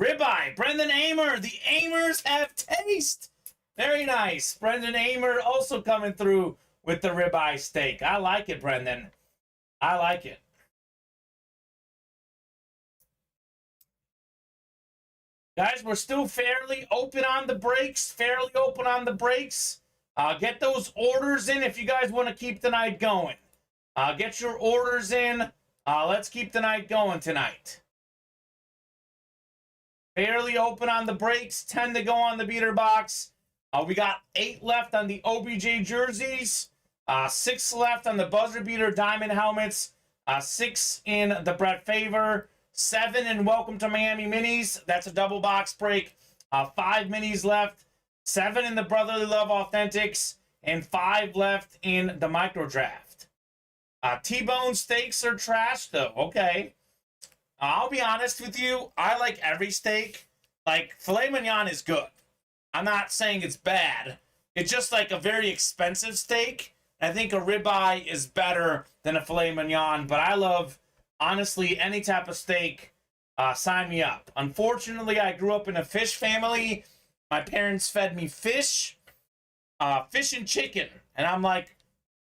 Ribeye, Brendan Amer. The Amers have taste. Very nice. Brendan Amer also coming through with the ribeye steak. I like it, Brendan. I like it. Guys, we're still fairly open on the breaks. Get those orders in if you guys want to keep the night going. Get your orders in. Let's keep the night going tonight. Fairly open on the breaks. 10 to go on the beater box. We got 8 left on the OBJ jerseys. 6 left on the buzzer beater diamond helmets. 6 in the Brett Favre. 7 in Welcome to Miami minis. That's a double box break. 5 minis left. 7 in the Brotherly Love Authentics. And 5 left in the micro draft. T-bone steaks are trash, though. Okay. I'll be honest with you. I like every steak. Like, filet mignon is good. I'm not saying it's bad. It's just like a very expensive steak. I think a ribeye is better than a filet mignon. But I love, honestly, any type of steak. Sign me up. Unfortunately, I grew up in a fish family. My parents fed me fish and chicken. And I'm like,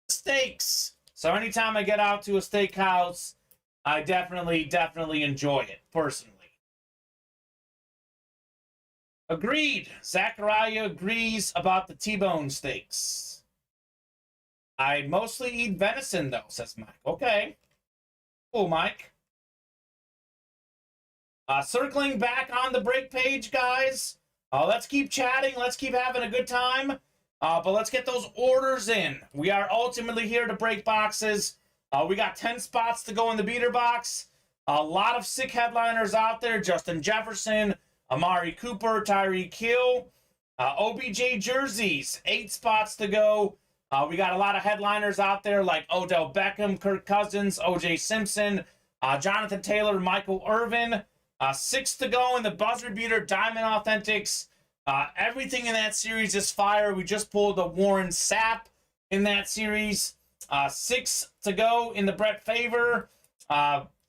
steaks. So anytime I get out to a steakhouse, I definitely enjoy it, personally. Agreed. Zachariah agrees about the T-bone steaks. I mostly eat venison, though, says Mike. Okay. Cool, Mike. Circling back on the break page, guys. Let's keep chatting. Let's keep having a good time. But let's get those orders in. We are ultimately here to break boxes. We got 10 spots to go in the beater box. A lot of sick headliners out there. Justin Jefferson, Amari Cooper, Tyreek Hill. OBJ jerseys, 8 spots to go. We got a lot of headliners out there like Odell Beckham, Kirk Cousins, O.J. Simpson, Jonathan Taylor, Michael Irvin. 6 to go in the buzzer beater Diamond Authentics. Everything in that series is fire. We just pulled a Warren Sapp in that series. 6 to go in the Brett Favre.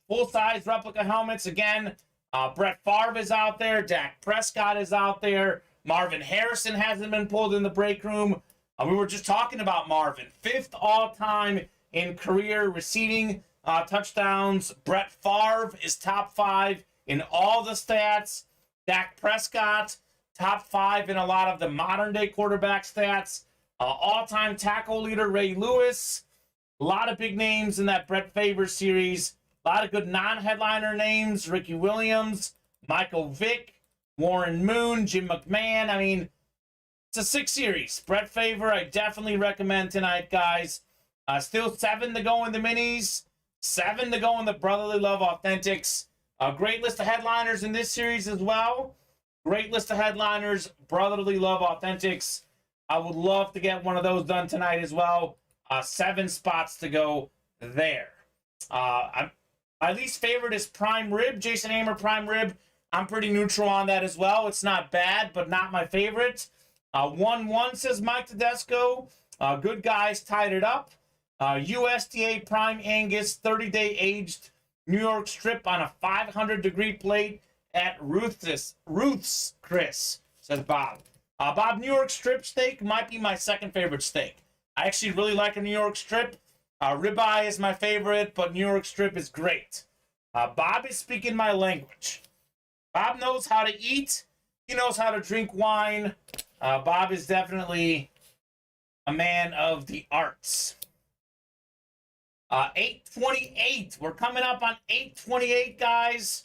Full-size replica helmets again. Brett Favre is out there. Dak Prescott is out there. Marvin Harrison hasn't been pulled in the break room. We were just talking about Marvin. 5th all-time in career receiving touchdowns. Brett Favre is top 5 in all the stats. Dak Prescott, top 5 in a lot of the modern-day quarterback stats. All-time tackle leader, Ray Lewis. A lot of big names in that Brett Favre series. A lot of good non-headliner names. Ricky Williams, Michael Vick, Warren Moon, Jim McMahon. I mean, it's a 6 series. Brett Favre, I definitely recommend tonight, guys. Still 7 to go in the minis. 7 to go in the Brotherly Love Authentics. A great list of headliners in this series as well. Great list of headliners, Brotherly Love Authentics. I would love to get one of those done tonight as well. 7 spots to go there. My least favorite is Prime Rib, Jason Hamer Prime Rib. I'm pretty neutral on that as well. It's not bad, but not my favorite. 1-1 says Mike Tedesco. Good guys tied it up. USDA Prime Angus 30-day aged New York strip on a 500-degree plate at Ruth's Chris, says Bob. Bob, New York strip steak might be my second favorite steak. I actually really like a New York strip. Ribeye is my favorite, but New York strip is great. Bob is speaking my language. Bob knows how to eat. He knows how to drink wine. Bob is definitely a man of the arts. 8:28. We're coming up on 8:28, guys.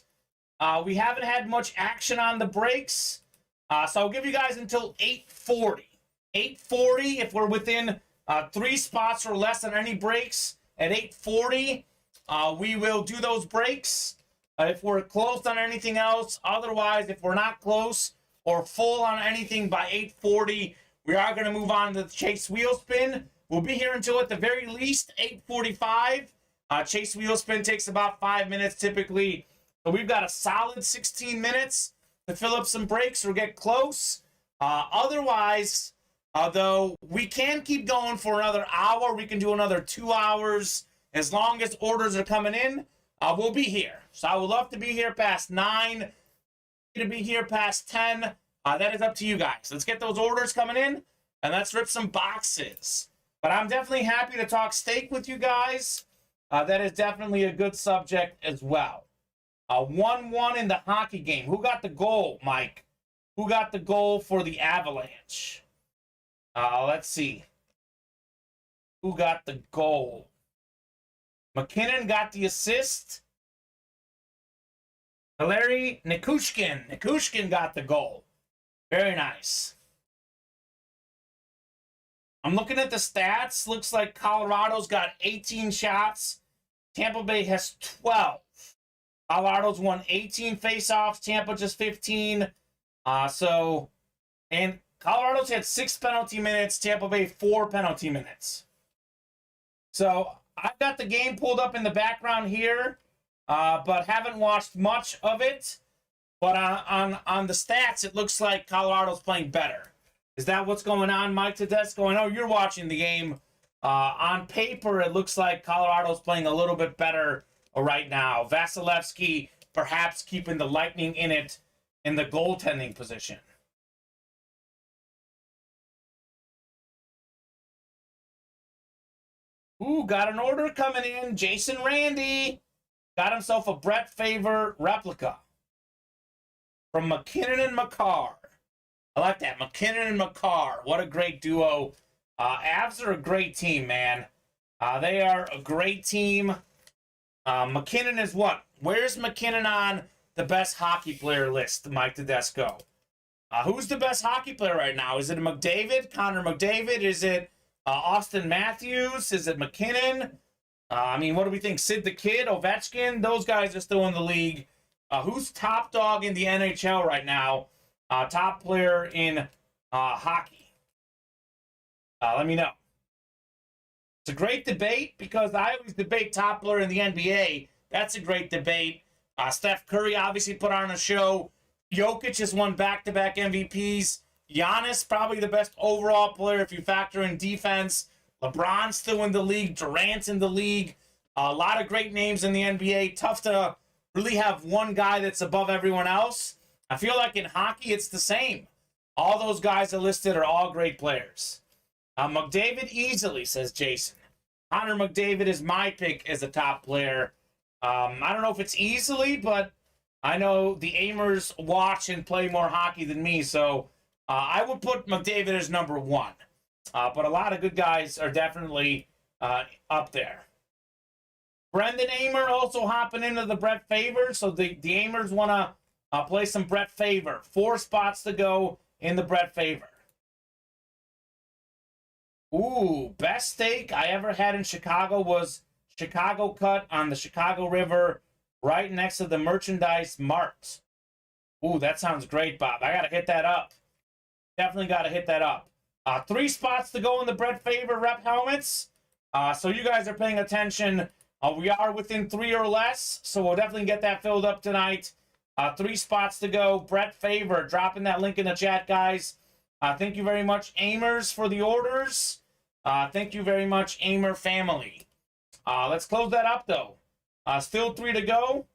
We haven't had much action on the breaks. So I'll give you guys until 8:40. 8:40, if we're within 3 spots or less on any breaks, at 8:40, we will do those breaks. If we're close on anything else, otherwise, if we're not close or full on anything by 8:40, we are going to move on to the Chase Wheel Spin. We'll be here until at the very least 8:45. Chase Wheel Spin takes about 5 minutes typically. So we've got a solid 16 minutes to fill up some breaks or get close. Otherwise, though, we can keep going for another hour. We can do another 2 hours. As long as orders are coming in, we'll be here. So I would love to be here past 9, to be here past 10. That is up to you guys. Let's get those orders coming in, and let's rip some boxes. But I'm definitely happy to talk steak with you guys. That is definitely a good subject as well. 1-1 in the hockey game. Who got the goal, Mike? Who got the goal for the Avalanche? Let's see. Who got the goal? McKinnon got the assist. Valeri Nikushkin. Nikushkin got the goal. Very nice. I'm looking at the stats. Looks like Colorado's got 18 shots. Tampa Bay has 12. Colorado's won 18 faceoffs. Tampa just 15. And Colorado's had 6 penalty minutes. Tampa Bay 4 penalty minutes. So I've got the game pulled up in the background here, but haven't watched much of it. But on the stats, it looks like Colorado's playing better. Is that what's going on, Mike Tedesco? I know you're watching the game. On paper, it looks like Colorado's playing a little bit better right now. Vasilevsky perhaps keeping the Lightning in it in the goaltending position. Ooh, got an order coming in. Jason Randy got himself a Brett Favre replica from McKinnon and McCarr. I like that. McKinnon and McCarr. What a great duo. Avs are a great team, man. They are a great team. McKinnon is what? Where's McKinnon on the best hockey player list, Mike Tedesco? Who's the best hockey player right now? Is it McDavid? Connor McDavid? Is it Austin Matthews? Is it McKinnon? I mean, what do we think? Sid the Kid? Ovechkin? Those guys are still in the league. Who's top dog in the NHL right now? Top player in hockey. Let me know. It's a great debate because I always debate top player in the NBA. That's a great debate. Steph Curry obviously put on a show. Jokic has won back-to-back MVPs. Giannis, probably the best overall player if you factor in defense. LeBron's still in the league. Durant's in the league. A lot of great names in the NBA. Tough to really have one guy that's above everyone else. I feel like in hockey, it's the same. All those guys are listed are all great players. McDavid easily, says Jason. Connor McDavid is my pick as a top player. I don't know if it's easily, but I know the Aimers watch and play more hockey than me, so I would put McDavid as number 1. But a lot of good guys are definitely up there. Brendan Amer also hopping into the Brett Favor, so the Amers want to play some Brett Favor. 4 spots to go in the Brett Favor. Ooh, best steak I ever had in Chicago was Chicago cut on the Chicago River, right next to the Merchandise Mart. Ooh, that sounds great, Bob. I got to hit that up. Definitely got to hit that up. 3 spots to go in the Brett Favor rep helmets. So you guys are paying attention. We are within 3 or less, so we'll definitely get that filled up tonight. 3 spots to go. Brett Favor, dropping that link in the chat, guys. Thank you very much, Amers, for the orders. Thank you very much, Amer family. Let's close that up, though. Still 3 to go.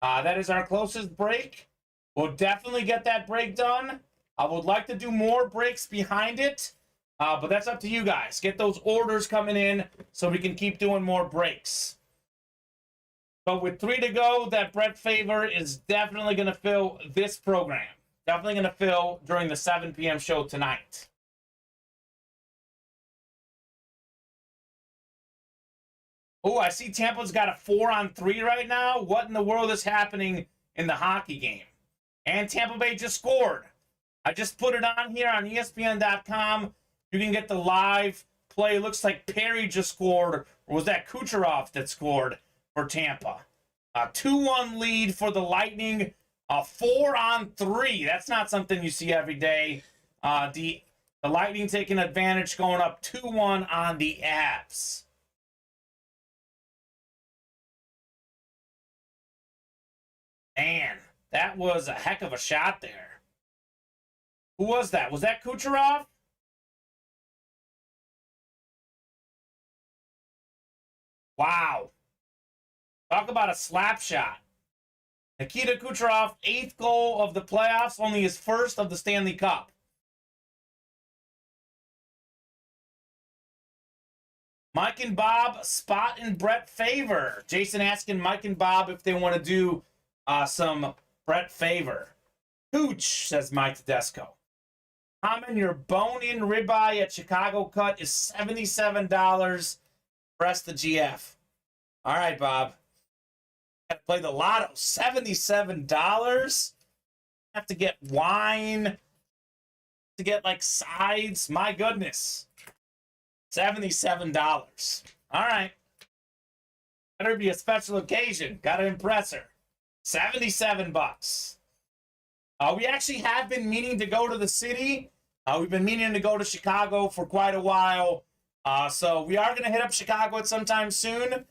That is our closest break. We'll definitely get that break done. I would like to do more breaks behind it, but that's up to you guys. Get those orders coming in so we can keep doing more breaks. But with 3 to go, that Brett Favor is definitely going to fill this program. Definitely going to fill during the 7 p.m. show tonight. Oh, I see Tampa's got a 4-on-3 right now. What in the world is happening in the hockey game? And Tampa Bay just scored. I just put it on here on ESPN.com. You can get the live play. It looks like Perry just scored. Or was that Kucherov that scored for Tampa? A 2-1 lead for the Lightning. A 4-on-3. That's not something you see every day. The Lightning taking advantage, going up 2-1 on the Avs. Man, that was a heck of a shot there. Who was that? Was that Kucherov? Wow. Talk about a slap shot. Nikita Kucherov, 8th goal of the playoffs, only his 1st of the Stanley Cup. Mike and Bob, spot in Brett Favor. Jason asking Mike and Bob if they want to do some Brett Favor. Hooch, says Mike Tedesco. Kamen, your bone-in ribeye at Chicago Cut is $77. Press the GF. All right, Bob. Got to play the lotto. $77. Have to get wine. To get, like, sides. My goodness. $77. All right. Better be a special occasion. Got to impress her. $77. We actually have been meaning to go to the city. We've been meaning to go to Chicago for quite a while. So we are going to hit up Chicago at some time soon. How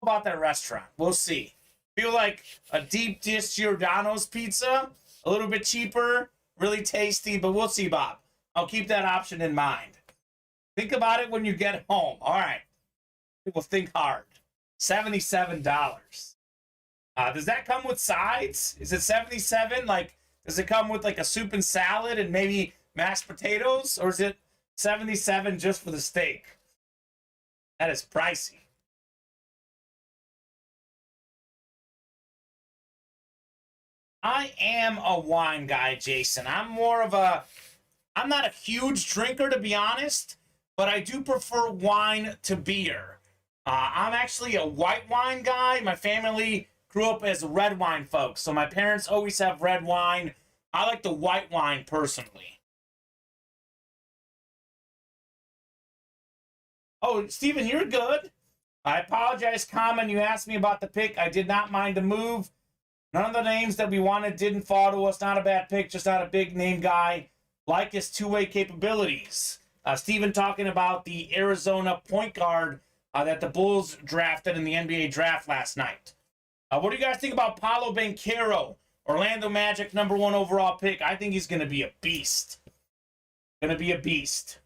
about that restaurant? We'll see. Feel like a deep dish Giordano's pizza. A little bit cheaper. Really tasty. But we'll see, Bob. I'll keep that option in mind. Think about it when you get home. All right. People think hard. $77. Does that come with sides? Is it 77? Like, does it come with like a soup and salad and maybe mashed potatoes? Or is it 77 just for the steak? That is pricey. I am a wine guy, Jason. I'm not a huge drinker, to be honest, but I do prefer wine to beer. I'm actually a white wine guy. My family grew up as red wine folks, so my parents always have red wine. I like the white wine personally. Oh, Steven, you're good. I apologize, Kamen. You asked me about the pick. I did not mind the move. None of the names that we wanted didn't fall to us. Not a bad pick, just not a big name guy. Like his two-way capabilities. Steven talking about the Arizona point guard that the Bulls drafted in the NBA draft last night. What do you guys think about Paolo Banchero? Orlando Magic #1 overall pick. I think he's going to be a beast. Going to be a beast.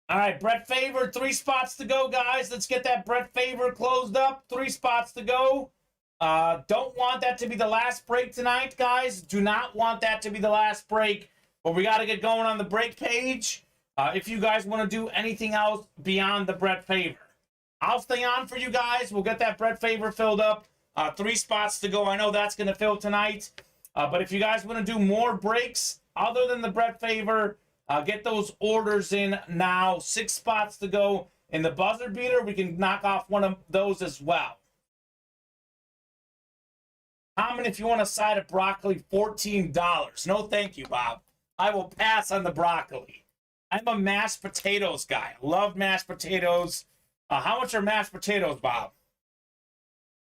All right, Brett Favor, 3 spots to go, guys. Let's get that Brett Favor closed up. 3 spots to go. Don't want that to be the last break tonight, guys. Do not want that to be the last break. But we got to get going on the break page. If you guys want to do anything else beyond the Brett Favor. I'll stay on for you guys. We'll get that Brett Favor filled up. 3 spots to go. I know that's going to fill tonight. But if you guys want to do more breaks other than the Brett Favor, get those orders in now. 6 spots to go. In the buzzer beater, we can knock off one of those as well. Comment if you want a side of broccoli, $14. No, thank you, Bob. I will pass on the broccoli. I'm a mashed potatoes guy. Love mashed potatoes. How much are mashed potatoes, Bob?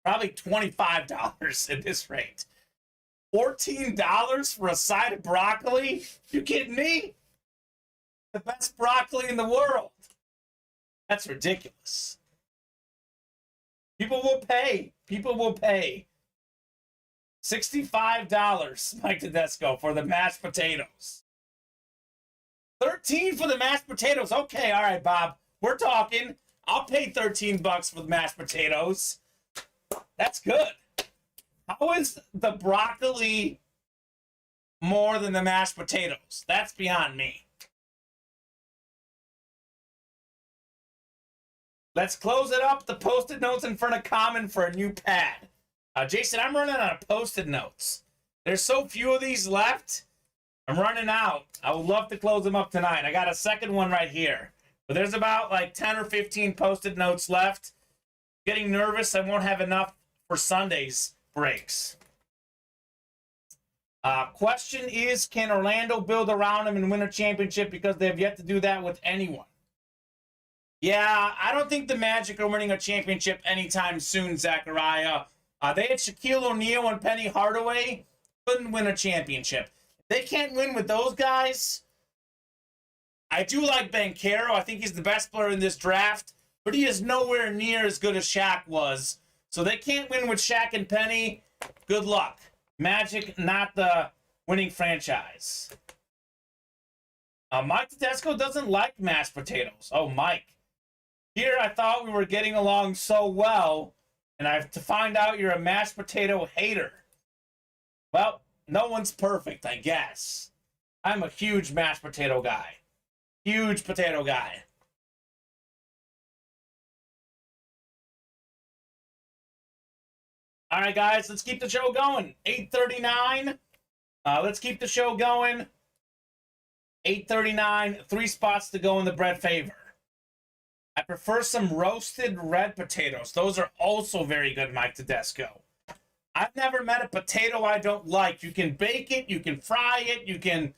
Probably $25 at this rate. $14 for a side of broccoli? You kidding me? The best broccoli in the world. That's ridiculous. People will pay. People will pay. $65, Mike Tedesco, for the mashed potatoes. $13 for the mashed potatoes. Okay, all right, Bob. We're talking. I'll pay $13 for the mashed potatoes. That's good. How is the broccoli more than the mashed potatoes? That's beyond me. Let's close it up. The Post-it notes in front of Kamen for a new pad. Jason, I'm running out of Post-it notes. There's so few of these left. I'm running out. I would love to close them up tonight. I got a second one right here. But there's about like 10 or 15 Post-it notes left. Getting nervous. I won't have enough for Sunday's breaks. Question is, can Orlando build around him and win a championship, because they have yet to do that with anyone? Yeah, I don't think the Magic are winning a championship anytime soon, Zachariah. They had Shaquille O'Neal and Penny Hardaway. Couldn't win a championship. They can't win with those guys. I do like Banchero. I think he's the best player in this draft, but he is nowhere near as good as Shaq was. So they can't win with Shaq and Penny. Good luck. Magic, not the winning franchise. Mike Tedesco doesn't like mashed potatoes. Oh, Mike. Here I thought we were getting along so well, and I have to find out you're a mashed potato hater. Well, no one's perfect, I guess. I'm a huge mashed potato guy. Huge potato guy. All right, guys, let's keep the show going. 8:39. Let's keep the show going. 8:39. 3 spots to go in the Brett Favor. I prefer some roasted red potatoes. Those are also very good, Mike Tedesco. I've never met a potato I don't like. You can bake it, you can fry it, you can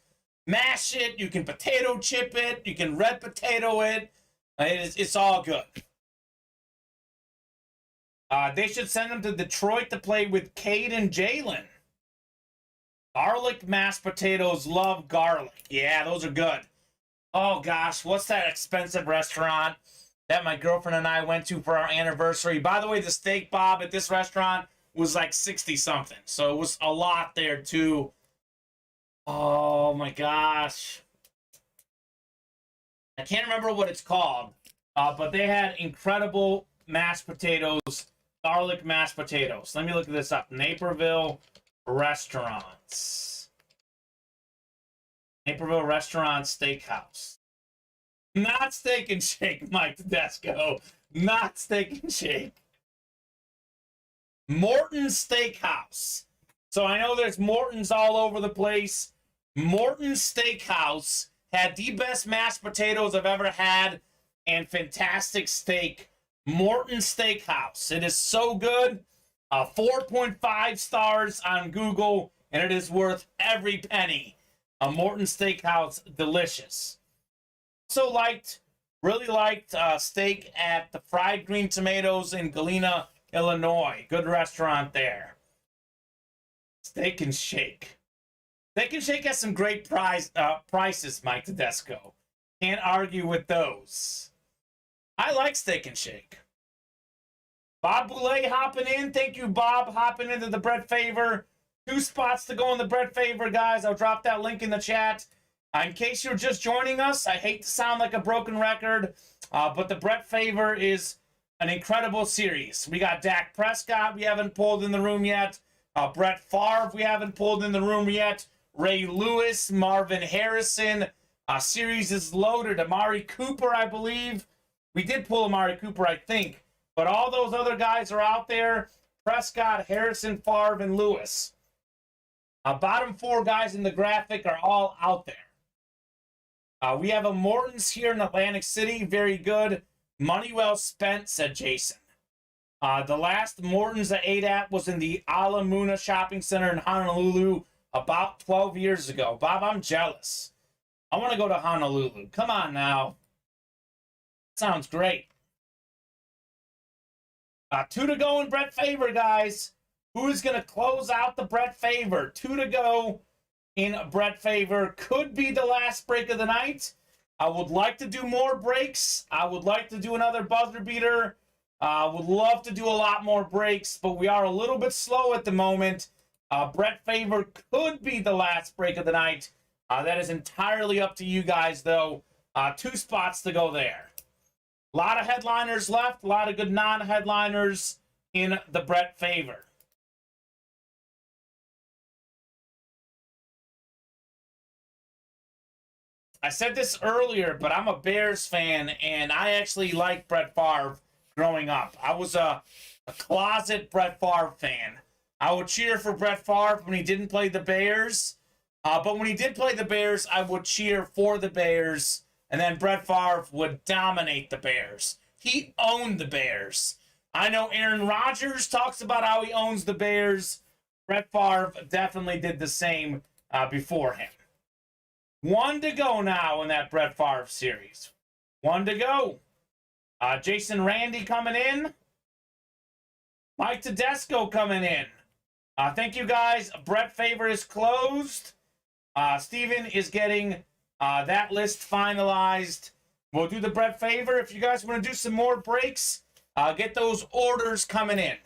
mash it, you can potato chip it, you can red potato it. It's all good. They should send them to Detroit to play with Cade and Jalen. Garlic mashed potatoes, love garlic. Yeah, those are good. Oh, gosh, what's that expensive restaurant that my girlfriend and I went to for our anniversary? By the way, the steak, Bob, at this restaurant was like 60-something. So it was a lot there, too. Oh, my gosh. I can't remember what it's called, but they had incredible mashed potatoes, garlic mashed potatoes. Let me look this up. Naperville Restaurants. Naperville Restaurant Steakhouse. Not Steak and Shake, Mike Tedesco. Not Steak and Shake. Morton's Steakhouse. So I know there's Morton's all over the place. Morton's Steakhouse had the best mashed potatoes I've ever had and fantastic steak. Morton's Steakhouse. It is so good. 4.5 stars on Google, and it is worth every penny. A Morton's Steakhouse, delicious. Also really liked steak at the Fried Green Tomatoes in Galena, Illinois. Good restaurant there. Steak and Shake. Steak and Shake has some great prices, Mike Tedesco. Can't argue with those. I like Steak and Shake. Bob Boulay hopping in. Thank you, Bob, hopping into the Brett Favor. 2 spots to go in the Brett Favor, guys. I'll drop that link in the chat. In case you're just joining us, I hate to sound like a broken record, but the Brett Favor is an incredible series. We got Dak Prescott we haven't pulled in the room yet. Brett Favre we haven't pulled in the room yet. Ray Lewis, Marvin Harrison. Series is loaded. Amari Cooper, I believe. We did pull Amari Cooper, I think. But all those other guys are out there. Prescott, Harrison, Favre, and Lewis. Bottom 4 guys in the graphic are all out there. We have a Morton's here in Atlantic City. Very good. Money well spent, said Jason. The last Morton's I ate at was in the Ala Moana Shopping Center in Honolulu about 12 years ago. Bob, I'm jealous. I want to go to Honolulu. Come on now. Sounds great. 2 to go in Brett Favor, guys. Who is going to close out the Brett Favor? 2 to go in Brett Favor. Could be the last break of the night. I would like to do more breaks. I would like to do another buzzer beater. Would love to do a lot more breaks, but we are a little bit slow at the moment. Brett Favor could be the last break of the night. That is entirely up to you guys, though. 2 spots to go there. A lot of headliners left. A lot of good non-headliners in the Brett Favor. I said this earlier, but I'm a Bears fan, and I actually liked Brett Favre growing up. I was a closet Brett Favre fan. I would cheer for Brett Favre when he didn't play the Bears. But when he did play the Bears, I would cheer for the Bears. And then Brett Favre would dominate the Bears. He owned the Bears. I know Aaron Rodgers talks about how he owns the Bears. Brett Favre definitely did the same before him. 1 to go now in that Brett Favre series. 1 to go. Jason Randy coming in. Mike Tedesco coming in. Thank you, guys. Brett Favor is closed. Steven is getting that list finalized. We'll do the Brett Favor. If you guys want to do some more breaks, get those orders coming in.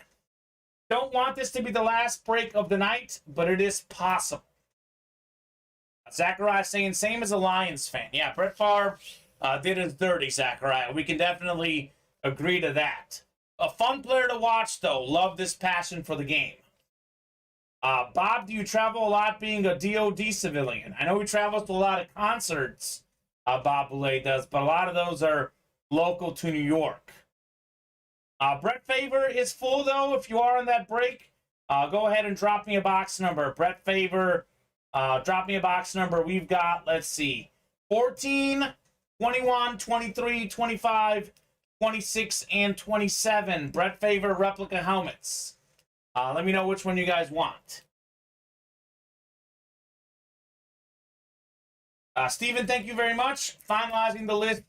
Don't want this to be the last break of the night, but it is possible. Zachariah saying, same as a Lions fan. Yeah, Brett Favre did his dirty, Zachariah. We can definitely agree to that. A fun player to watch, though. Love this passion for the game. Bob, do you travel a lot being a DOD civilian? I know he travels to a lot of concerts, Bob Boulay does, but a lot of those are local to New York. Brett Favor is full, though. If you are on that break, go ahead and drop me a box number. Brett Favor, drop me a box number. We've got, let's see, 14, 21, 23, 25, 26, and 27. Brett Favor replica helmets. Let me know which one you guys want. Steven, thank you very much. Finalizing the list.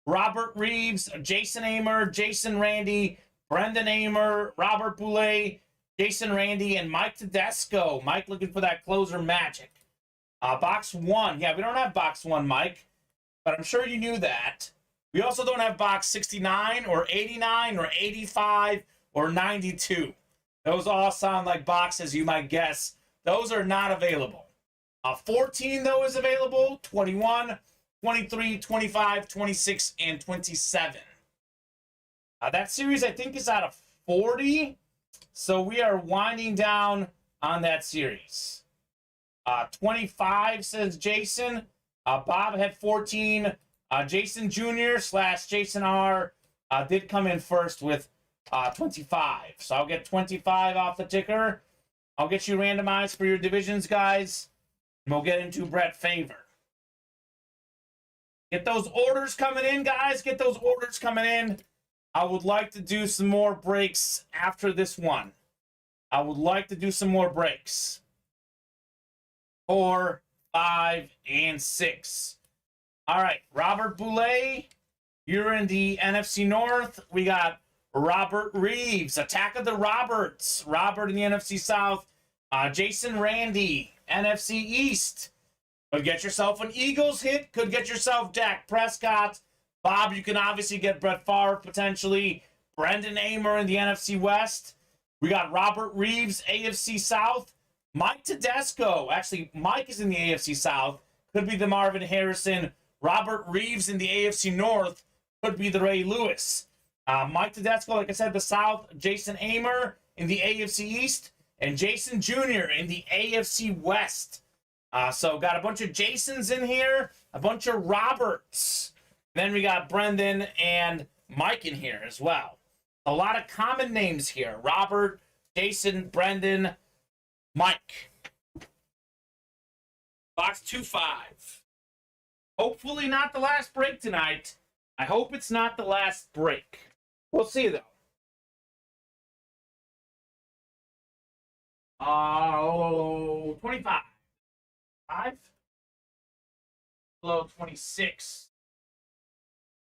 Robert Reeves, Jason Amer, Jason Randy, Brendan Amer, Robert Boulay, Jason Randy, and Mike Tedesco. Mike looking for that closer magic. Box 1. Yeah, we don't have box 1, Mike, but I'm sure you knew that. We also don't have box 69 or 89 or 85 or 92. Those all sound like boxes you might guess. Those are not available. 14, though, is available. 21, 23, 25, 26, and 27. That series, I think, is out of 40. So we are winding down on that series. 25, says Jason. Bob had 14. Jason Jr. / Jason R. Did come in first with 25. So I'll get 25 off the ticker. I'll get you randomized for your divisions, guys. And we'll get into Brett Favor. Get those orders coming in, guys. Get those orders coming in. I would like to do some more breaks after this one. I would like to do some more breaks. 4, 5, and 6. All right, Robert Boulay, you're in the NFC North. We got Robert Reeves, Attack of the Roberts. Robert in the NFC South. Jason Randy, NFC East. Could get yourself an Eagles hit. Could get yourself Dak Prescott. Bob, you can obviously get Brett Favre potentially. Brendan Amer in the NFC West. We got Robert Reeves, AFC South. Mike Tedesco. Actually, Mike is in the AFC South. Could be the Marvin Harrison. Robert Reeves in the AFC North. Could be the Ray Lewis. Mike Tedesco, like I said, the South. Jason Amer in the AFC East. And Jason Jr. in the AFC West. So got a bunch of Jasons in here. A bunch of Roberts. Then we got Brendan and Mike in here as well. A lot of common names here. Robert, Jason, Brendan, Mike. Box 2-5. Hopefully not the last break tonight. I hope it's not the last break. We'll see, though. 25. 5? Below 26.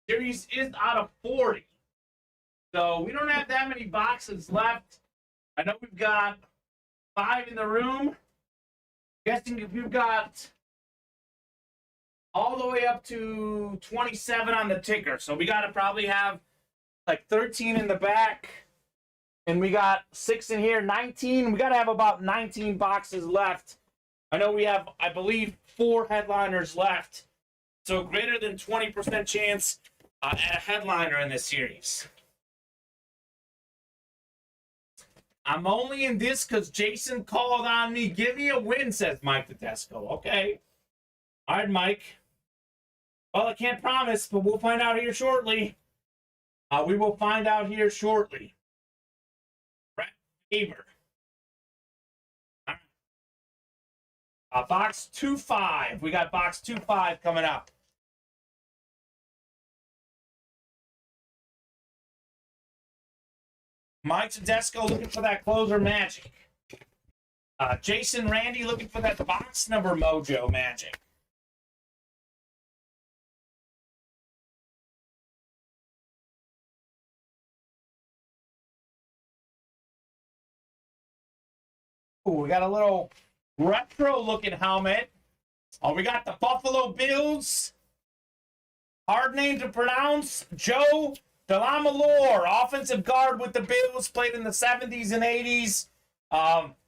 Series is out of 40. So we don't have that many boxes left. I know we've got 5 in the room. Guessing if you've got all the way up to 27 on the ticker. So we got to probably have like 13 in the back. And we got 6 in here, 19. We got to have about 19 boxes left. I know we have, I believe, 4 headliners left. So greater than 20% chance at a headliner in this series. I'm only in this because Jason called on me. Give me a win, says Mike Tedesco. Okay. All right, Mike. Well, I can't promise, but we'll find out here shortly. We will find out here shortly. Brett Faber. Box 2-5. We got box 2-5 coming up. Mike Tedesco looking for that closer magic. Jason Randy looking for that box number mojo magic. Ooh, we got a little retro looking helmet. Oh, we got the Buffalo Bills. Hard name to pronounce. Joe DeLamalore, offensive guard with the Bills, played in the 70s and 80s.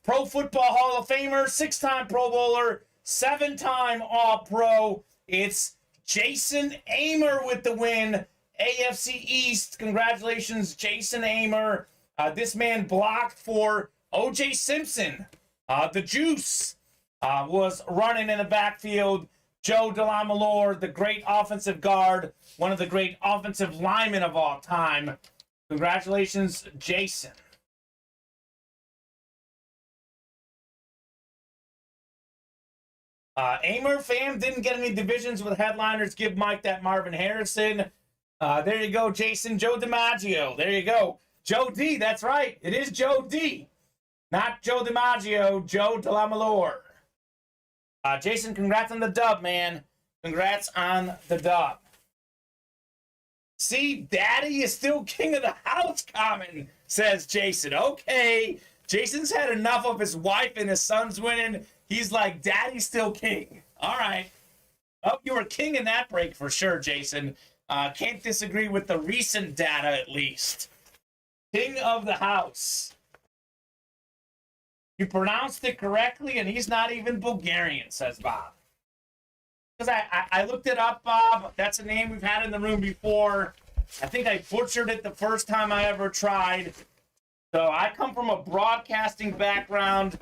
Pro Football Hall of Famer, 6-time Pro Bowler, 7-time All-Pro. It's Jason Amer with the win. AFC East. Congratulations, Jason Amer. This man blocked for O.J. Simpson. The Juice was running in the backfield. Joe DeLamalore, the great offensive guard, one of the great offensive linemen of all time. Congratulations, Jason. Amer fam didn't get any divisions with headliners. Give Mike that Marvin Harrison. There you go, Jason. Joe DiMaggio. There you go. Joe D. That's right. It is Joe D. Not Joe DiMaggio. Joe DeLamalore. Jason, congrats on the dub, man. Congrats on the dub. See, Daddy is still king of the house, Kamen, says Jason. Okay. Jason's had enough of his wife and his sons winning. He's like, Daddy's still king. All right. Oh, you were king in that break for sure, Jason. Can't disagree with the recent data, at least. King of the house. You pronounced it correctly, and he's not even Bulgarian, says Bob. Because I looked it up, Bob. That's a name we've had in the room before. I think I butchered it the first time I ever tried. So I come from a broadcasting background.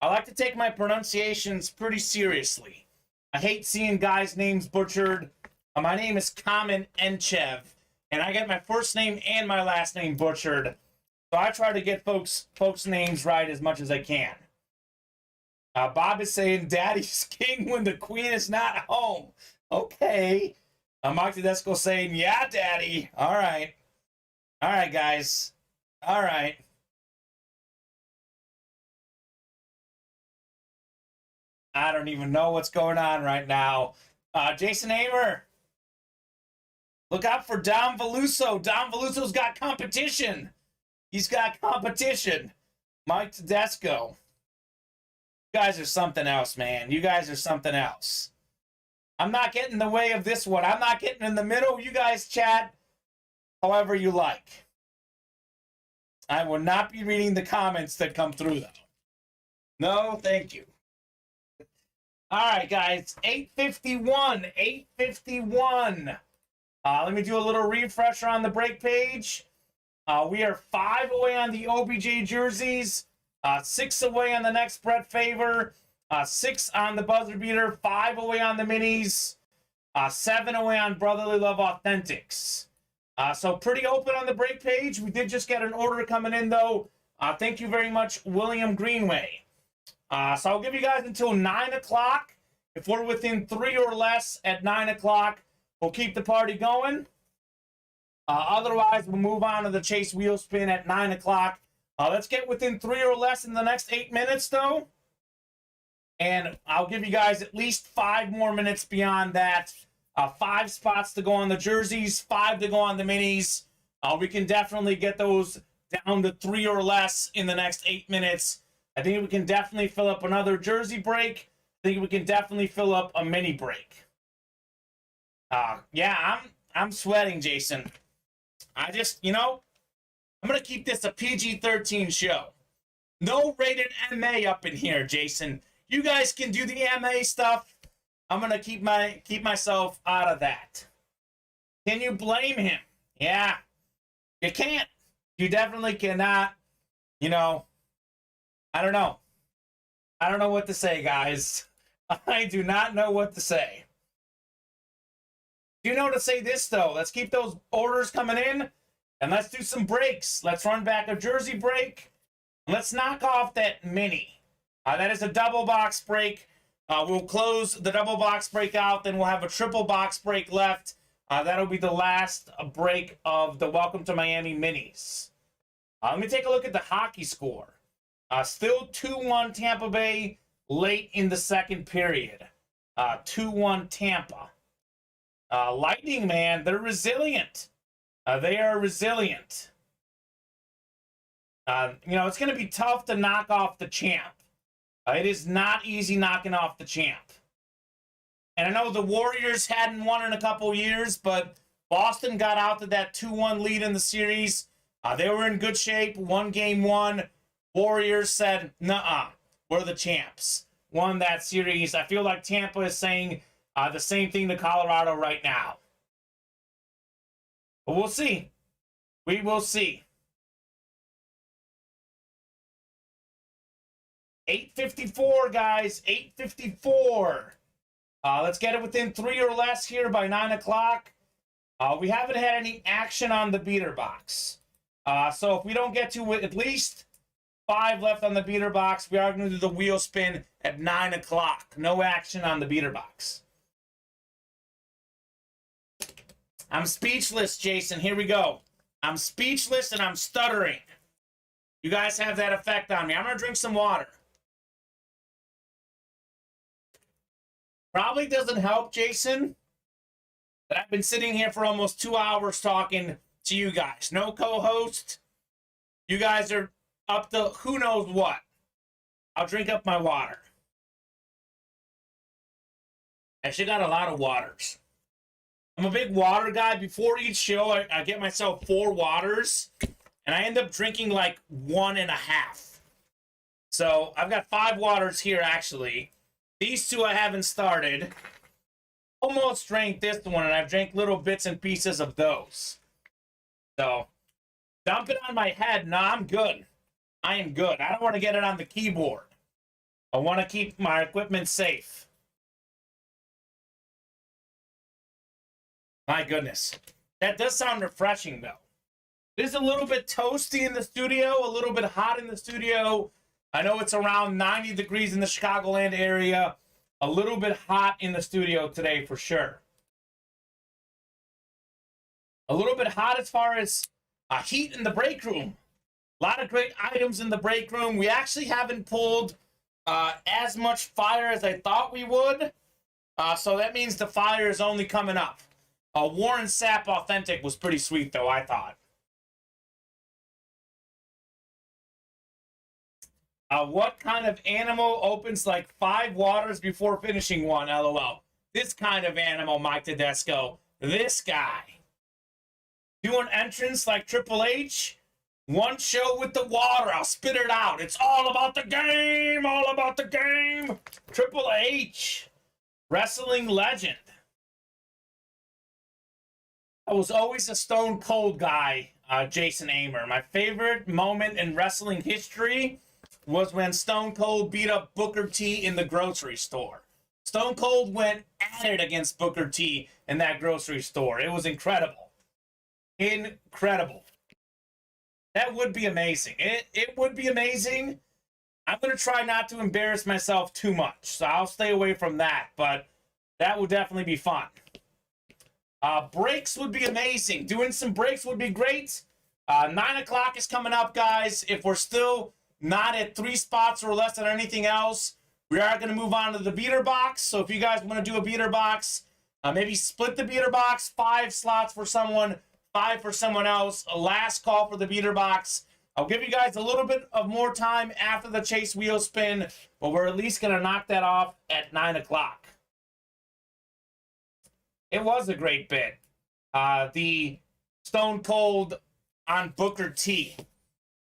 I like to take my pronunciations pretty seriously. I hate seeing guys' names butchered. My name is Kamen Enchev, and I get my first name and my last name butchered. So I try to get folks' names right as much as I can. Bob is saying Daddy's king when the queen is not home. Okay. Mike Tedesco saying, yeah, Daddy. All right. All right, guys. All right. I don't even know what's going on right now. Jason Amer. Look out for Dom Veluso. Dom Veluso's got competition. He's got competition. Mike Tedesco. You guys are something else, man. You guys are something else. I'm not getting in the way of this one. I'm not getting in the middle. You guys chat however you like. I will not be reading the comments that come through, though. No, thank you. All right, guys. 8:51. 8:51. Let me do a little refresher on the break page. We are 5 away on the OBJ jerseys, 6 away on the next Brett Favor, 6 on the buzzer beater, 5 away on the minis, 7 away on Brotherly Love Authentics. So pretty open on the break page. We did just get an order coming in, though, Thank you very much, William Greenway. So I'll give you guys until 9 o'clock. If we're within 3 or less at 9 o'clock, we'll keep the party going. Otherwise, we'll move on to the Chase Wheel Spin at 9 o'clock. Let's get within 3 or less in the next 8 minutes, though. And I'll give you guys at least 5 more minutes beyond that. 5 spots to go on the jerseys, 5 to go on the minis. We can definitely get those down to 3 or less in the next 8 minutes. I think we can definitely fill up another jersey break. I think we can definitely fill up a mini break. Yeah, I'm sweating, Jason. I just, I'm going to keep this a PG-13 show. No rated MA up in here, Jason. You guys can do the MA stuff. I'm going to keep myself out of that. Can you blame him? Yeah. You can't. You definitely cannot. I don't know. I don't know what to say, guys. I do not know what to say. You know to say this, though. Let's keep those orders coming in, and let's do some breaks. Let's run back a jersey break. Let's knock off that mini. That is a double box break. We'll close the double box break out, then we'll have a triple box break left. That'll be the last break of the Welcome to Miami minis. Let me take a look at the hockey score. Still 2-1 Tampa Bay late in the second period. 2-1 Tampa. Lightning, man, they're resilient. They are resilient. It's going to be tough to knock off the champ. It is not easy knocking off the champ. And I know the Warriors hadn't won in a couple years, but Boston got out to that 2-1 lead in the series. They were in good shape. Won game 1. Warriors said, nuh-uh, we're the champs. Won that series. I feel like Tampa is saying the same thing to Colorado right now. But we'll see. We will see. 8:54, guys. 8:54. Let's get it within 3 or less here by 9 o'clock. We haven't had any action on the beater box. So if we don't get to at least 5 left on the beater box, we are going to do the wheel spin at 9 o'clock. No action on the beater box. I'm speechless, Jason. Here we go. I'm speechless and I'm stuttering. You guys have that effect on me. I'm going to drink some water. Probably doesn't help, Jason, that I've been sitting here for almost 2 hours talking to you guys. No co-host. You guys are up to who knows what. I'll drink up my water. I actually got a lot of waters. I'm a big water guy. Before each show, I get myself 4 waters, and I end up drinking like 1.5. So I've got 5 waters here, actually. These 2 I haven't started. Almost drank this one, and I've drank little bits and pieces of those. So, dump it on my head. No, I'm good. I am good. I don't want to get it on the keyboard. I want to keep my equipment safe. My goodness. That does sound refreshing, though. It is a little bit toasty in the studio, a little bit hot in the studio. I know it's around 90 degrees in the Chicagoland area. A little bit hot in the studio today for sure. A little bit hot as far as heat in the break room. A lot of great items in the break room. We actually haven't pulled as much fire as I thought we would. So that means the fire is only coming up. Warren Sapp Authentic was pretty sweet, though, I thought. What kind of animal opens like 5 waters before finishing one? LOL. This kind of animal, Mike Tedesco. This guy. Do an entrance like Triple H. One show with the water. I'll spit it out. It's all about the game. All about the game. Triple H. Wrestling legend. I was always a Stone Cold guy, Jason Amer. My favorite moment in wrestling history was when Stone Cold beat up Booker T in the grocery store. Stone Cold went at it against Booker T in that grocery store. It was incredible. Incredible. That would be amazing. It would be amazing. I'm going to try not to embarrass myself too much, so I'll stay away from that, but that would definitely be fun. Breaks would be amazing. Doing some breaks would be great. 9 o'clock is coming up, guys. If we're still not at 3 spots or less than anything else, we are going to move on to the beater box. So if you guys want to do a beater box, maybe split the beater box, 5 slots for someone, 5 for someone else. A last call for the beater box. I'll give you guys a little bit of more time after the chase wheel spin, but we're at least going to knock that off at 9 o'clock. It was a great bit. The Stone Cold on Booker T.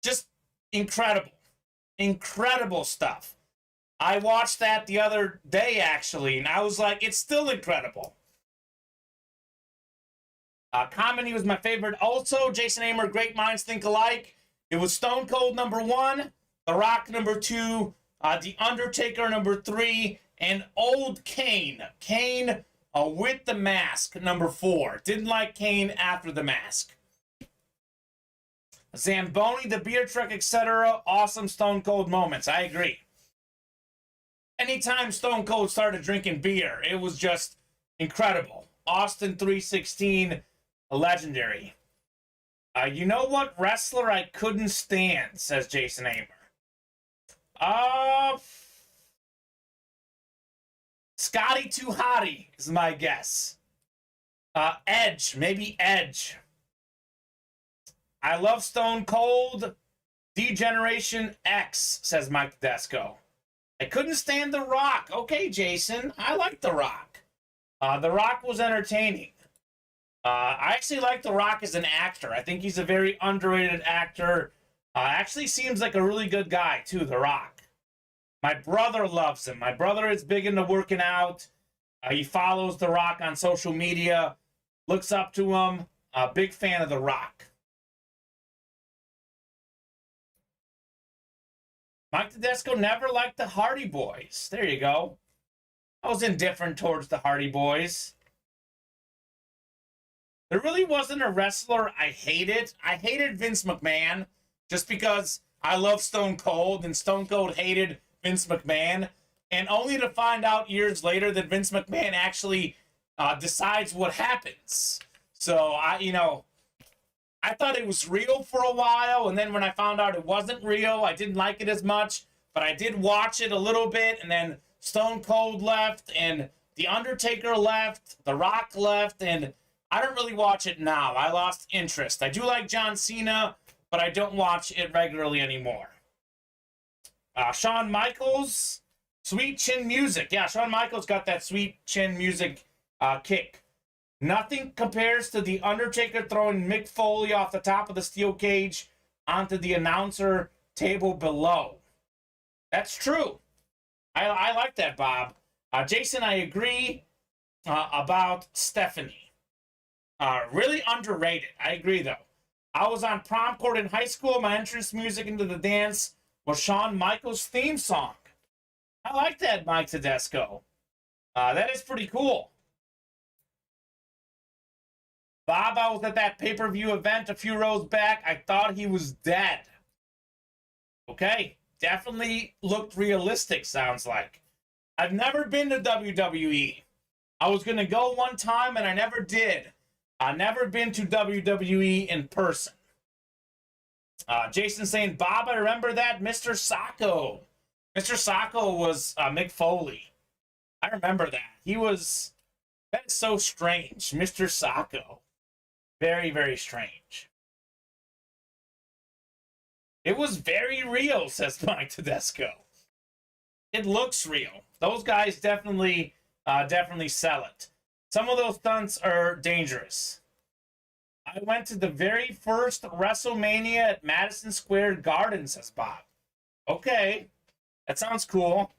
Just incredible. Incredible stuff. I watched that the other day, actually, and I was like, it's still incredible. Kamen, he was my favorite. Also, Jason Amer, Great Minds Think Alike. It was Stone Cold number 1, The Rock number 2, The Undertaker number 3, and Old Kane. Kane with the mask number 4. Didn't like Kane after the mask. Zamboni, the beer truck, etc. Awesome Stone Cold moments. I agree. Anytime Stone Cold started drinking beer, it was just incredible. Austin 316, legendary. You know what wrestler I couldn't stand, says Jason Amer. Scotty 2 Hottie is my guess. Edge, maybe Edge. I love Stone Cold. D-Generation X, says Mike Tedesco. I couldn't stand The Rock. Okay, Jason, I like The Rock. The Rock was entertaining. I actually like The Rock as an actor. I think he's a very underrated actor. Actually seems like a really good guy, too, The Rock. My brother loves him. My brother is big into working out. He follows The Rock on social media, looks up to him. A big fan of The Rock. Mike Tedesco never liked the Hardy Boys. There you go. I was indifferent towards the Hardy Boys. There really wasn't a wrestler I hated. I hated Vince McMahon just because I love Stone Cold, and Stone Cold hated Vince McMahon. And only to find out years later that Vince McMahon actually decides what happens. So, I thought it was real for a while, and then when I found out it wasn't real, I didn't like it as much, but I did watch it a little bit, and then Stone Cold left, and The Undertaker left, The Rock left, and I don't really watch it now. I lost interest. I do like John Cena, but I don't watch it regularly anymore. Shawn Michaels, Sweet Chin Music. Yeah, Shawn Michaels got that Sweet Chin Music kick. Nothing compares to The Undertaker throwing Mick Foley off the top of the steel cage onto the announcer table below. That's true. I like that, Bob. Jason, I agree about Stephanie. Really underrated. I agree, though. I was on prom court in high school. My entrance music into the dance was Shawn Michaels' theme song. I like that, Mike Tedesco. That is pretty cool. Bob, I was at that pay-per-view event a few rows back. I thought he was dead. Okay, definitely looked realistic, sounds like. I've never been to WWE. I was going to go one time, and I never did. I've never been to WWE in person. Jason saying, Bob, I remember that. Mr. Sacco. Mr. Sacco was Mick Foley. I remember that. That is so strange. Mr. Sacco. Very, very strange. It was very real, says Mike Tedesco. It looks real. Those guys definitely sell it. Some of those stunts are dangerous. I went to the very first WrestleMania at Madison Square Garden, says Bob. Okay, that sounds cool.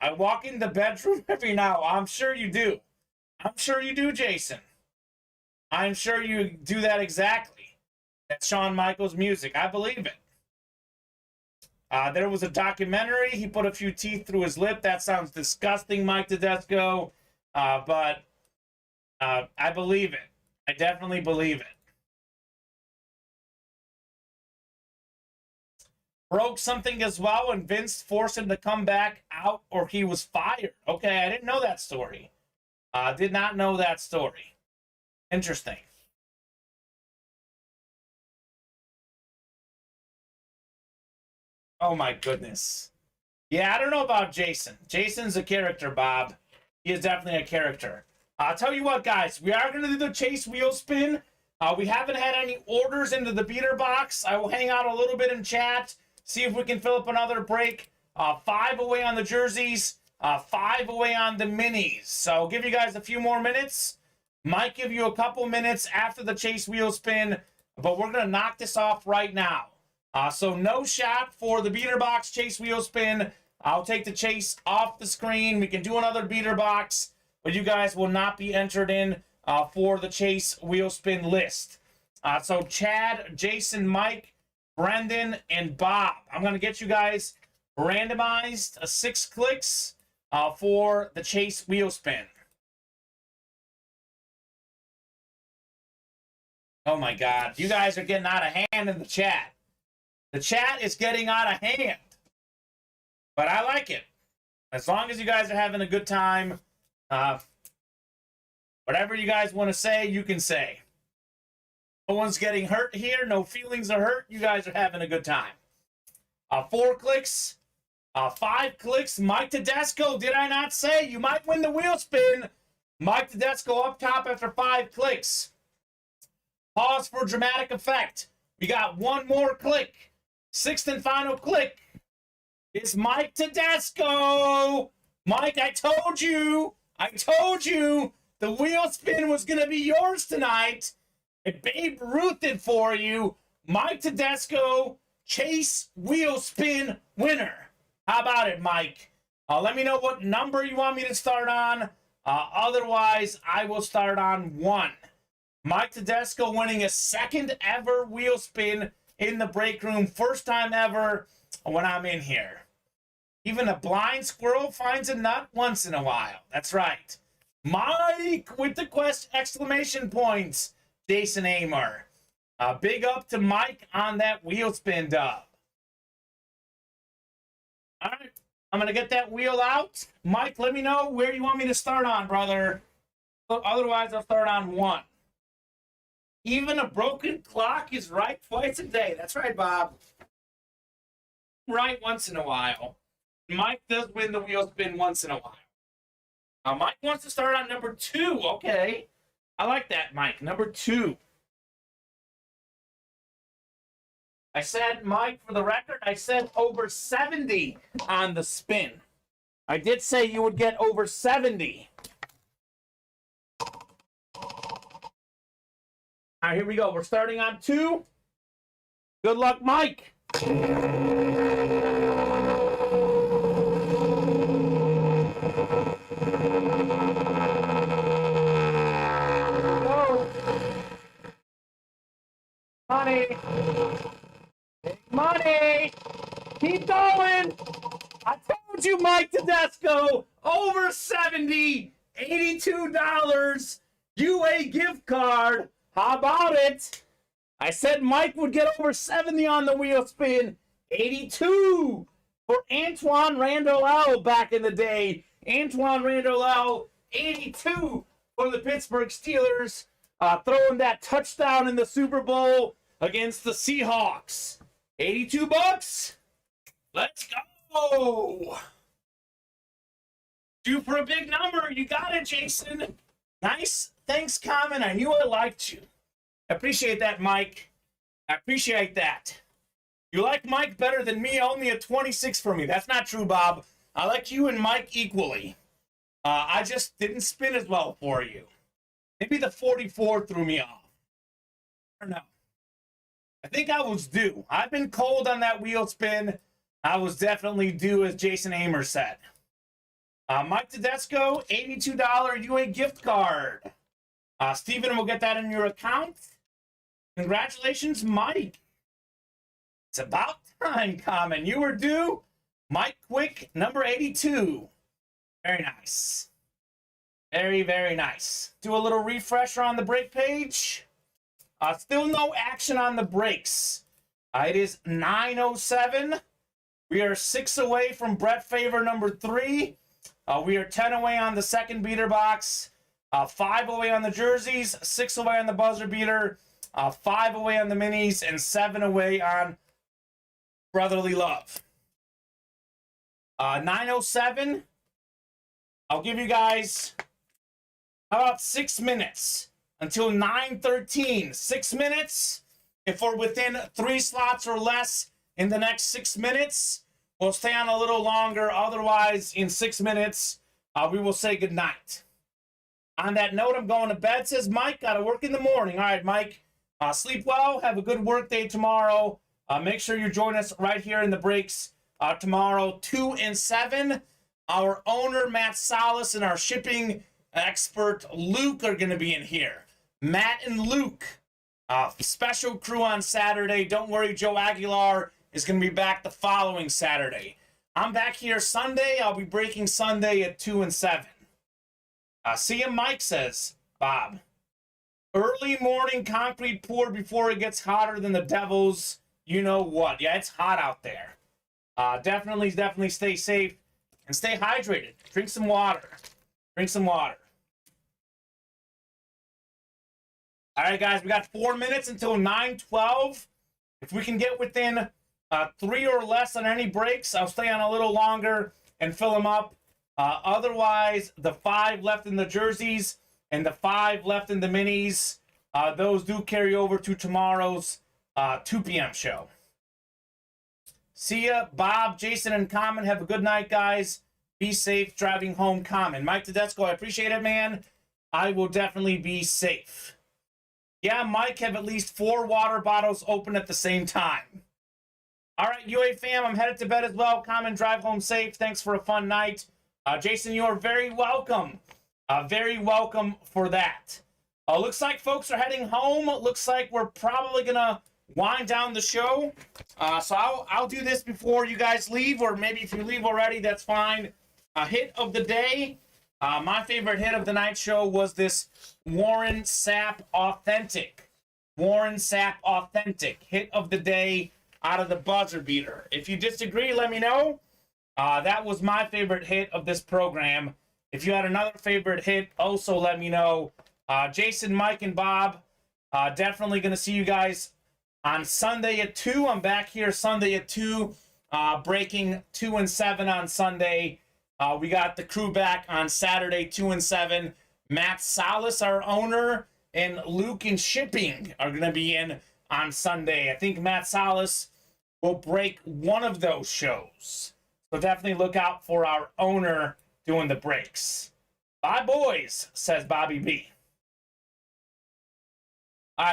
I walk in the bedroom every now. I'm sure you do. I'm sure you do, Jason. I'm sure you do that exactly. That's Shawn Michaels' music. I believe it. There was a documentary. He put a few teeth through his lip. That sounds disgusting, Mike Tedesco. But I believe it. I definitely believe it. broke something as well, and Vince forced him to come back out or he was fired. Okay, I didn't know that story. Did not know that story. Interesting. Oh my goodness. Yeah, I don't know about Jason. Jason's a character, Bob. He is definitely a character. I'll tell you what, guys. We are going to do the chase wheel spin. We haven't had any orders into the beater box. I will hang out a little bit in chat, see if we can fill up another break. 5 away on the jerseys, 5 away on the minis. So I'll give you guys a few more minutes. Might give you a couple minutes after the chase wheel spin, but we're going to knock this off right now. So no shot for the beater box chase wheel spin. I'll take the chase off the screen. We can do another beater box, but you guys will not be entered in for the chase wheel spin list. So Chad, Jason, Mike, Brendan, and Bob. I'm going to get you guys randomized 6 clicks for the chase wheel spin. Oh my God. You guys are getting out of hand in the chat. The chat is getting out of hand. But I like it. As long as you guys are having a good time, whatever you guys want to say, you can say. No one's getting hurt here. No feelings are hurt. You guys are having a good time. 4 clicks. 5 clicks. Mike Tedesco, did I not say? You might win the wheel spin. Mike Tedesco up top after 5 clicks. Pause for dramatic effect. We got 1 more click. 6th and final click. It's Mike Tedesco. Mike, I told you the wheel spin was going to be yours tonight. And Babe Ruth did for you. Mike Tedesco, chase wheel spin winner. How about it, Mike? Let me know what number you want me to start on. Otherwise, I will start on 1. Mike Tedesco winning a 2nd ever wheel spin in the break room. First time ever when I'm in here. Even a blind squirrel finds a nut once in a while. That's right. Mike with the exclamation points. Jason Amer. Big up to Mike on that wheel spin dub. All right. I'm going to get that wheel out. Mike, let me know where you want me to start on, brother. Otherwise, I'll start on 1. Even a broken clock is right twice a day. That's right, Bob. Right once in a while. Mike does win the wheel spin once in a while. Mike wants to start on number 2. Okay. I like that, Mike. Number 2. I said, Mike, for the record, I said over 70 on the spin. I did say you would get over 70. All right, here we go. We're starting on 2. Good luck, Mike. Money. Big money. Keep going. I told you, Mike Tedesco. Over 70. $82. UA gift card. How about it? I said Mike would get over 70 on the wheel spin. 82 for Antoine Randall back in the day. Antoine Randall, 82 for the Pittsburgh Steelers. Throwing that touchdown in the Super Bowl against the Seahawks. $82. Let's go. Due for a big number. You got it, Jason. Nice. Thanks, Kamen. I knew I liked you. I appreciate that, Mike. I appreciate that. You like Mike better than me, only a 26 for me. That's not true, Bob. I like you and Mike equally. I just didn't spin as well for you. Maybe the 44 threw me off. I don't know. I think I was due. I've been cold on that wheel spin. I was definitely due, as Jason Amer said. Mike Tedesco, $82 UA gift card. Steven will get that in your account. Congratulations, Mike. It's about time, Kamen. You were due. Mike Quick, number 82. Very nice. Very, very nice. Do a little refresher on the break page. Still no action on the breaks. It is 9:07. We are 6 away from Brett Favor number 3. We are 10 away on the second beater box, 5 away on the jerseys, 6 away on the buzzer beater, 5 away on the minis, and 7 away on brotherly love. 9:07. I'll give you guys about 6 minutes until 9:13. 6 minutes. If we're within 3 slots or less in the next 6 minutes, we'll stay on a little longer. Otherwise, in 6 minutes, we will say goodnight. On that note, I'm going to bed, says Mike. Got to work in the morning. All right, Mike. Sleep well. Have a good work day tomorrow. Make sure you join us right here in the breaks tomorrow, 2 and 7. Our owner, Matt Salas, and our shipping expert, Luke, are going to be in here. Matt and Luke, special crew on Saturday. Don't worry, Joe Aguilar is going to be back the following Saturday. I'm back here Sunday. I'll be breaking Sunday at 2 and 7. See you, Mike, says Bob. Early morning concrete pour before it gets hotter than the devil's you know what. Yeah, it's hot out there. Definitely stay safe and stay hydrated. Drink some water. Drink some water. All right, guys, we got 4 minutes until 9:12. If we can get within 3 or less on any breaks, I'll stay on a little longer and fill them up. Otherwise, the 5 left in the jerseys and the 5 left in the minis, those do carry over to tomorrow's 2 p.m. show. See ya, Bob, Jason, and Kamen. Have a good night, guys. Be safe driving home, Kamen. Mike Tedesco, I appreciate it, man. I will definitely be safe. Yeah, Mike, have at least 4 water bottles open at the same time. All right, UA fam, I'm headed to bed as well. Kamen, drive home safe. Thanks for a fun night. Jason, you are very welcome. Very welcome for that. Looks like folks are heading home. Looks like we're probably going to wind down the show. So I'll do this before you guys leave, or maybe if you leave already, that's fine. Hit of the day. My favorite hit of the night show was this Warren Sapp Authentic. Warren Sapp Authentic. Hit of the day out of the buzzer beater. If you disagree, let me know. That was my favorite hit of this program. If you had another favorite hit, also let me know. Jason, Mike, and Bob, definitely going to see you guys on Sunday at 2. I'm back here Sunday at 2, breaking 2 and 7 on Sunday. We got the crew back on Saturday, 2 and 7. Matt Salas, our owner, and Luke in shipping are going to be in on Sunday. I think Matt Salas will break one of those shows. So definitely look out for our owner doing the breaks. Bye, boys, says Bobby B.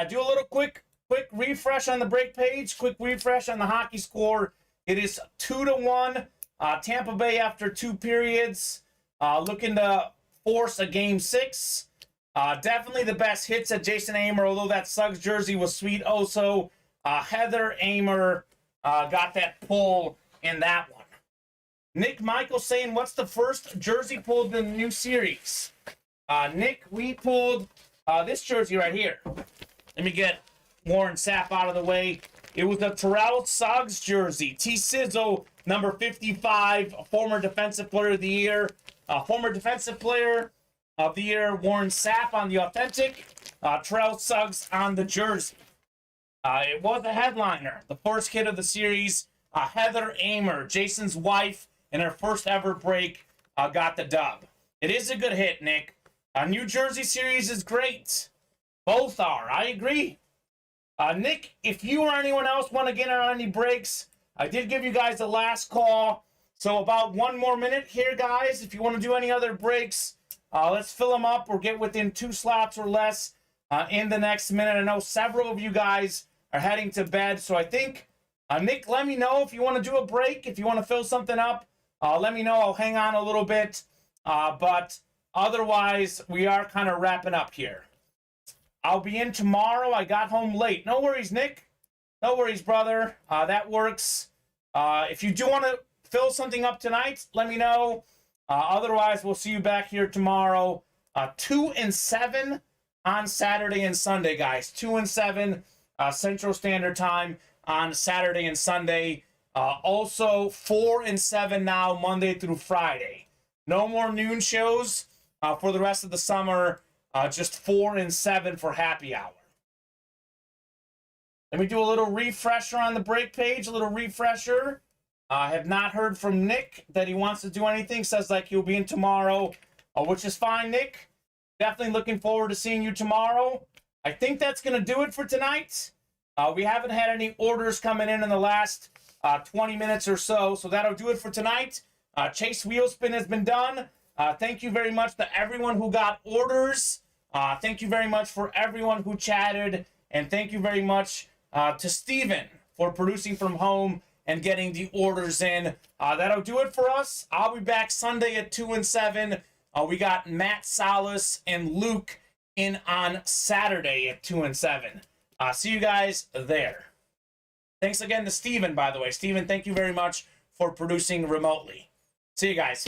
Do a little quick refresh on the break page. Quick refresh on the hockey score. It is 2-1. Tampa Bay after 2 periods. Looking to force a game 6. Definitely the best hits at Jason Amer, although that Suggs jersey was sweet also. Heather Amer got that pull in that one. Nick Michael saying, what's the first jersey pulled in the new series? Nick, we pulled this jersey right here. Let me get Warren Sapp out of the way. It was the Terrell Suggs jersey. T-Sizzle, number 55, former Defensive Player of the Year. Former Defensive Player of the Year, Warren Sapp on the authentic. Terrell Suggs on the jersey. It was a headliner. The first hit of the series, Heather Amer, Jason's wife, in her first ever break, got the dub. It is a good hit, Nick. New Jersey series is great. Both are. I agree. Nick, if you or anyone else want to get on any breaks, I did give you guys the last call. So about 1 more minute here, guys. If you want to do any other breaks, let's fill them up or get within 2 slots or less in the next minute. I know several of you guys are heading to bed. So I think, Nick, let me know if you want to do a break. If you want to fill something up, let me know. I'll hang on a little bit. But otherwise, we are kind of wrapping up here. I'll be in tomorrow. I got home late. No worries, Nick. No worries, brother. That works. If you do want to fill something up tonight, let me know. Otherwise, we'll see you back here tomorrow. 2 and 7 on Saturday and Sunday, guys. 2 and 7 Central Standard Time. on Saturday and Sunday. Also 4 and 7 now, Monday through Friday. No more noon shows for the rest of the summer. Just 4 and 7 for happy hour. Let me do a little refresher on the break page. A little refresher. I have not heard from Nick that he wants to do anything. Says like he'll be in tomorrow, which is fine, Nick. Definitely looking forward to seeing you tomorrow. I think that's going to do it for tonight. We haven't had any orders coming in the last 20 minutes or so, so that'll do it for tonight. Chase Wheelspin has been done. Thank you very much to everyone who got orders. Thank you very much for everyone who chatted, and thank you very much to Steven for producing from home and getting the orders in. That'll do it for us. I'll be back Sunday at 2 and 7. We got Matt Salas and Luke in on Saturday at 2 and 7. See you guys there. Thanks again to Steven, by the way. Steven, thank you very much for producing remotely. See you guys.